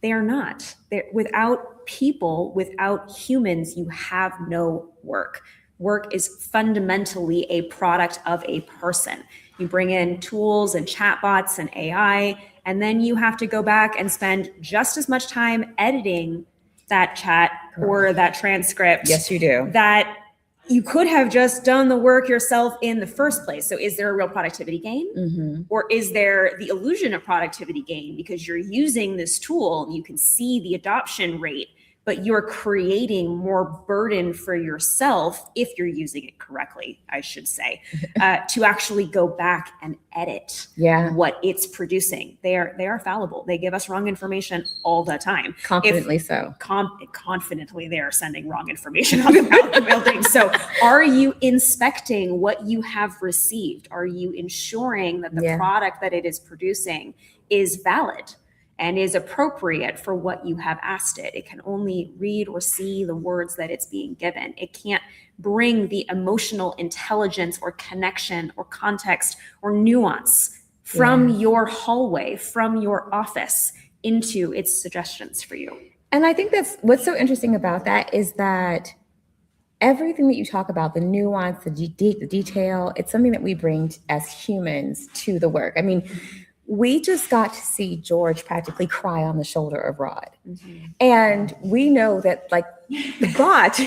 they are not. Without people, without humans, you have no work. Work is fundamentally a product of a person. You bring in tools and chatbots and AI, and then you have to go back and spend just as much time editing that chat or that transcript. Yes, you do. That you could have just done the work yourself in the first place. So is there a real productivity gain? Or is there the illusion of productivity gain because you're using this tool and you can see the adoption rate, but you're creating more burden for yourself if you're using it correctly, I should say, to actually go back and edit what it's producing. They are fallible. They give us wrong information all the time. Confidently so. Confidently, they are sending wrong information about the building. So are you inspecting what you have received? Are you ensuring that the product that it is producing is valid and is appropriate for what you have asked it? It can only read or see the words that it's being given. It can't bring the emotional intelligence or connection or context or nuance from your hallway, from your office into its suggestions for you. And I think that's what's so interesting about that is that everything that you talk about, the nuance, the detail, it's something that we bring as humans to the work. I mean, we just got to see George practically cry on the shoulder of Rod. And we know that like the bot,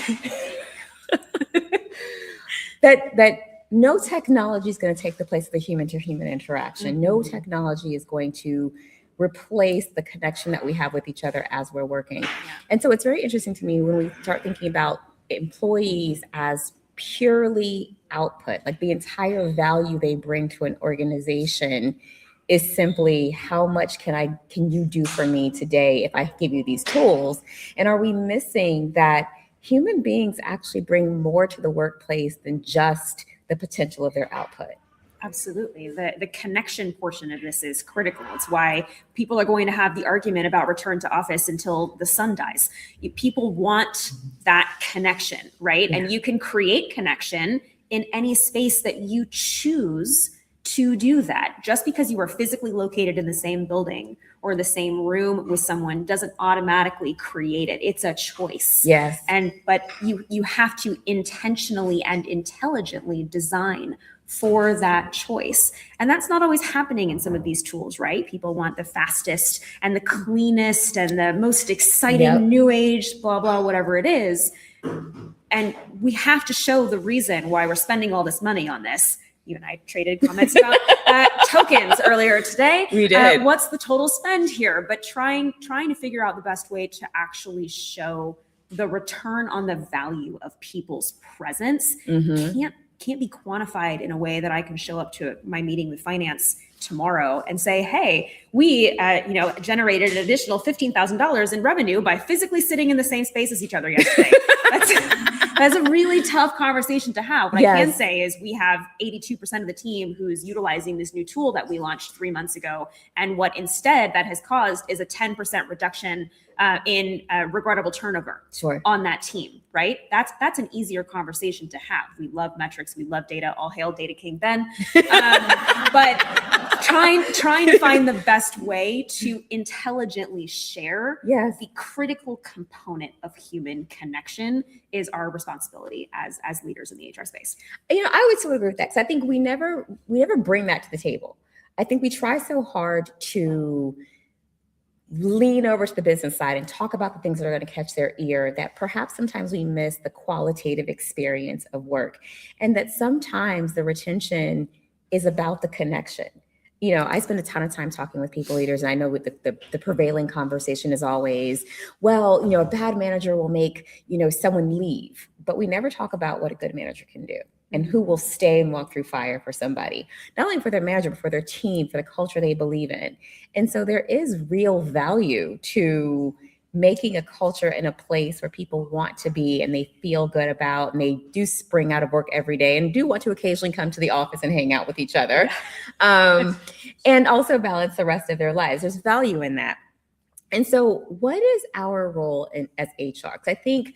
that no technology is going to take the place of the human to human interaction. No technology is going to replace the connection that we have with each other as we're working. And so it's very interesting to me when we start thinking about employees as purely output, like the entire value they bring to an organization is simply how much can you do for me today if I give you these tools? And are we missing that human beings actually bring more to the workplace than just the potential of their output? Absolutely. The connection portion of this is critical. It's why people are going to have the argument about return to office until the sun dies. People want that connection, right? Yeah. And you can create connection in any space that you choose to do that. Just because you are physically located in the same building or the same room with someone doesn't automatically create it. It's a choice. Yes. But you have to intentionally and intelligently design for that choice. And that's not always happening in some of these tools, right? People want the fastest and the cleanest and the most exciting new age, blah, blah, whatever it is. And we have to show the reason why we're spending all this money on this. You and I traded comments about tokens earlier today. We did. What's the total spend here? But trying to figure out the best way to actually show the return on the value of people's presence can't be quantified in a way that I can show up to my meeting with finance tomorrow and say, hey, we generated an additional $15,000 in revenue by physically sitting in the same space as each other yesterday. That's a really tough conversation to have. What I can say is we have 82% of the team who's utilizing this new tool that we launched 3 months ago. And what instead that has caused is a 10% reduction in regrettable turnover on that team, right? That's an easier conversation to have. We love metrics, we love data, all hail Data King Ben. But trying to find the best way to intelligently share the critical component of human connection is our responsibility as leaders in the HR space. I would so agree with that, because I think we never bring that to the table. I think we try so hard to lean over to the business side and talk about the things that are going to catch their ear that perhaps sometimes we miss the qualitative experience of work, and that sometimes the retention is about the connection. I spend a ton of time talking with people leaders, and I know with the prevailing conversation is always, well, a bad manager will make, someone leave, but we never talk about what a good manager can do and who will stay and walk through fire for somebody, not only for their manager, but for their team, for the culture they believe in. And so there is real value to making a culture in a place where people want to be and they feel good about, and they do spring out of work every day and do want to occasionally come to the office and hang out with each other, and also balance the rest of their lives. There's value in that. And so what is our role as HR? Because I think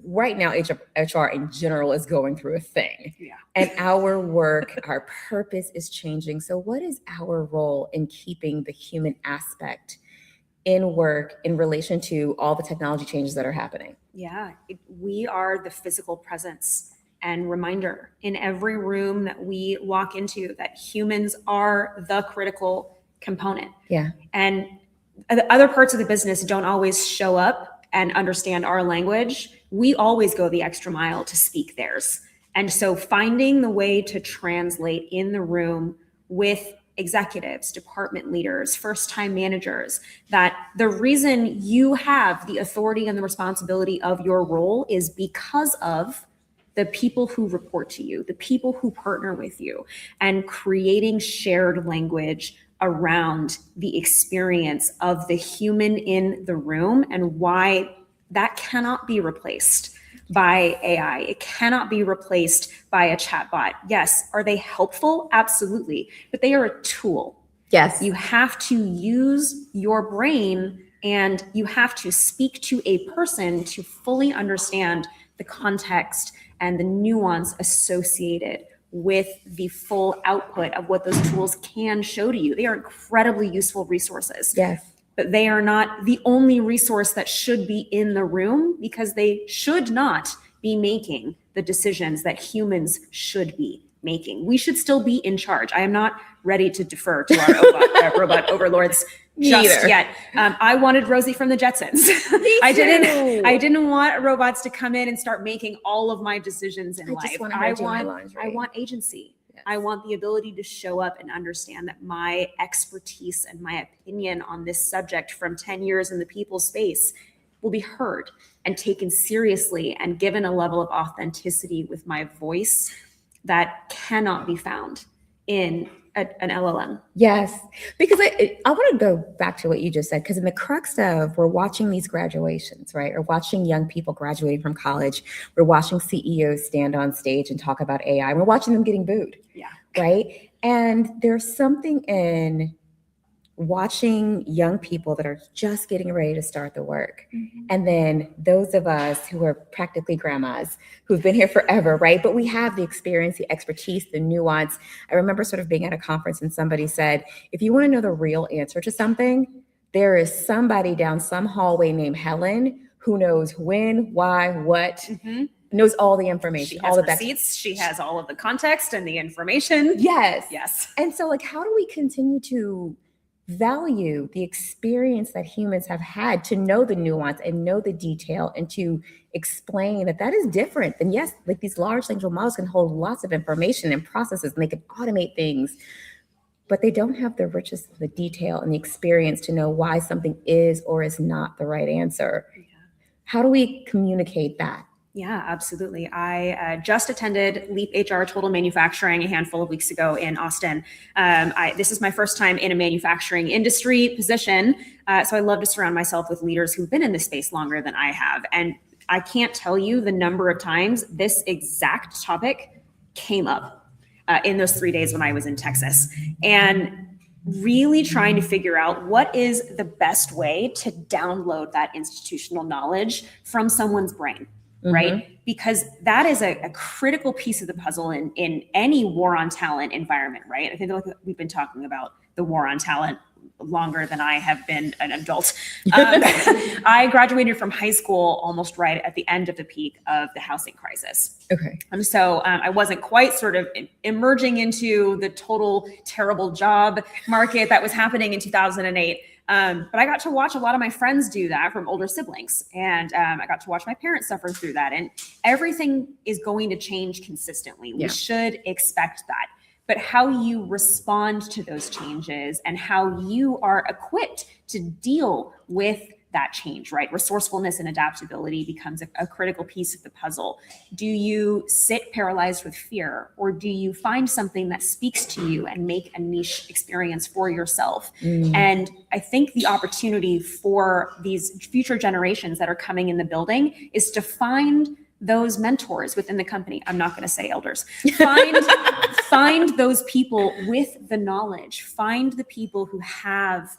right now, HR in general is going through a thing. And our work, our purpose is changing. So what is our role in keeping the human aspect in work in relation to all the technology changes that are happening? We are the physical presence and reminder in every room that we walk into that humans are the critical component. And the other parts of the business don't always show up and understand our language. We always go the extra mile to speak theirs. And so finding the way to translate in the room with executives, department leaders, first-time managers, that the reason you have the authority and the responsibility of your role is because of the people who report to you, the people who partner with you, and creating shared language around the experience of the human in the room and why that cannot be replaced by AI. It cannot be replaced by a chatbot. Yes. Are they helpful? Absolutely. But they are a tool. Yes. You have to use your brain and you have to speak to a person to fully understand the context and the nuance associated with the full output of what those tools can show to you. They are incredibly useful resources. But they are not the only resource that should be in the room, because they should not be making the decisions that humans should be making. We should still be in charge. I am not ready to defer to our robot overlords just yet. I wanted Rosie from the Jetsons. I didn't want robots to come in and start making all of my decisions in life. I want agency. Yes. I want the ability to show up and understand that my expertise and my opinion on this subject from 10 years in the people space will be heard and taken seriously and given a level of authenticity with my voice that cannot be found in an LLM. Yes, because I want to go back to what you just said, because in the crux of, we're watching these graduations, right? Or watching young people graduating from college. We're watching CEOs stand on stage and talk about AI. We're watching them getting booed. Yeah. Right. And there's something in watching young people that are just getting ready to start the work. Mm-hmm. And then those of us who are practically grandmas who've been here forever, right? But we have the experience, the expertise, the nuance. I remember sort of being at a conference and somebody said, if you want to know the real answer to something, there is somebody down some hallway named Helen who knows when, why, what, mm-hmm. knows all the information, all the receipts. She has all of the context and the information. Yes. Yes. And so, like, how do we continue to value the experience that humans have had to know the nuance and know the detail and to explain that is different than, yes, like these large language models can hold lots of information and processes and they can automate things, but they don't have the richness of the detail and the experience to know why something is or is not the right answer. Yeah. How do we communicate that? Yeah, absolutely. I just attended Leap HR Total Manufacturing a handful of weeks ago in Austin. This is my first time in a manufacturing industry position. So I love to surround myself with leaders who've been in this space longer than I have. And I can't tell you the number of times this exact topic came up in those 3 days when I was in Texas. And really trying to figure out what is the best way to download that institutional knowledge from someone's brain. Right? Mm-hmm. Because that is a critical piece of the puzzle in any war on talent environment, right? I think like we've been talking about the war on talent longer than I have been an adult. I graduated from high school almost right at the end of the peak of the housing crisis. Okay. And so I wasn't quite sort of emerging into the total terrible job market that was happening in 2008. But I got to watch a lot of my friends do that from older siblings. And I got to watch my parents suffer through that. And everything is going to change consistently. We should expect that. But how you respond to those changes and how you are equipped to deal with that change, right? Resourcefulness and adaptability becomes a critical piece of the puzzle. Do you sit paralyzed with fear, or do you find something that speaks to you and make a niche experience for yourself? And I think the opportunity for these future generations that are coming in the building is to find those mentors within the company. I'm not going to say elders. Find those people with the knowledge. Find the people who have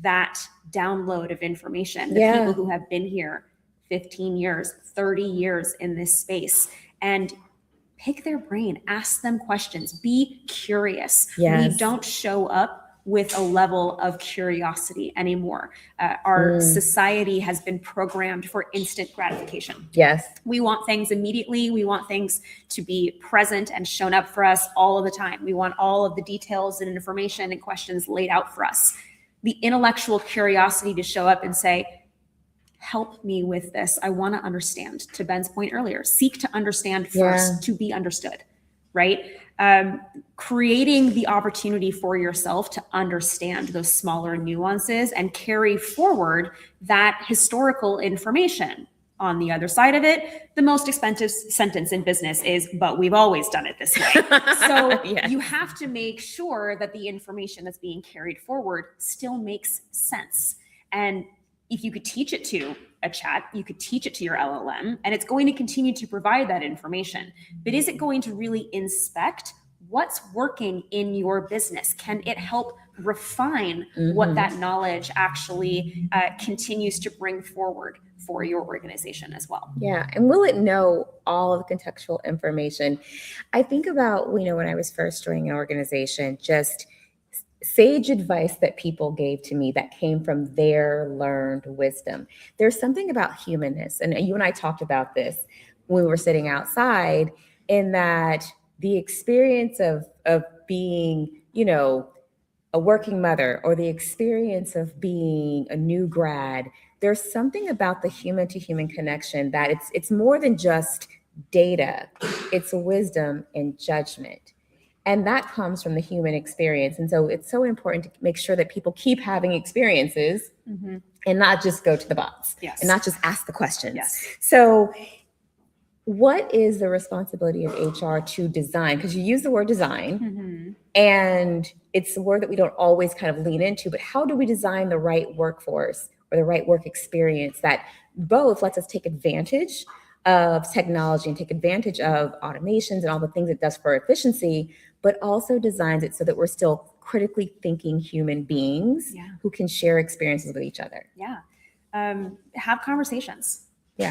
that download of information, the people who have been here 15 years, 30 years in this space, and pick their brain, ask them questions, be curious. Yes. We don't show up with a level of curiosity anymore. Our society has been programmed for instant gratification. Yes. We want things immediately. We want things to be present and shown up for us all of the time. We want all of the details and information and questions laid out for us. The intellectual curiosity to show up and say, help me with this. I want to understand. To Ben's point earlier, seek to understand first to be understood, right? Creating the opportunity for yourself to understand those smaller nuances and carry forward that historical information. On the other side of it, the most expensive sentence in business is, but we've always done it this way. So you have to make sure that the information that's being carried forward still makes sense. And if you could teach it to a chat, you could teach it to your LLM, and it's going to continue to provide that information. But is it going to really inspect what's working in your business? Can it help refine what that knowledge actually continues to bring forward for your organization as well? Yeah. And will it know all of the contextual information? I think about, when I was first joining an organization, just sage advice that people gave to me that came from their learned wisdom. There's something about humanness. And you and I talked about this. when we were sitting outside, in that the experience of being, you know, a working mother, or the experience of being a new grad, there's something about the human to human connection that it's more than just data, it's wisdom and judgment. And that comes from the human experience. And so it's so important to make sure that people keep having experiences and not just go to the bots and not just ask the questions. So what is the responsibility of HR to design? Because you use the word design, and it's a word that we don't always kind of lean into, but how do we design the right workforce or the right work experience that both lets us take advantage of technology and take advantage of automations and all the things it does for efficiency, but also designs it so that we're still critically thinking human beings who can share experiences with each other? Have conversations.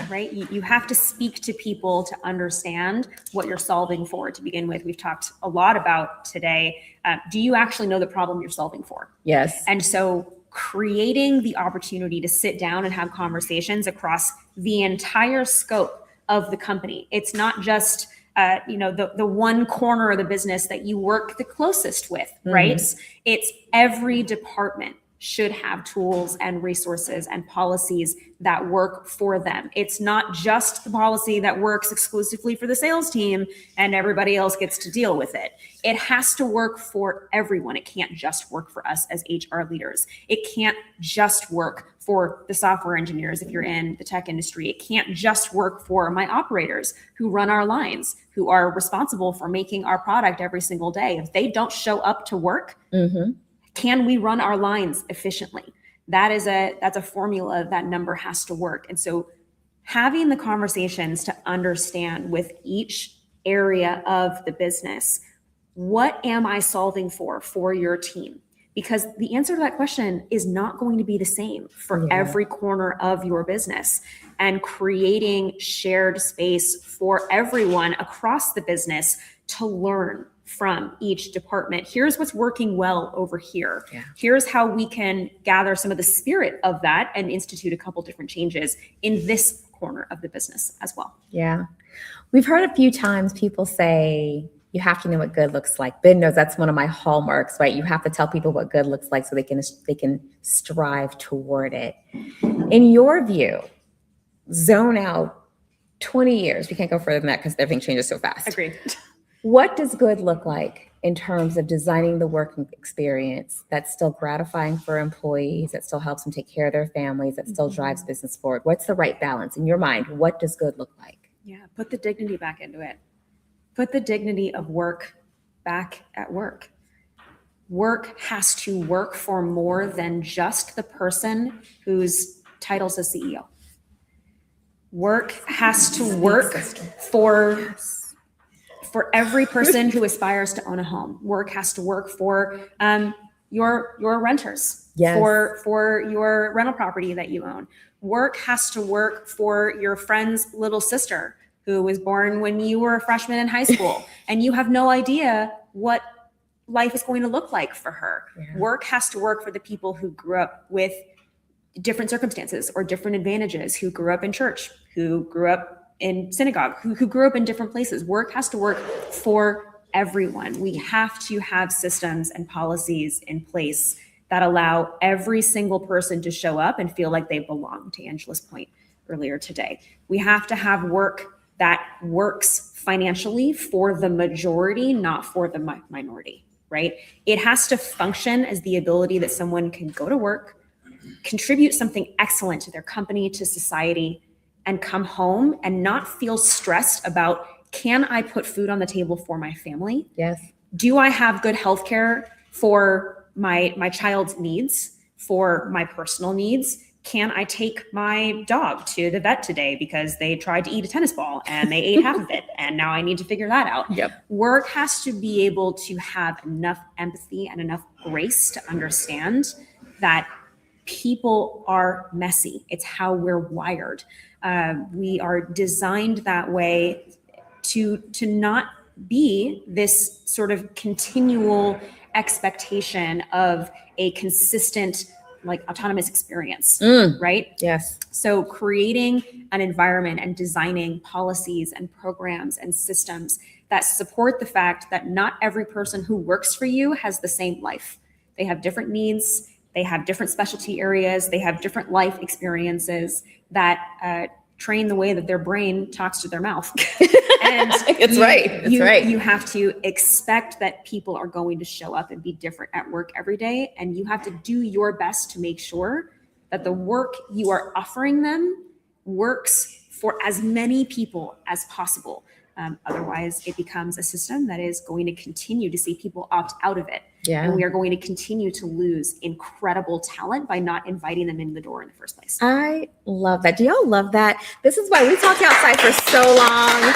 Right. You have to speak to people to understand what you're solving for to begin with. We've talked a lot about today. Do you actually know the problem you're solving for? Yes. And so creating the opportunity to sit down and have conversations across the entire scope of the company. It's not just the one corner of the business that you work the closest with, right? It's every department should have tools and resources and policies that work for them. It's not just the policy that works exclusively for the sales team and everybody else gets to deal with it. It has to work for everyone. It can't just work for us as HR leaders. It can't just work for the software engineers if you're in the tech industry. It can't just work for my operators who run our lines, who are responsible for making our product every single day. If they don't show up to work, can we run our lines efficiently? That's a formula. That number has to work. And so having the conversations to understand with each area of the business, what am I solving for your team? Because the answer to that question is not going to be the same for every corner of your business. And creating shared space for everyone across the business to learn from each department. Here's what's working well over here. Here's how we can gather some of the spirit of that and institute a couple different changes in this corner of the business as well. Yeah. We've heard a few times people say, you have to know what good looks like. Ben knows that's one of my hallmarks, right? You have to tell people what good looks like so they can strive toward it. In your view, zone out 20 years. We can't go further than that because everything changes so fast. Agreed. What does good look like in terms of designing the working experience that's still gratifying for employees, that still helps them take care of their families, that still drives business forward? What's the right balance in your mind? What does good look like? Put the dignity back into it. Put the dignity of work back at work. Work has to work for more than just the person whose title says CEO. Work has to work for every person who aspires to own a home. Work has to work for your renters, for your rental property that you own. Work has to work for your friend's little sister who was born when you were a freshman in high school and you have no idea what life is going to look like for her. Work has to work for the people who grew up with different circumstances or different advantages, who grew up in church, who grew up in synagogue, who grew up in different places. Work has to work for everyone. We have to have systems and policies in place that allow every single person to show up and feel like they belong, to Angela's point earlier today. We have to have work that works financially for the majority, not for the minority, right? It has to function as the ability that someone can go to work, contribute something excellent to their company, to society, and come home and not feel stressed about, can I put food on the table for my family? Yes. Do I have good healthcare for my child's needs, for my personal needs? Can I take my dog to the vet today because they tried to eat a tennis ball and they ate half of it and now I need to figure that out? Work has to be able to have enough empathy and enough grace to understand that people are messy. It's how we're wired. We are designed that way to not be this sort of continual expectation of a consistent like autonomous experience, Mm. right? Yes. So creating an environment and designing policies and programs and systems that support the fact that not every person who works for you has the same life. They have different needs, they have different specialty areas, they have different life experiences that train the way that their brain talks to their mouth. And That's right. That's right. You have to expect that people are going to show up and be different at work every day. And you have to do your best to make sure that the work you are offering them works for as many people as possible. Otherwise, it becomes a system that is going to continue to see people opt out of it. Yeah. And we are going to continue to lose incredible talent by not inviting them in the door in the first place. I love that. Do y'all love that? This is why we talked outside for so long.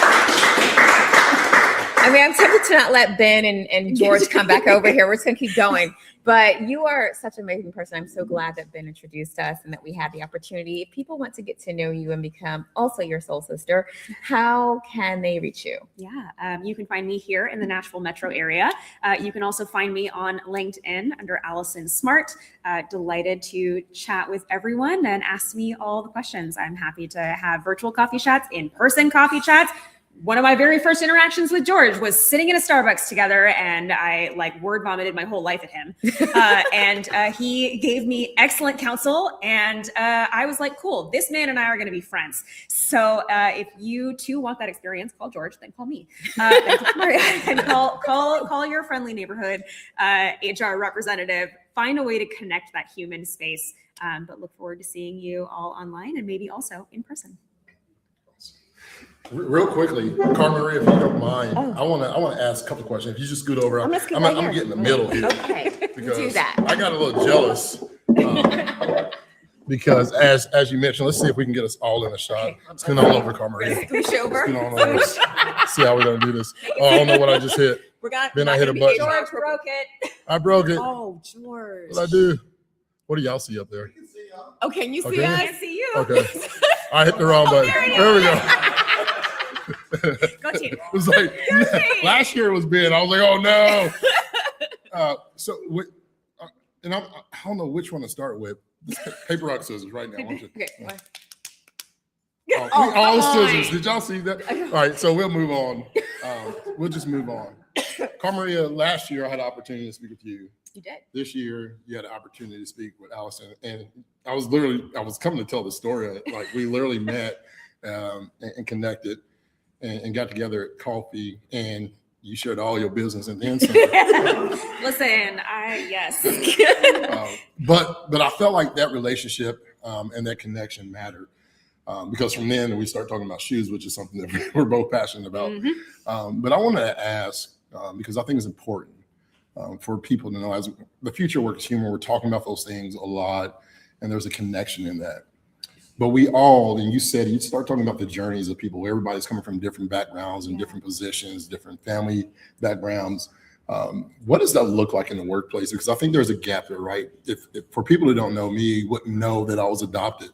I mean, I'm tempted to not let Ben and George come back over here. We're just going to keep going. But you are such an amazing person. I'm so glad that Ben introduced us and that we had the opportunity. If people want to get to know you and become also your soul sister, how can they reach you? Yeah, you can find me here in the Nashville metro area. You can also find me on LinkedIn under Allison Smart. Delighted to chat with everyone and ask me all the questions. I'm happy to have virtual coffee chats, in-person coffee chats. One of my very first interactions with George was sitting in a Starbucks together, and I like word vomited my whole life at him. And he gave me excellent counsel, and I was like, cool, this man and I are going to be friends. So if you too want that experience, call George, then call me. And call your friendly neighborhood HR representative. Find a way to connect that human space. But look forward to seeing you all online and maybe also in person. Real quickly, Carmaria, if you don't mind, I want to ask a couple of questions. If you just scoot over, I'm gonna get in the middle here. Okay, because do that. I got a little jealous because as you mentioned, let's see if we can get us all in a shot. Scoot on over, Carmaria. Scooch over. Scoot on over. See how we're gonna do this. Oh, I don't know what I just hit. Then I hit a button. George broke it. I broke it. Oh, George. What I do? What do y'all see up there? Oh, can you see Okay. us? I see you. Okay. I hit the wrong button. There we go. Go team. It was like last year it was Ben. I was like, oh no. And I don't know which one to start with. Paper, rock, scissors right now. Okay. All scissors. Did y'all see that? All right, so we'll move on. We'll just move on. Carmaria, last year I had an opportunity to speak with you. You did. This year you had an opportunity to speak with Allison, and I was coming to tell the story. Like we literally met and connected. And got together at coffee, and you shared all your business and then some. Listen, yes. But I felt like that relationship and that connection mattered because from then we start talking about shoes, which is something that we're both passionate about. Mm-hmm. But I want to ask because I think it's important for people to know as the future work is human. We're talking about those things a lot, and there's a connection in that. But we all, and you said, you start talking about the journeys of people. Everybody's coming from different backgrounds and different positions, different family backgrounds. What does that look like in the workplace? Because I think there's a gap there, right? If for people who don't know me, wouldn't know that I was adopted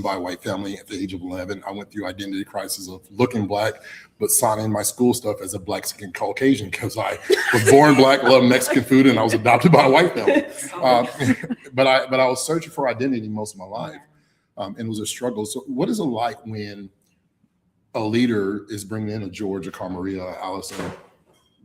by a white family at the age of 11. I went through identity crisis of looking Black, but signing my school stuff as a Black skin Caucasian because I was born Black, loved Mexican food, and I was adopted by a white family. But I was searching for identity most of my life. And it was a struggle. So what is it like when a leader is bringing in a George, a Carmaria, Allison?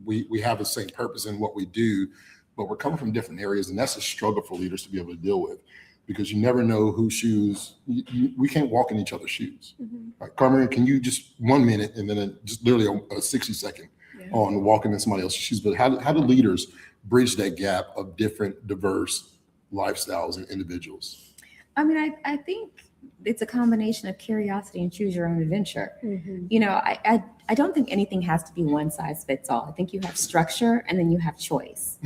We have the same purpose in what we do, but we're coming from different areas. And that's a struggle for leaders to be able to deal with because you never know whose shoes, we can't walk in each other's shoes. Mm-hmm. Right, Carmaria, can you just 1 minute and then just literally a 60-second on walking in somebody else's shoes? But how do leaders bridge that gap of different, diverse lifestyles and individuals? I mean, I think it's a combination of curiosity and choose your own adventure. Mm-hmm. You know, I don't think anything has to be one size fits all. I think you have structure and then you have choice.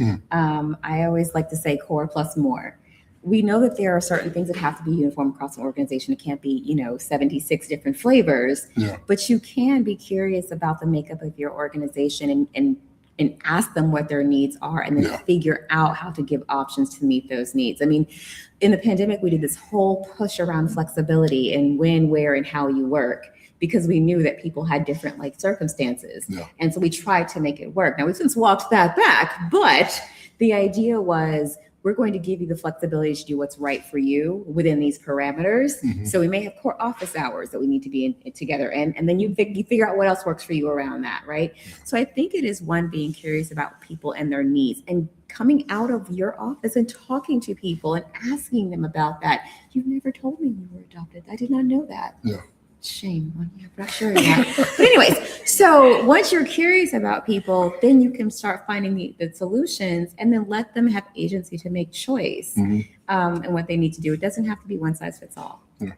I always like to say core plus more. We know that there are certain things that have to be uniform across an organization. It can't be, 76 different flavors, but you can be curious about the makeup of your organization and ask them what their needs are and then figure out how to give options to meet those needs. I mean, in the pandemic, we did this whole push around flexibility and when, where, and how you work because we knew that people had different circumstances. And so we tried to make it work. Now, we've since walked that back, but the idea was we're going to give you the flexibility to do what's right for you within these parameters. So we may have core office hours that we need to be in together. And then you figure out what else works for you around that, right? So I think it is one, being curious about people and their needs, and coming out of your office and talking to people and asking them about that. You've never told me you were adopted. I did not know that. Yeah. Shame on you for not sharing that. But anyways, so once you're curious about people, then you can start finding the solutions, and then let them have agency to make choice and what they need to do. It doesn't have to be one size fits all. Yeah.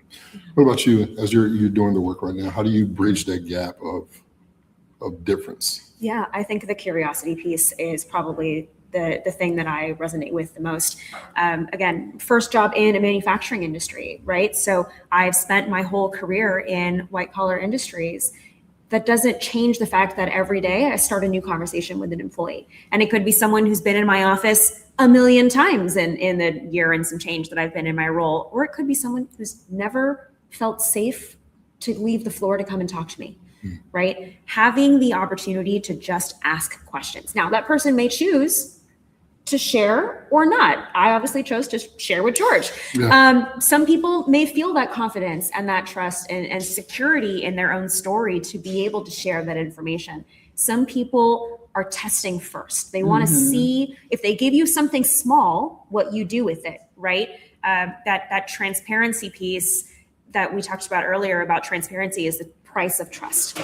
What about you, as you're doing the work right now? How do you bridge that gap of difference? Yeah, I think the curiosity piece is probably the thing that I resonate with the most. Again, first job in a manufacturing industry, right? So I've spent my whole career in white collar industries. That doesn't change the fact that every day I start a new conversation with an employee. And it could be someone who's been in my office a million times in the year and some change that I've been in my role. Or it could be someone who's never felt safe to leave the floor to come and talk to me. Right? Having the opportunity to just ask questions. Now, that person may choose to share or not. I obviously chose to share with George. Yeah. Some people may feel that confidence and that trust and security in their own story to be able to share that information. Some people are testing first. They want to see, if they give you something small, what you do with it, right? That transparency piece that we talked about earlier about transparency is the price of trust,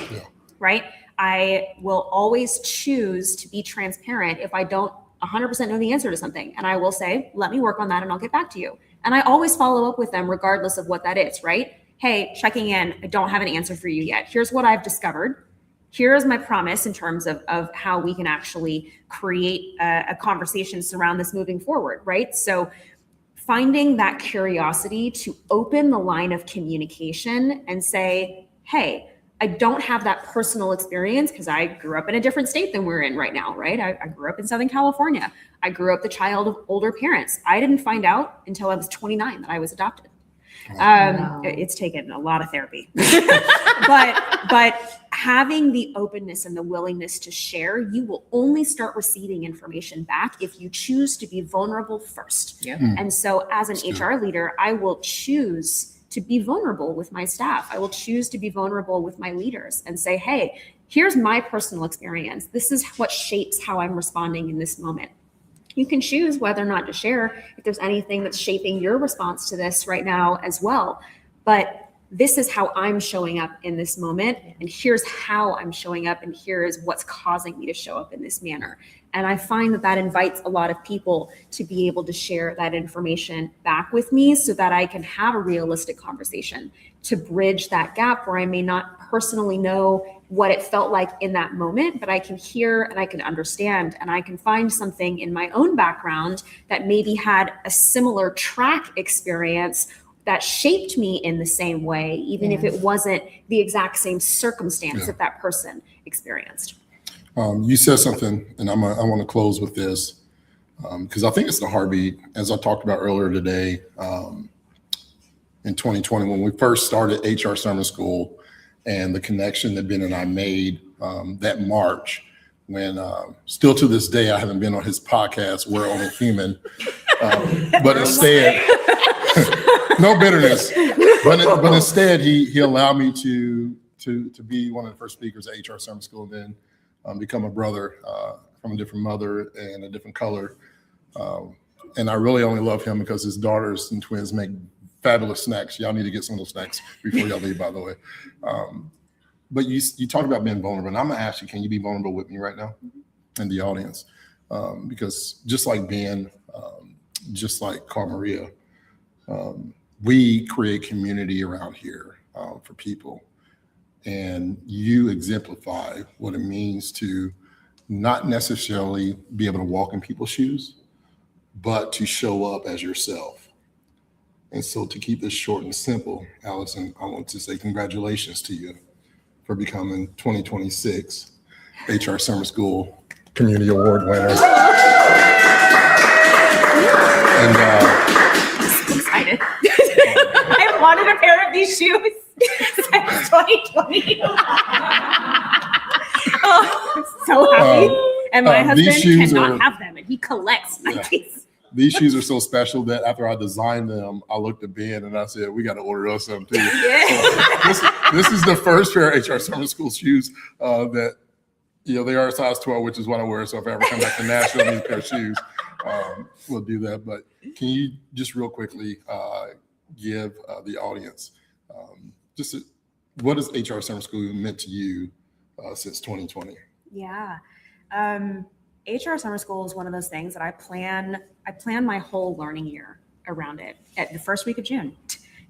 right? I will always choose to be transparent if I don't 100% know the answer to something. And I will say, let me work on that and I'll get back to you. And I always follow up with them regardless of what that is, right? Hey, checking in, I don't have an answer for you yet. Here's what I've discovered. Here is my promise in terms of how we can actually create a conversation surround this moving forward, right? So finding that curiosity to open the line of communication and say, hey, I don't have that personal experience because I grew up in a different state than we're in right now, right? I grew up in Southern California. I grew up the child of older parents. I didn't find out until I was 29 that I was adopted. Wow. It's taken a lot of therapy, but having the openness and the willingness to share, you will only start receiving information back if you choose to be vulnerable first. Yeah. And so as an HR leader, I will choose to be vulnerable with my staff. I will choose to be vulnerable with my leaders and say, hey, here's my personal experience. This is what shapes how I'm responding in this moment. You can choose whether or not to share if there's anything that's shaping your response to this right now as well. But this is how I'm showing up in this moment. And here's how I'm showing up. And here is what's causing me to show up in this manner. And I find that invites a lot of people to be able to share that information back with me so that I can have a realistic conversation to bridge that gap where I may not personally know what it felt like in that moment, but I can hear and I can understand and I can find something in my own background that maybe had a similar track experience that shaped me in the same way, even if it wasn't the exact same circumstance that that person experienced. You said something, and I want to close with this, because I think it's the heartbeat, as I talked about earlier today, in 2020, when we first started HR Summer School, and the connection that Ben and I made that March, when still to this day, I haven't been on his podcast, We're Only Human, but instead, no bitterness, but instead he allowed me to be one of the first speakers at HR Summer School, then become a brother from a different mother and a different color. And I really only love him because his daughters and twins make fabulous snacks. Y'all need to get some of those snacks before y'all leave, by the way. But you talk about being vulnerable, and I'm gonna ask you, can you be vulnerable with me right now in the audience? Because just like Ben, just like Carl Maria, we create community around here for people. And you exemplify what it means to not necessarily be able to walk in people's shoes, but to show up as yourself. And so to keep this short and simple, Allison, I want to say congratulations to you for becoming 2026 HR Summer School Community Award winner. And I'm excited. I wanted a pair of these shoes since 2020. Oh, I'm so happy. And my husband cannot have them, and he collects Nikes. these shoes are so special that after I designed them, I looked at Ben and I said, we got to order us some too. So this is the first pair of HR Summer School shoes that, they are a size 12, which is what I wear. So if I ever come back to Nashville and need a pair of shoes, we'll do that. But can you just real quickly give the audience what has HR Summer School meant to you since 2020? Yeah. HR Summer School is one of those things that I plan my whole learning year around it. At the first week of June,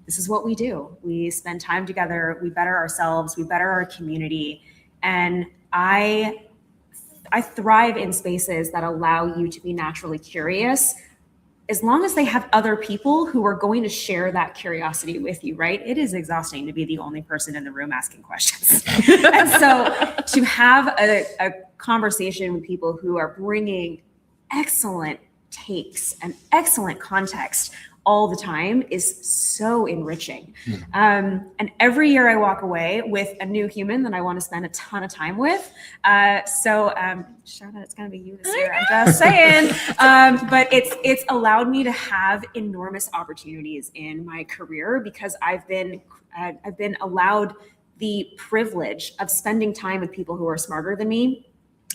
this is what we do. We spend time together, we better ourselves, we better our community. And I thrive in spaces that allow you to be naturally curious, as long as they have other people who are going to share that curiosity with you, right? It is exhausting to be the only person in the room asking questions. And so to have a conversation with people who are bringing excellent takes and excellent context all the time is so enriching. And every year I walk away with a new human that I want to spend a ton of time with. So shout out, it's going to be you this year. I'm just saying. But it's allowed me to have enormous opportunities in my career because I've been allowed the privilege of spending time with people who are smarter than me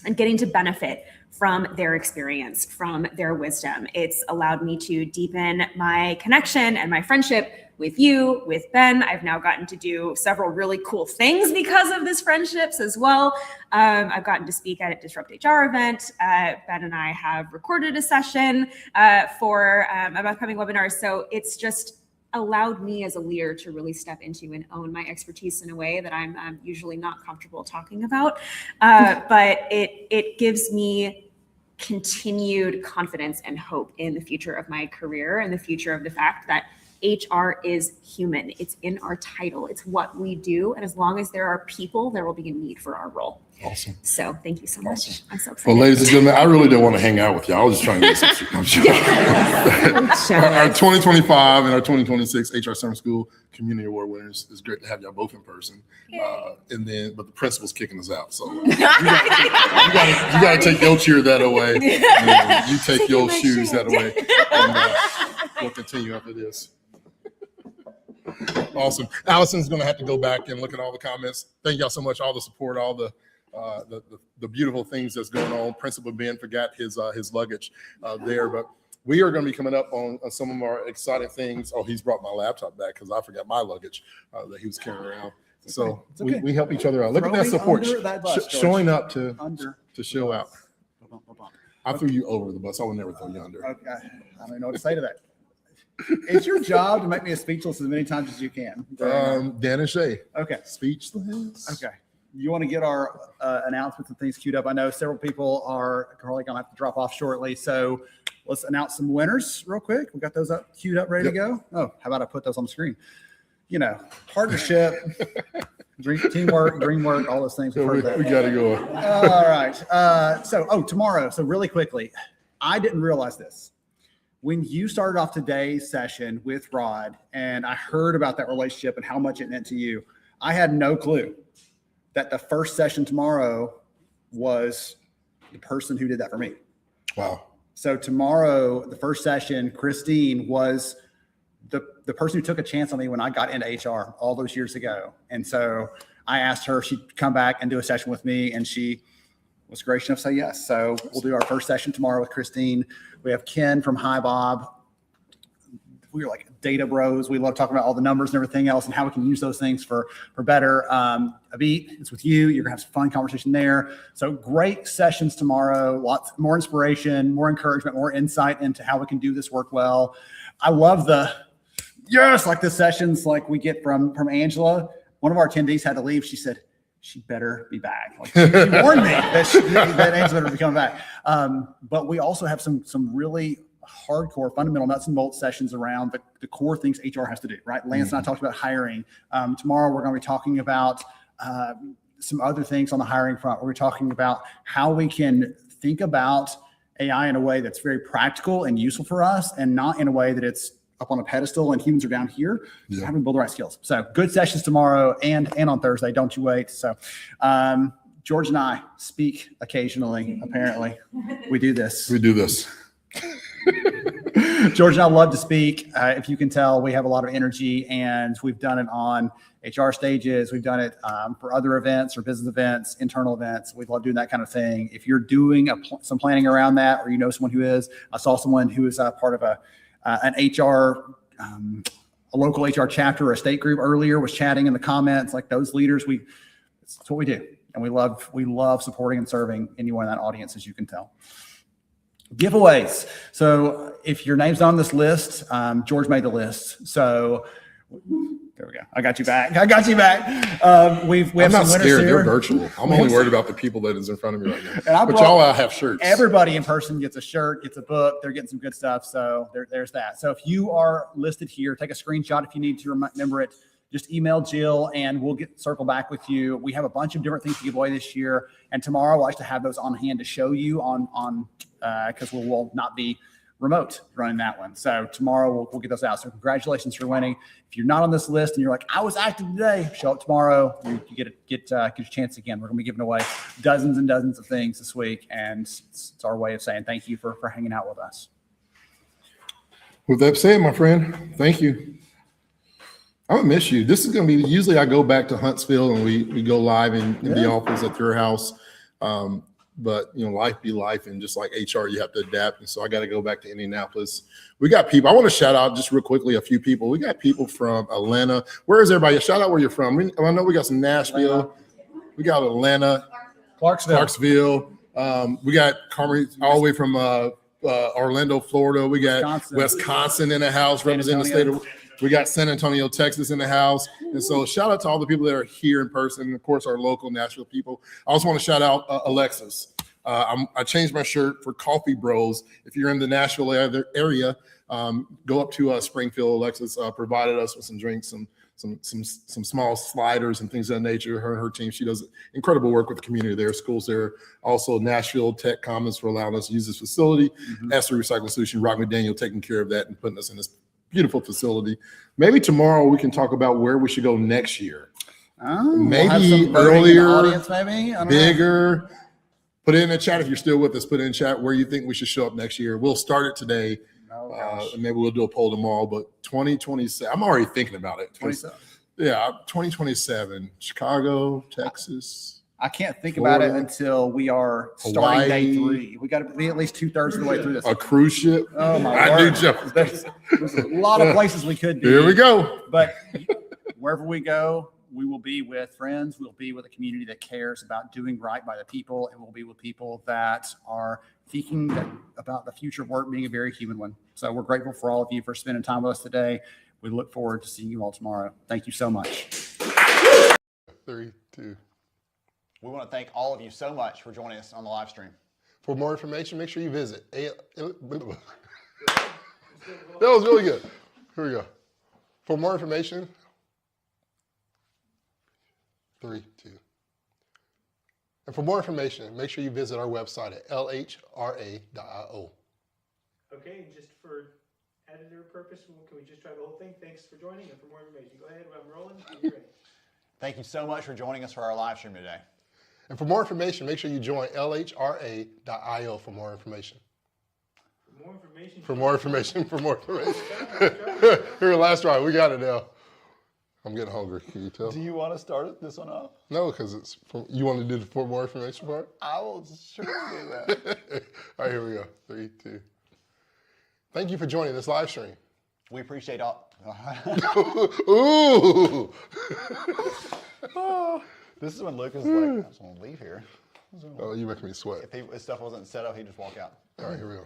and getting to benefit from their experience, from their wisdom. It's allowed me to deepen my connection and my friendship with you, with Ben. I've now gotten to do several really cool things because of this friendships as well. I've gotten to speak at a Disrupt HR event. Ben and I have recorded a session for an upcoming webinar. So it's just allowed me as a leader to really step into and own my expertise in a way that I'm usually not comfortable talking about. But it gives me continued confidence and hope in the future of my career and the future of the fact that HR is human. It's in our title. It's what we do. And as long as there are people, there will be a need for our role. Awesome. So thank you so much. Awesome. I'm so excited. Well, ladies and gentlemen, I really didn't want to hang out with you. I was just trying to get some I'm sure. Our 2025 and our 2026 HR Summer School Community Award winners. It's great to have y'all both in person. But the principal's kicking us out. So you got to take your cheer that away. And you take your shoes that away. And we'll continue after this. Awesome. Allison's going to have to go back and look at all the comments. Thank y'all so much, all the support, all the beautiful things that's going on. Principal Ben forgot his luggage there, but we are going to be coming up on some of our exciting things. Oh, he's brought my laptop back because I forgot my luggage that he was carrying around. So okay. we help each other out. Look at that support, showing up to show out. I threw you over the bus. I would never throw you under. Okay. I don't know what to say to that. It's your job to make me as speechless as many times as you can. Dan and Shay. Okay. Speechless. Okay. You want to get our announcements and things queued up? I know several people are probably going to have to drop off shortly. So let's announce some winners real quick. We got those up, queued up, ready to go. Oh, how about I put those on the screen? Partnership, teamwork, dreamwork, all those things. So we got to go. All right. Tomorrow. So really quickly, I didn't realize this. When you started off today's session with Rod and I heard about that relationship and how much it meant to you, I had no clue that the first session tomorrow was the person who did that for me. Wow. So tomorrow, the first session, Christine was the person who took a chance on me when I got into HR all those years ago. And so I asked her if she'd come back and do a session with me, and she was gracious enough to say yes. So we'll do our first session tomorrow with Christine. We have Ken from Hi Bob. We are like data bros. We love talking about all the numbers and everything else and how we can use those things for better. Abit, it's with you. You're gonna have some fun conversation there. So great sessions tomorrow. Lots more inspiration, more encouragement, more insight into how we can do this work well. I love the sessions like we get from Angela. One of our attendees had to leave. She said, she better be back. Like, she warned me that Angela better be coming back. But we also have some really hardcore fundamental nuts and bolts sessions around the core things HR has to do, right? Lance and I talked about hiring. Tomorrow we're going to be talking about some other things on the hiring front. We're talking about how we can think about AI in a way that's very practical and useful for us and not in a way that it's up on a pedestal and humans are down here. Yeah. Having to build the right skills. So good sessions tomorrow and on Thursday. Don't you wait. So George and I speak occasionally, apparently. We do this. George and I love to speak. If you can tell, we have a lot of energy, and we've done it on HR stages. We've done it for other events or business events, internal events. We love doing that kind of thing. If you're doing some planning around that, or you know someone who is, I saw someone who is part of an HR, a local HR chapter or a state group earlier, was chatting in the comments. Like those leaders, that's what we do, and we love supporting and serving anyone in that audience, as you can tell. Giveaways. So if your name's on this list, George made the list. So there we go. I got you back. We have I'm not some winners scared. here. They're virtual. I'm only worried about the people that is in front of me right now. But y'all have shirts. Everybody in person gets a shirt, gets a book. They're getting some good stuff. So there's that. So if you are listed here, take a screenshot if you need to remember it. Just email Jill and we'll circle back with you. We have a bunch of different things to give away this year. And tomorrow we'll actually have those on hand to show you because we will not be remote running that one. So tomorrow we'll get those out. So congratulations for winning. If you're not on this list and you're like, I was active today, show up tomorrow. You get a chance again. We're going to be giving away dozens and dozens of things this week. And it's our way of saying thank you for hanging out with us. With that said, my friend, thank you. I'm gonna miss you. This is gonna be, usually I go back to Huntsville and we go live in the office at your house. But life be life, and just like HR, you have to adapt. And so I got to go back to Indianapolis. We got people. I want to shout out just real quickly a few people. We got people from Atlanta. Where is everybody? Shout out where you're from. I know we got some Nashville. We got Atlanta, Clarksville. We got Carmen all the way from Orlando, Florida. We got Wisconsin in the house representing the state of. We got San Antonio, Texas in the house. And so shout out to all the people that are here in person. And of course, our local Nashville people. I also want to shout out Alexis. I changed my shirt for Coffee Bros. If you're in the Nashville area, go up to Springfield. Alexis provided us with some drinks, some small sliders and things of that nature. Her and her team, she does incredible work with the community there, schools there. Also, Nashville Tech Commons for allowing us to use this facility. Esther Recycling Solution, Rock McDaniel taking care of that and putting us in this beautiful facility. Maybe tomorrow we can talk about where we should go next year. Maybe earlier, audience, maybe bigger. Put it in the chat if you're still with us. Put it in chat where you think we should show up next year. We'll start it today. And maybe we'll do a poll tomorrow. But 2027, I'm already thinking about it. 2027, Chicago, Texas. I can't think Florida, about it until we are starting Hawaii, day 3. We got to be at least 2/3 of the way through this. A cruise ship. Oh my I word. do, Jeff. There's a lot of places we could be. Here we go. But wherever we go, we will be with friends. We'll be with a community that cares about doing right by the people, and we'll be with people that are thinking about the future of work being a very human one. So we're grateful for all of you for spending time with us today. We look forward to seeing you all tomorrow. Thank you so much. 3, 2. We want to thank all of you so much for joining us on the live stream. For more information, make sure you visit. That was really good. Here we go. For more information, 3, 2. And for more information, make sure you visit our website at lhra.io. Okay, and just for editor purpose, can we just try the whole thing? Thanks for joining, and for more information, go ahead. I'm rolling. You're ready. Thank you so much for joining us for our live stream today. And for more information, make sure you join lhra.io for more information. For more information. Here, last try. We got it now. I'm getting hungry. Can you tell? Do you want to start this one off? No, because it's you want to do the for more information part? I will sure do that. All right, here we go. 3, 2. Thank you for joining this live stream. We appreciate all. Ooh. This is when Lucas is like, I just want to leave here. Oh, you make me sweat. If his stuff wasn't set up, he'd just walk out. All right, here we go.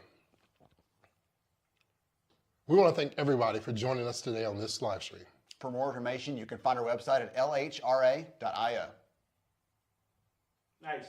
We want to thank everybody for joining us today on this live stream. For more information, you can find our website at lhra.io. Nice.